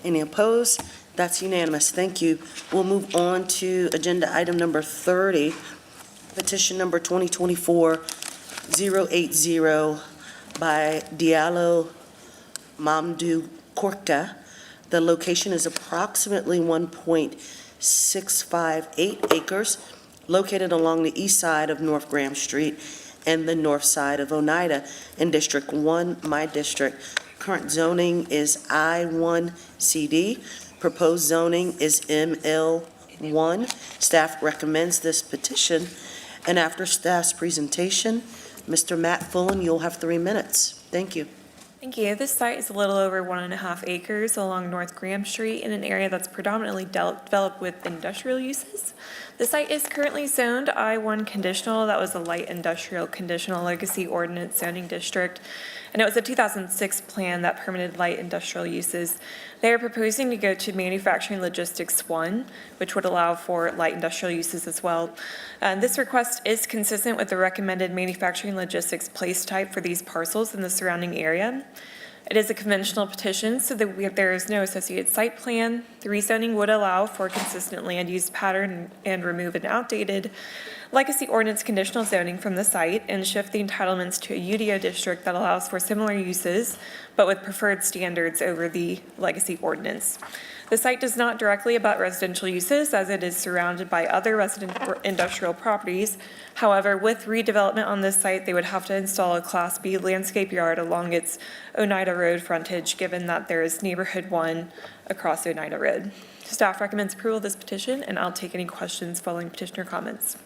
Any opposed? That's unanimous. Thank you. We'll move on to agenda item number 30, petition number 2024-080 by Diallo Mamdou Korka. The location is approximately 1.658 acres, located along the east side of North Graham Street and the north side of Oneida in District 1, my district. Current zoning is I-1 CD. Proposed zoning is ML1. Staff recommends this petition. And after staff's presentation, Mr. Matt Fullen, you'll have 3 minutes. Thank you. Thank you. This site is a little over 1.5 acres along North Graham Street in an area that's predominantly developed with industrial uses. The site is currently zoned I-1 conditional. That was a light industrial conditional legacy ordinance zoning district. And it was a 2006 plan that permitted light industrial uses. They are proposing to go to manufacturing logistics 1, which would allow for light industrial uses as well. This request is consistent with the recommended manufacturing logistics place type for these parcels in the surrounding area. It is a conventional petition, so that there is no associated site plan. The rezoning would allow for a consistent land use pattern and remove an outdated legacy ordinance conditional zoning from the site and shift the entitlements to a UDO district that allows for similar uses, but with preferred standards over the legacy ordinance. The site does not directly abut residential uses as it is surrounded by other residential industrial properties. However, with redevelopment on this site, they would have to install a Class B landscape yard along its Oneida Road frontage, given that there is Neighborhood 1 across Oneida Road. Staff recommends approval of this petition, and I'll take any questions following petitioner comments.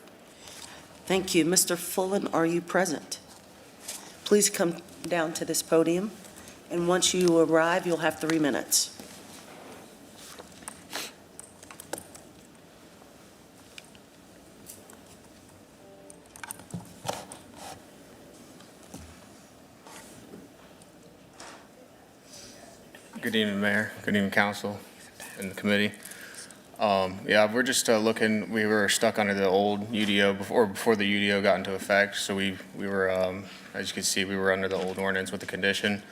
Thank you. Mr. Fullen, are you present? Please come down to this podium, and once you arrive, you'll have 3 minutes. Good evening, Mayor. Good evening, Council and the committee. Yeah, we're just looking, we were stuck under the old UDO before the UDO got into effect. So we were, as you can see, we were under the old ordinance with the condition.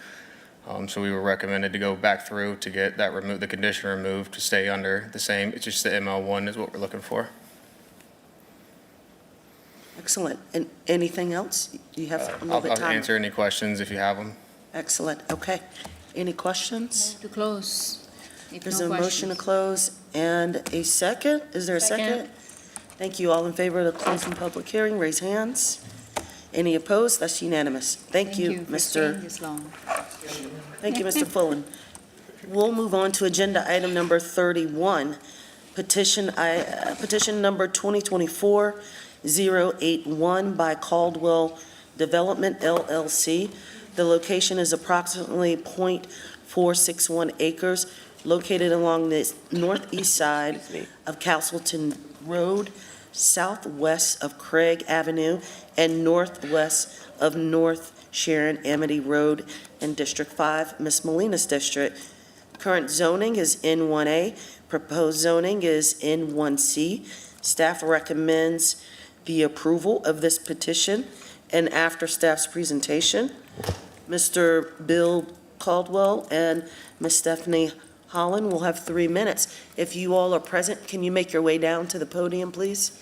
So we were recommended to go back through to get that the condition removed to stay under the same. It's just the ML1 is what we're looking for. Excellent. And anything else? You have a little bit of I'll time. answer any questions if you have them. Excellent. Okay. Any questions? Move to close. If There's no a motion to close and a second. Is there a second? Thank you. All in favor of closing public hearing, raise hands. Any opposed? That's unanimous. Thank you, for Mr. staying this long. Thank you, Mr. Fullen. We'll move on to agenda item number 31, petition number 2024-081 by Caldwell Development LLC. The location is approximately .461 acres, located along the northeast side of Castleton Road, southwest of Craig Avenue, and northwest of North Sharon Amity Road in District 5, Ms. Molina's district. Current zoning is N1A, proposed zoning is N1C. Staff recommends the approval of this petition, and after staff's presentation, Mr. Bill Caldwell and Ms. Stephanie Holland will have 3 minutes. If you all are present, can you make your way down to the podium, please?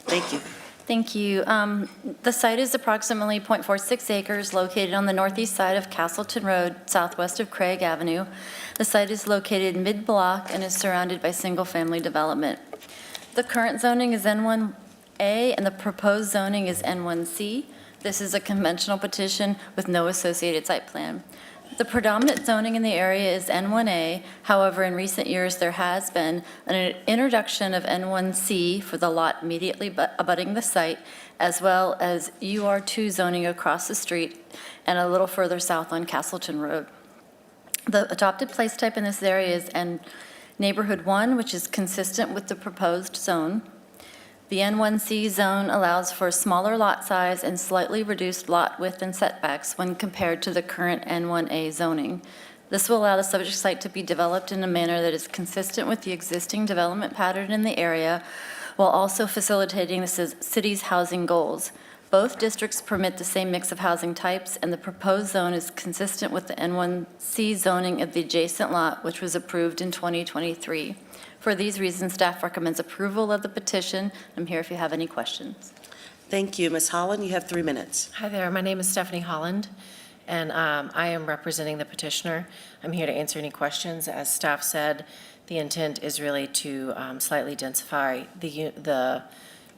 Thank you. Thank you. The site is approximately .46 acres located on the northeast side of Castleton Road, southwest of Craig Avenue. The site is located mid-block and is surrounded by single-family development. The current zoning is N1A and the proposed zoning is N1C. This is a conventional petition with no associated site plan. The predominant zoning in the area is N1A. However, in recent years, there has been an introduction of N1C for the lot immediately abutting the site, as well as UR2 zoning across the street and a little further south on Castleton Road. The adopted place type in this area is Neighborhood 1, which is consistent with the proposed zone. The N1C zone allows for a smaller lot size and slightly reduced lot width and setbacks when compared to the current N1A zoning. This will allow the subject site to be developed in a manner that is consistent with the existing development pattern in the area, while also facilitating the city's housing goals. Both districts permit the same mix of housing types, and the proposed zone is consistent with the N1C zoning of the adjacent lot, which was approved in 2023. For these reasons, staff recommends approval of the petition. I'm here if you have any questions. Thank you. Ms. Holland, you have 3 minutes. Hi there, my name is Stephanie Holland, and I am representing the petitioner. I'm here to answer any questions. As staff said, the intent is really to slightly densify the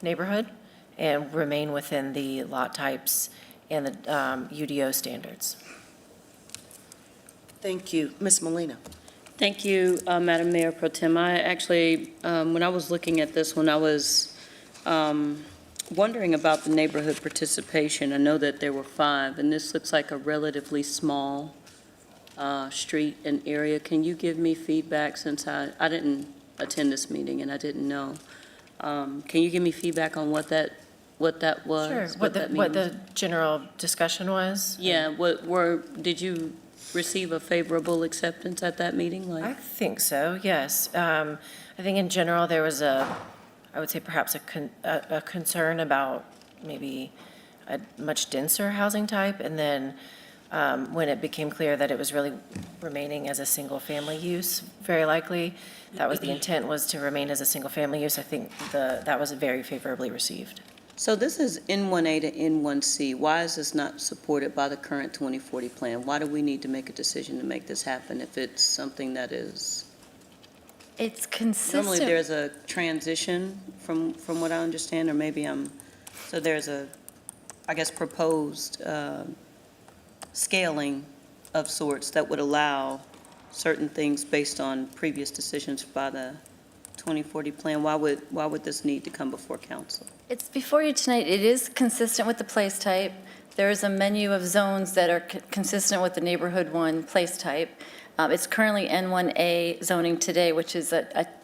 neighborhood and remain within the lot types and the UDO standards. Thank you. Ms. Molina. Thank you, Madam Mayor Pro Tem. I actually, when I was looking at this one, I was wondering about the neighborhood participation. I know that there were 5, and this looks like a relatively small street and area. Can you give me feedback, since I didn't attend this meeting and I didn't know? Can you give me feedback on what that was? Sure, what the general discussion was? Yeah, did you receive a favorable acceptance at that meeting? I think so, yes. I think in general, there was I would say perhaps a concern about maybe a much denser housing type, and then when it became clear that it was really remaining as a single-family use, very likely, that was the intent, was to remain as a single-family use. I think that was very favorably received. So this is N1A to N1C. Why is this not supported by the current 2040 plan? Why do we need to make a decision to make this happen if it's something that is? It's consistent. Normally, there's a transition from what I understand, or maybe so there's a, I guess, proposed scaling of sorts that would allow certain things based on previous decisions by the 2040 plan. Why would this need to come before council? It's before you tonight. It is consistent with the place type. There is a menu of zones that are consistent with the neighborhood one place type. It's currently N1A zoning today, which is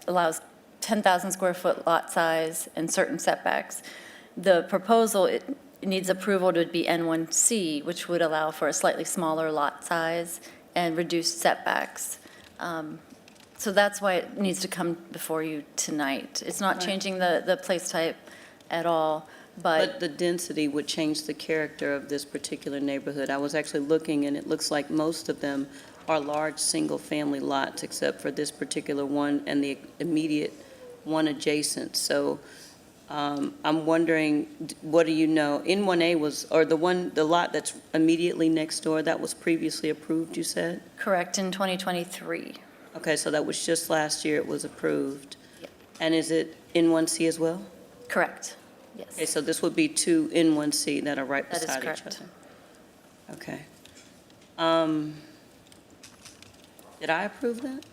allows 10,000 square foot lot size and certain setbacks. The proposal, it needs approval to be N1C, which would allow for a slightly smaller lot size and reduced setbacks. So that's why it needs to come before you tonight. It's not changing the place type at all, But the density would change the character of this particular neighborhood. I was actually looking, and it looks like most of them are large, single-family lots, except for this particular one and the immediate one adjacent. So I'm wondering, what do you know? N1A was, or the lot that's immediately next door, that was previously approved, you said? Correct, in 2023. Okay, so that was just last year it was approved. And is it N1C as well? Correct, yes. Okay, so this would be two N1C that are right That is beside each correct. other. Okay. Did I approve that?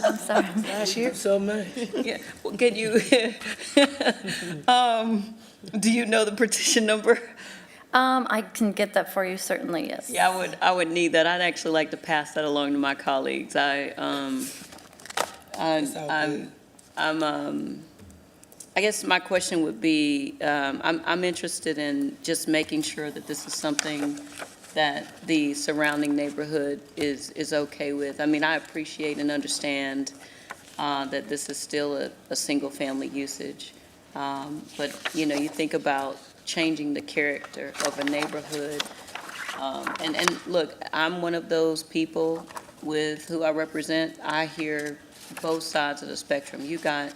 I'm sorry. Last year, so much. Yeah, well, can you, do you know the petition number? I can get that for you, certainly, yes. Yeah, I would need that. I'd actually like to pass that along to my colleagues. I guess my question would be, I'm interested in just making sure that this is something that the surrounding neighborhood is okay with. I mean, I appreciate and understand that this is still a single-family usage. But, you know, you think about changing the character of a neighborhood. And look, I'm one of those people with who I represent. I hear both sides of the spectrum. You got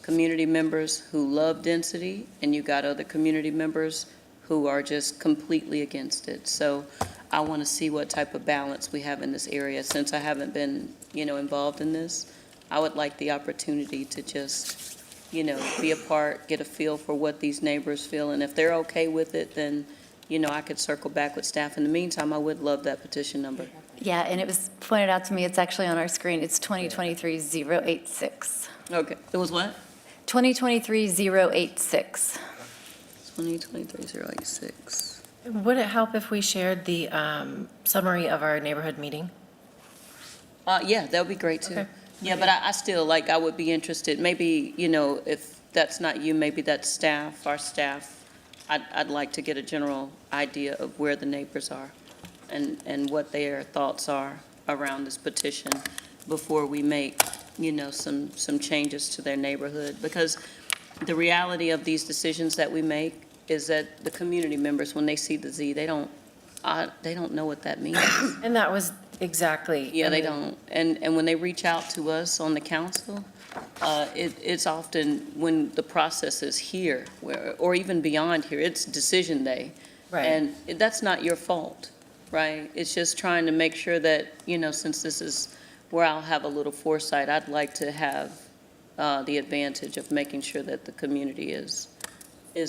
community members who love density, and you got other community members who are just completely against it. So I want to see what type of balance we have in this area. Since I haven't been, you know, involved in this, I would like the opportunity to just, you know, be a part, get a feel for what these neighbors feel, and if they're okay with it, then, you know, I could circle back with staff. In the meantime, I would love that petition number. Yeah, and it was pointed out to me, it's actually on our screen. It's 2023-086. Okay, it was what? 2023-086. 2023-086. Would it help if we shared the summary of our neighborhood meeting? Yeah, that would be great, too. Okay. Yeah, but I still, like, I would be interested, maybe, you know, if that's not you, maybe that's staff, our staff. I'd like to get a general idea of where the neighbors are and what their thoughts are around this petition before we make, you know, some changes to their neighborhood. Because the reality of these decisions that we make is that the community members, when they see the Z, they don't know what that means. And that was exactly. Yeah, they don't. And when they reach out to us on the council, it's often when the process is here, or even beyond here, it's decision day. Right. And that's not your fault, right? It's just trying to make sure that, you know, since this is where I'll have a little foresight, I'd like to have the advantage of making sure that the community is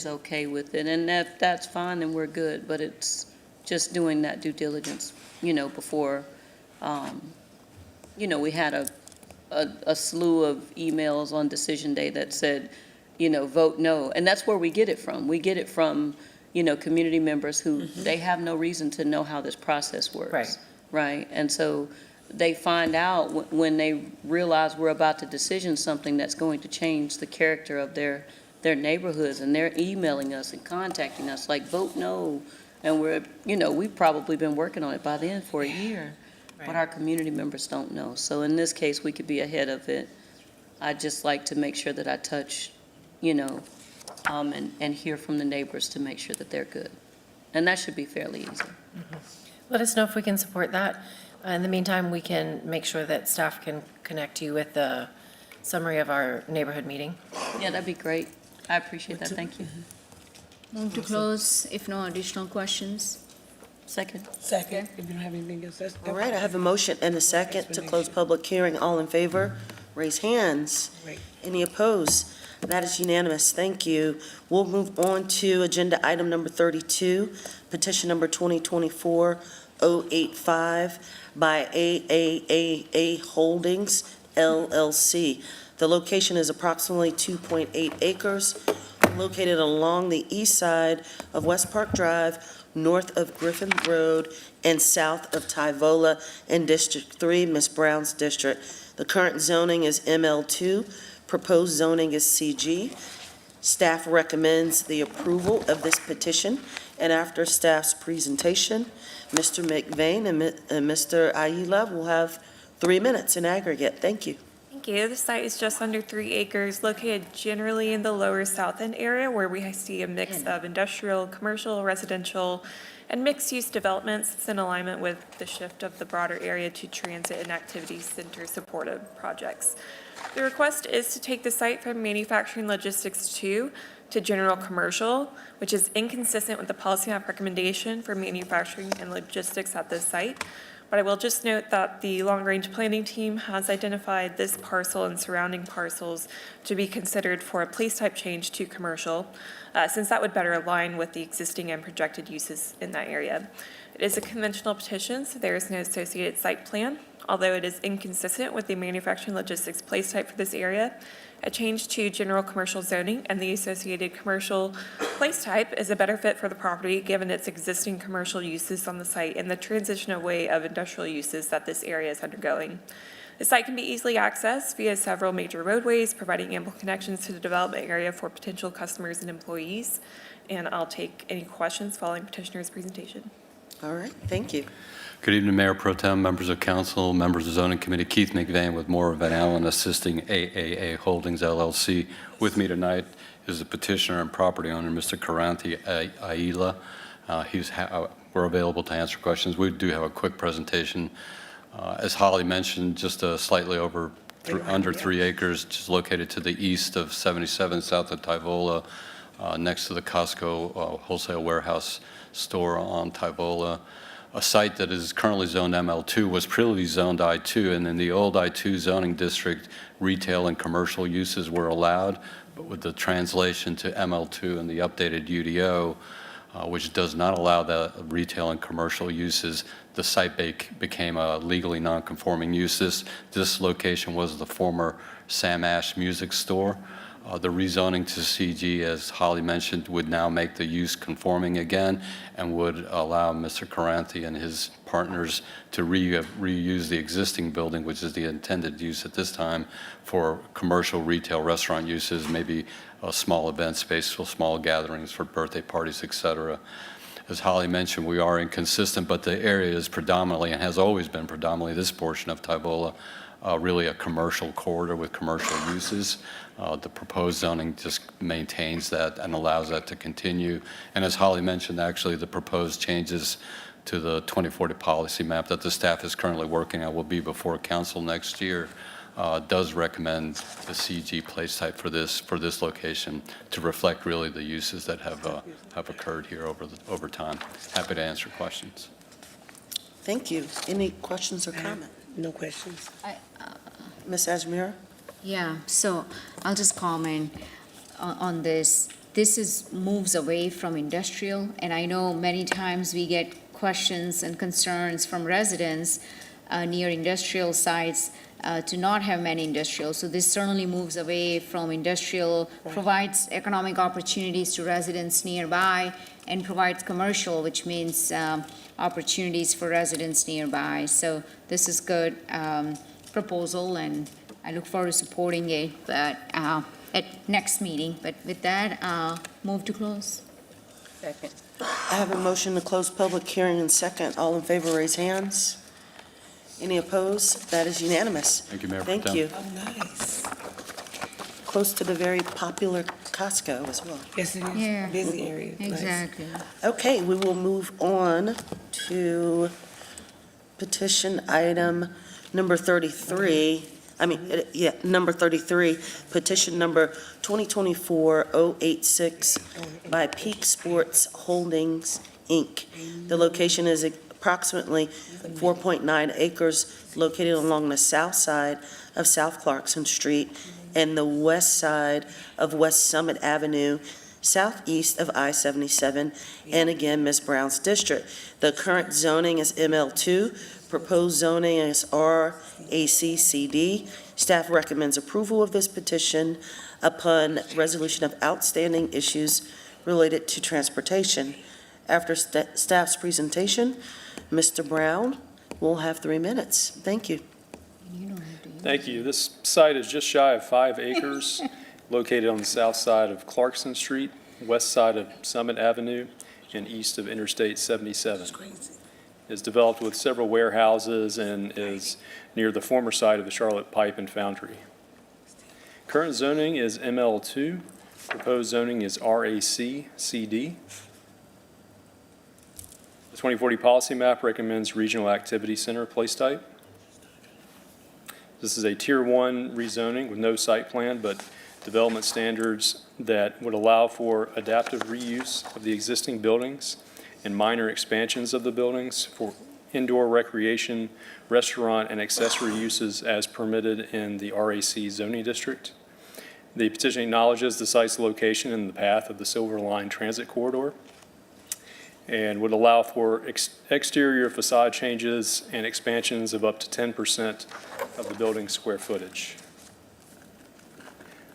okay with it. And that's fine, and we're good, but it's just doing that due diligence, you know, before, you know, we had a slew of emails on decision day that said, you know, vote no. And that's where we get it from. We get it from, you know, community members who, they have no reason to know how this process works. Right. Right? And so they find out when they realize we're about to decision something that's going to change the character of their neighborhoods, and they're emailing us and contacting us like, vote no. And we're, you know, we've probably been working on it by then for a year, but our community members don't know. So in this case, we could be ahead of it. I'd just like to make sure that I touch, you know, and hear from the neighbors to make sure that they're good. And that should be fairly easy. Let us know if we can support that. In the meantime, we can make sure that staff can connect you with the summary of our neighborhood meeting. Yeah, that'd be great. I appreciate that, thank you. Move to close if no additional questions. Second. Second, if you don't have anything else, that's. All right, I have a motion and a second to close public hearing. All in favor, raise hands. Right. Any opposed? That is unanimous. Thank you. We'll move on to agenda item number 32, petition number 2024-085 by AAAA Holdings LLC. The location is approximately 2.8 acres, located along the east side of West Park Drive, north of Griffin Road, and south of Tyvola in District 3, Ms. Brown's district. The current zoning is ML2. Proposed zoning is CG. Staff recommends the approval of this petition, and after staff's presentation, Mr. McVeigh and Mr. Aila will have 3 minutes in aggregate. Thank you. Thank you. The site is just under 3 acres, located generally in the lower south end area where we see a mix of industrial, commercial, residential, and mixed-use developments. It's in alignment with the shift of the broader area to transit and activity center supportive projects. The request is to take the site from manufacturing logistics 2 to general commercial, which is inconsistent with the policy map recommendation for manufacturing and logistics at this site. But I will just note that the long-range planning team has identified this parcel and surrounding parcels to be considered for a place type change to commercial, since that would better align with the existing and projected uses in that area. It is a conventional petition, so there is no associated site plan. Although it is inconsistent with the manufacturing logistics place type for this area, a change to general commercial zoning and the associated commercial place type is a better fit for the property given its existing commercial uses on the site and the transition away of industrial uses that this area is undergoing. The site can be easily accessed via several major roadways, providing ample connections to the development area for potential customers and employees. And I'll take any questions following petitioner's presentation. All right, thank you. Good evening, Mayor Pro Tem, members of council, members of zoning committee. Keith McVeigh with Moore Van Allen assisting AAA Holdings LLC. With me tonight is the petitioner and property owner, Mr. Karanthi Aila. We're available to answer questions. We do have a quick presentation. As Holly mentioned, just slightly under 3 acres, just located to the east of 77 south of Tyvola, next to the Costco wholesale warehouse store on Tyvola. A site that is currently zoned ML2 was previously zoned I2, and in the old I2 zoning district, retail and commercial uses were allowed, but with the translation to ML2 and the updated UDO, which does not allow the retail and commercial uses, the site became a legally non-conforming uses. This location was the former Sam Ash music store. The rezoning to CG, as Holly mentioned, would now make the use conforming again and would allow Mr. Karanthi and his partners to reuse the existing building, which is the intended use at this time, for commercial, retail, restaurant uses, maybe a small event space for small gatherings for birthday parties, et cetera. As Holly mentioned, we are inconsistent, but the area is predominantly, and has always been predominantly, this portion of Tyvola, really a commercial corridor with commercial uses. The proposed zoning just maintains that and allows that to continue. And as Holly mentioned, actually, the proposed changes to the 2040 policy map that the staff is currently working on will be before council next year, does recommend the CG place type for this location to reflect really the uses that have occurred here over time. Happy to answer questions. Thank you. Any questions or comment? No questions. Ms. Ajmira? Yeah, so I'll just comment on this. This moves away from industrial, and I know many times we get questions and concerns from residents near industrial sites to not have many industrial. So this certainly moves away from industrial, provides economic opportunities to residents nearby, and provides commercial, which means opportunities for residents nearby. So this is good proposal, and I look forward to supporting it, but at next meeting. But with that, move to close. Second. I have a motion to close public hearing and second. All in favor, raise hands. Any opposed? That is unanimous. Thank you, Mayor. Thank you. Oh, nice. Close to the very popular Costco as well. Yes, it is. Yeah. Busy area. Nice. Exactly. Okay, we will move on to petition item number 33, number 33, petition number 2024-086 by Peak Sports Holdings, Inc. The location is approximately 4.9 acres located along the south side of South Clarkson Street and the west side of West Summit Avenue, southeast of I-77, and again, Ms. Brown's district. The current zoning is ML2, proposed zoning is RACCD. Staff recommends approval of this petition upon resolution of outstanding issues related to transportation. After staff's presentation, Mr. Brown will have 3 minutes. Thank you. Thank you. This site is just shy of 5 acres, located on the south side of Clarkson Street, west side of Summit Avenue, and east of Interstate 77. It's developed with several warehouses and is near the former site of the Charlotte Pipe and Foundry. Current zoning is ML2. Proposed zoning is RACCD. The 2040 policy map recommends regional activity center place type. This is a Tier 1 rezoning with no site plan, but development standards that would allow for adaptive reuse of the existing buildings and minor expansions of the buildings for indoor recreation, restaurant, and accessory uses as permitted in the RAC zoning district. The petition acknowledges the site's location in the path of the Silver Line Transit Corridor and would allow for exterior facade changes and expansions of up to 10% of the building's square footage.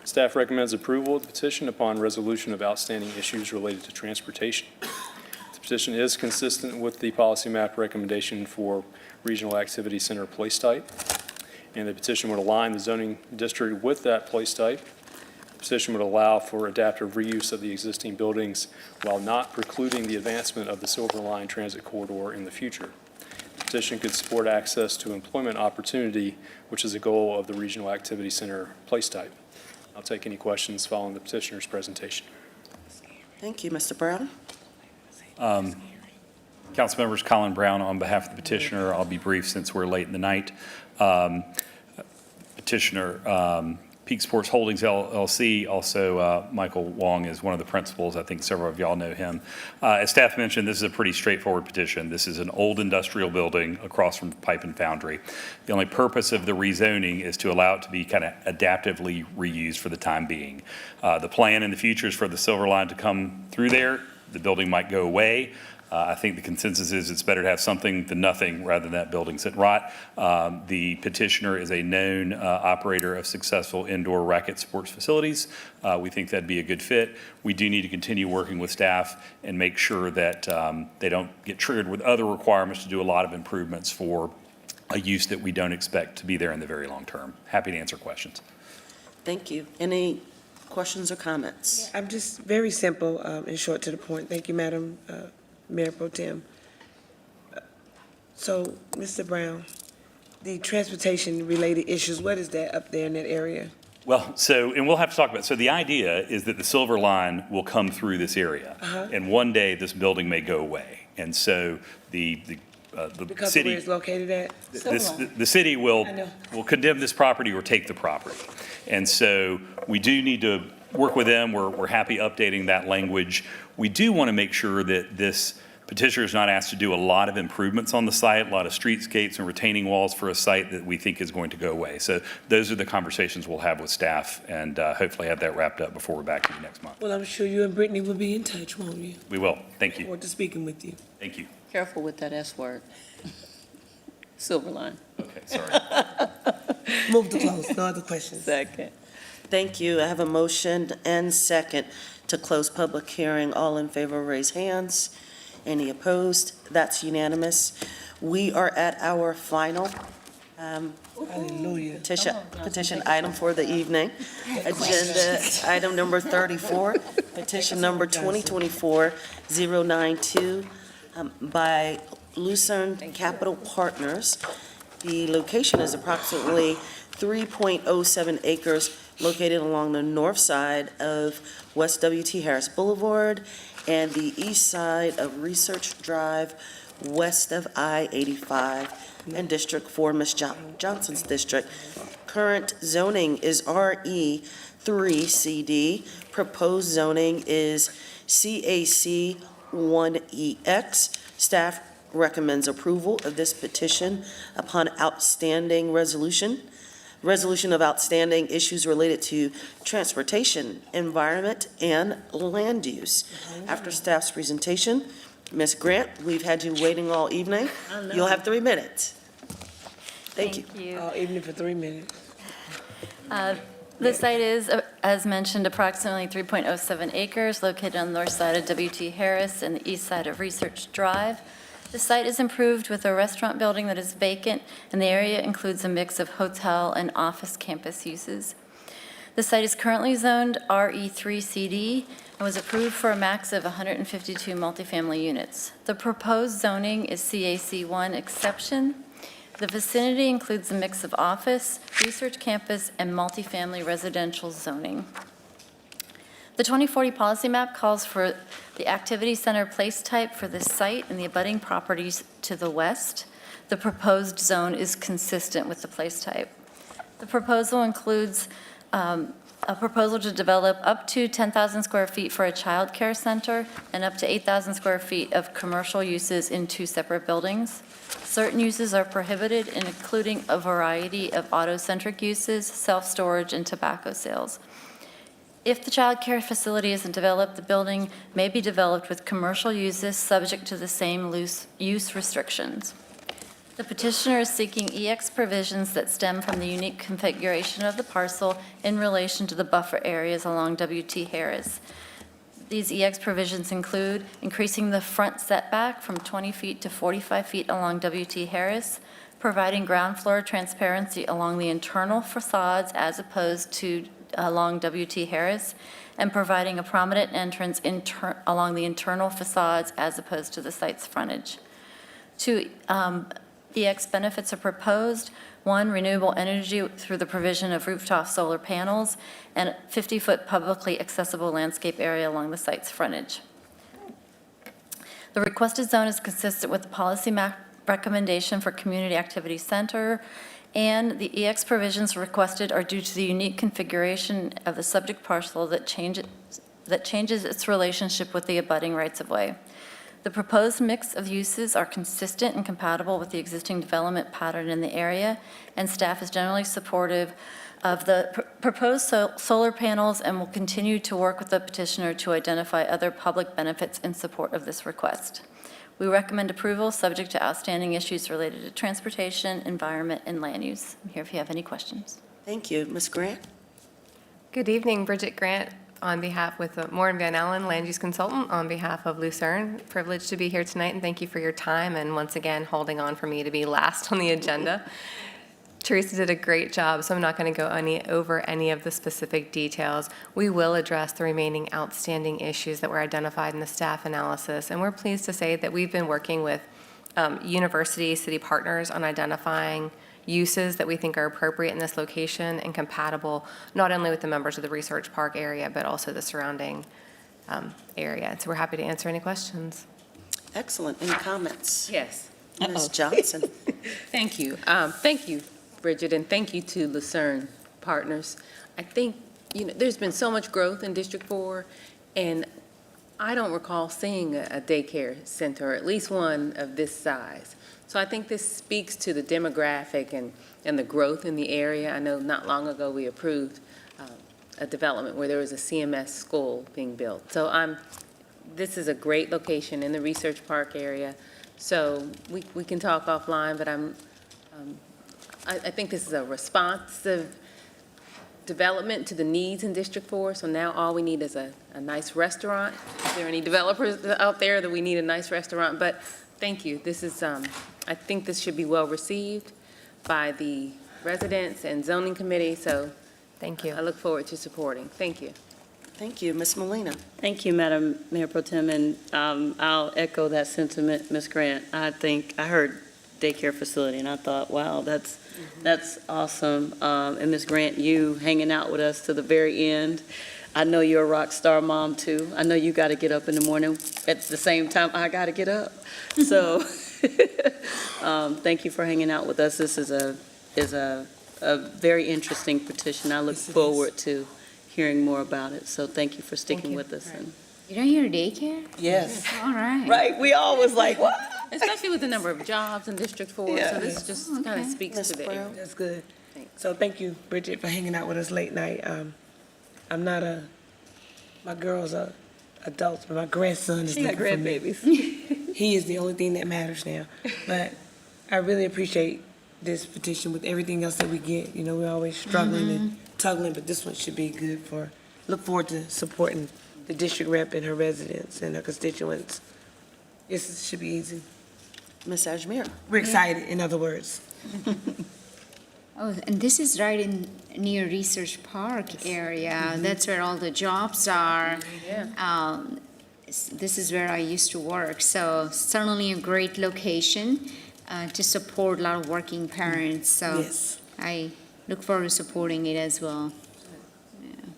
Staff recommends approval of the petition upon resolution of outstanding issues related to transportation. The petition is consistent with the policy map recommendation for regional activity center place type, and the petition would align the zoning district with that place type. The petition would allow for adaptive reuse of the existing buildings while not precluding the advancement of the Silver Line Transit Corridor in the future. The petition could support access to employment opportunity, which is a goal of the Regional Activity Center place type. I'll take any questions following the petitioner's presentation. Thank you, Mr. Brown. Council members, Colin Brown on behalf of the petitioner. I'll be brief since we're late in the night. Petitioner, Peak Sports Holdings LLC, also Michael Wong is one of the principals. I think several of y'all know him. As staff mentioned, this is a pretty straightforward petition. This is an old industrial building across from Pipe and Foundry. The only purpose of the rezoning is to allow it to be kind of adaptively reused for the time being. The plan in the future is for the Silver Line to come through there. The building might go away. I think the consensus is it's better to have something than nothing rather than that building sit rot. The petitioner is a known operator of successful indoor racket sports facilities. We think that'd be a good fit. We do need to continue working with staff and make sure that they don't get triggered with other requirements to do a lot of improvements for a use that we don't expect to be there in the very long term. Happy to answer questions. Thank you. Any questions or comments? I'm just very simple and short to the point. Thank you, Madam Mayor Pro Tem. So, Mr. Brown, the transportation-related issues, what is that up there in that area? Well, and we'll have to talk about it. So the idea is that the Silver Line will come through this area, and one day this building may go away. And so the Because city, of where it's located at? the city will condemn this property or take the property. And so we do need to work with them. We're happy updating that language. We do want to make sure that this petitioner is not asked to do a lot of improvements on the site, a lot of streetscapes and retaining walls for a site that we think is going to go away. So those are the conversations we'll have with staff, and hopefully have that wrapped up before we're back to you next month. Well, I'm sure you and Brittany will be in touch, won't you? We will. Thank you. Look forward to speaking with you. Thank you. Careful with that S word. Silver Line. Okay, sorry. Move to close. No other questions. Second. Thank you. I have a motion and second to close public hearing. All in favor, raise hands. Any opposed? That's unanimous. We are at our final petition item for the evening. Agenda item number 34, petition number 2024-092 by Lucerne Capital Partners. The location is approximately 3.07 acres located along the north side of West W.T. Harris Boulevard and the east side of Research Drive, west of I-85 and District 4, Ms. Johnson's district. Current zoning is RE3CD. Proposed zoning is CAC 1EX. Staff recommends approval of this petition upon outstanding resolution of outstanding issues related to transportation, environment, and land use. After staff's presentation, Ms. Grant, we've had you waiting all evening. You'll have 3 minutes. Thank you. Evening for 3 minutes. The site is, as mentioned, approximately 3.07 acres, located on the north side of W.T. Harris and the east side of Research Drive. The site is improved with a restaurant building that is vacant, and the area includes a mix of hotel and office campus uses. The site is currently zoned RE3CD and was approved for a max of 152 multifamily units. The proposed zoning is CAC1 exception. The vicinity includes a mix of office, research campus, and multifamily residential zoning. The 2040 policy map calls for the activity center place type for this site and the abutting properties to the west. The proposed zone is consistent with the place type. The proposal includes a proposal to develop up to 10,000 square feet for a child care center and up to 8,000 square feet of commercial uses in 2 separate buildings. Certain uses are prohibited, including a variety of auto-centric uses, self-storage, and tobacco sales. If the child care facility isn't developed, the building may be developed with commercial uses subject to the same use restrictions. The petitioner is seeking EX provisions that stem from the unique configuration of the parcel in relation to the buffer areas along W.T. Harris. These EX provisions include increasing the front setback from 20 feet to 45 feet along W.T. Harris, providing ground floor transparency along the internal facades as opposed to along W.T. Harris, and providing a prominent entrance along the internal facades as opposed to the site's frontage. 2 EX benefits are proposed. 1, renewable energy through the provision of rooftop solar panels and 50-foot publicly accessible landscape area along the site's frontage. The requested zone is consistent with the policy map recommendation for Community Activity Center, and the EX provisions requested are due to the unique configuration of the subject parcel that changes its relationship with the abutting rights-of-way. The proposed mix of uses are consistent and compatible with the existing development pattern in the area, and staff is generally supportive of the proposed solar panels and will continue to work with the petitioner to identify other public benefits in support of this request. We recommend approval subject to outstanding issues related to transportation, environment, and land use. I'm here if you have any questions. Thank you. Ms. Grant? Good evening, Bridget Grant on behalf with Moore and Van Allen, Land Use Consultant, on behalf of Lucerne. Privileged to be here tonight, and thank you for your time and once again holding on for me to be last on the agenda. Teresa did a great job, so I'm not going to go over any of the specific details. We will address the remaining outstanding issues that were identified in the staff analysis, and we're pleased to say that we've been working with university city partners on identifying uses that we think are appropriate in this location and compatible not only with the members of the Research Park area, but also the surrounding area. So we're happy to answer any questions. Excellent. Any comments? Yes. Ms. Johnson? Thank you. Thank you, Bridget, and thank you to Lucerne Partners. I think, there's been so much growth in District 4, and I don't recall seeing a daycare center, or at least one of this size. So I think this speaks to the demographic and the growth in the area. I know not long ago we approved a development where there was a CMS school being built. So this is a great location in the Research Park area. So we can talk offline, but I think this is a responsive development to the needs in District 4. So now all we need is a nice restaurant. Is there any developers out there that we need a nice restaurant? But thank you. This is, I think this should be well received by the residents and zoning committee. So thank you. I look forward to supporting. Thank you. Thank you. Ms. Molina? Thank you, Madam Mayor Pro Tem, and I'll echo that sentiment, Ms. Grant. I heard daycare facility, and I thought, wow, that's awesome. And Ms. Grant, you hanging out with us to the very end. I know you're a rock star mom, too. I know you got to get up in the morning at the same time I got to get up. So thank you for hanging out with us. This is a a very interesting petition. I look forward to hearing more about it. So thank you for sticking with us. And You don't hear daycare? yes, All right. right. We all was like, what? Especially with the number of jobs in District 4, Yeah. so this just kind of speaks Ms. to the Brown? That's good. So thank you, Bridget, for hanging out with us late night. I'm not my girls are adults, but my grandson is She got looking for me. grandbabies. He is the only thing that matters now. But I really appreciate this petition with everything else that we get. You know, we're always struggling and tugging, but this one should be good look forward to supporting the district rep and her residents and her constituents. This should be easy. Ms. Ajmer? We're excited, in other words. Oh, and this is right near Research Park area. That's where all the jobs are. This is where I used to work, so certainly a great location to support a lot of working parents. So Yes. I look forward to supporting it as well.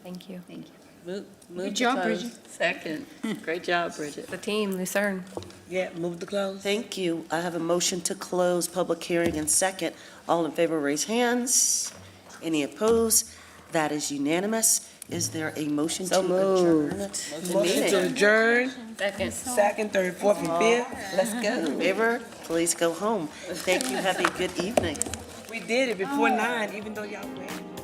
Thank you. Thank you. Move Good to job, close. Bridget. Second. Great job, Bridget. The team, Lucerne. Yeah, move to close. Thank you. I have a motion to close public hearing and second. All in favor, raise hands. Any opposed? That is unanimous. Is there a motion to So moved. adjourn the Motion to meeting? adjourn, Second. second, third, fourth, and fifth. Let's go. Favor, please go home. Thank you. Have a good evening. We did it before 9, even though y'all went.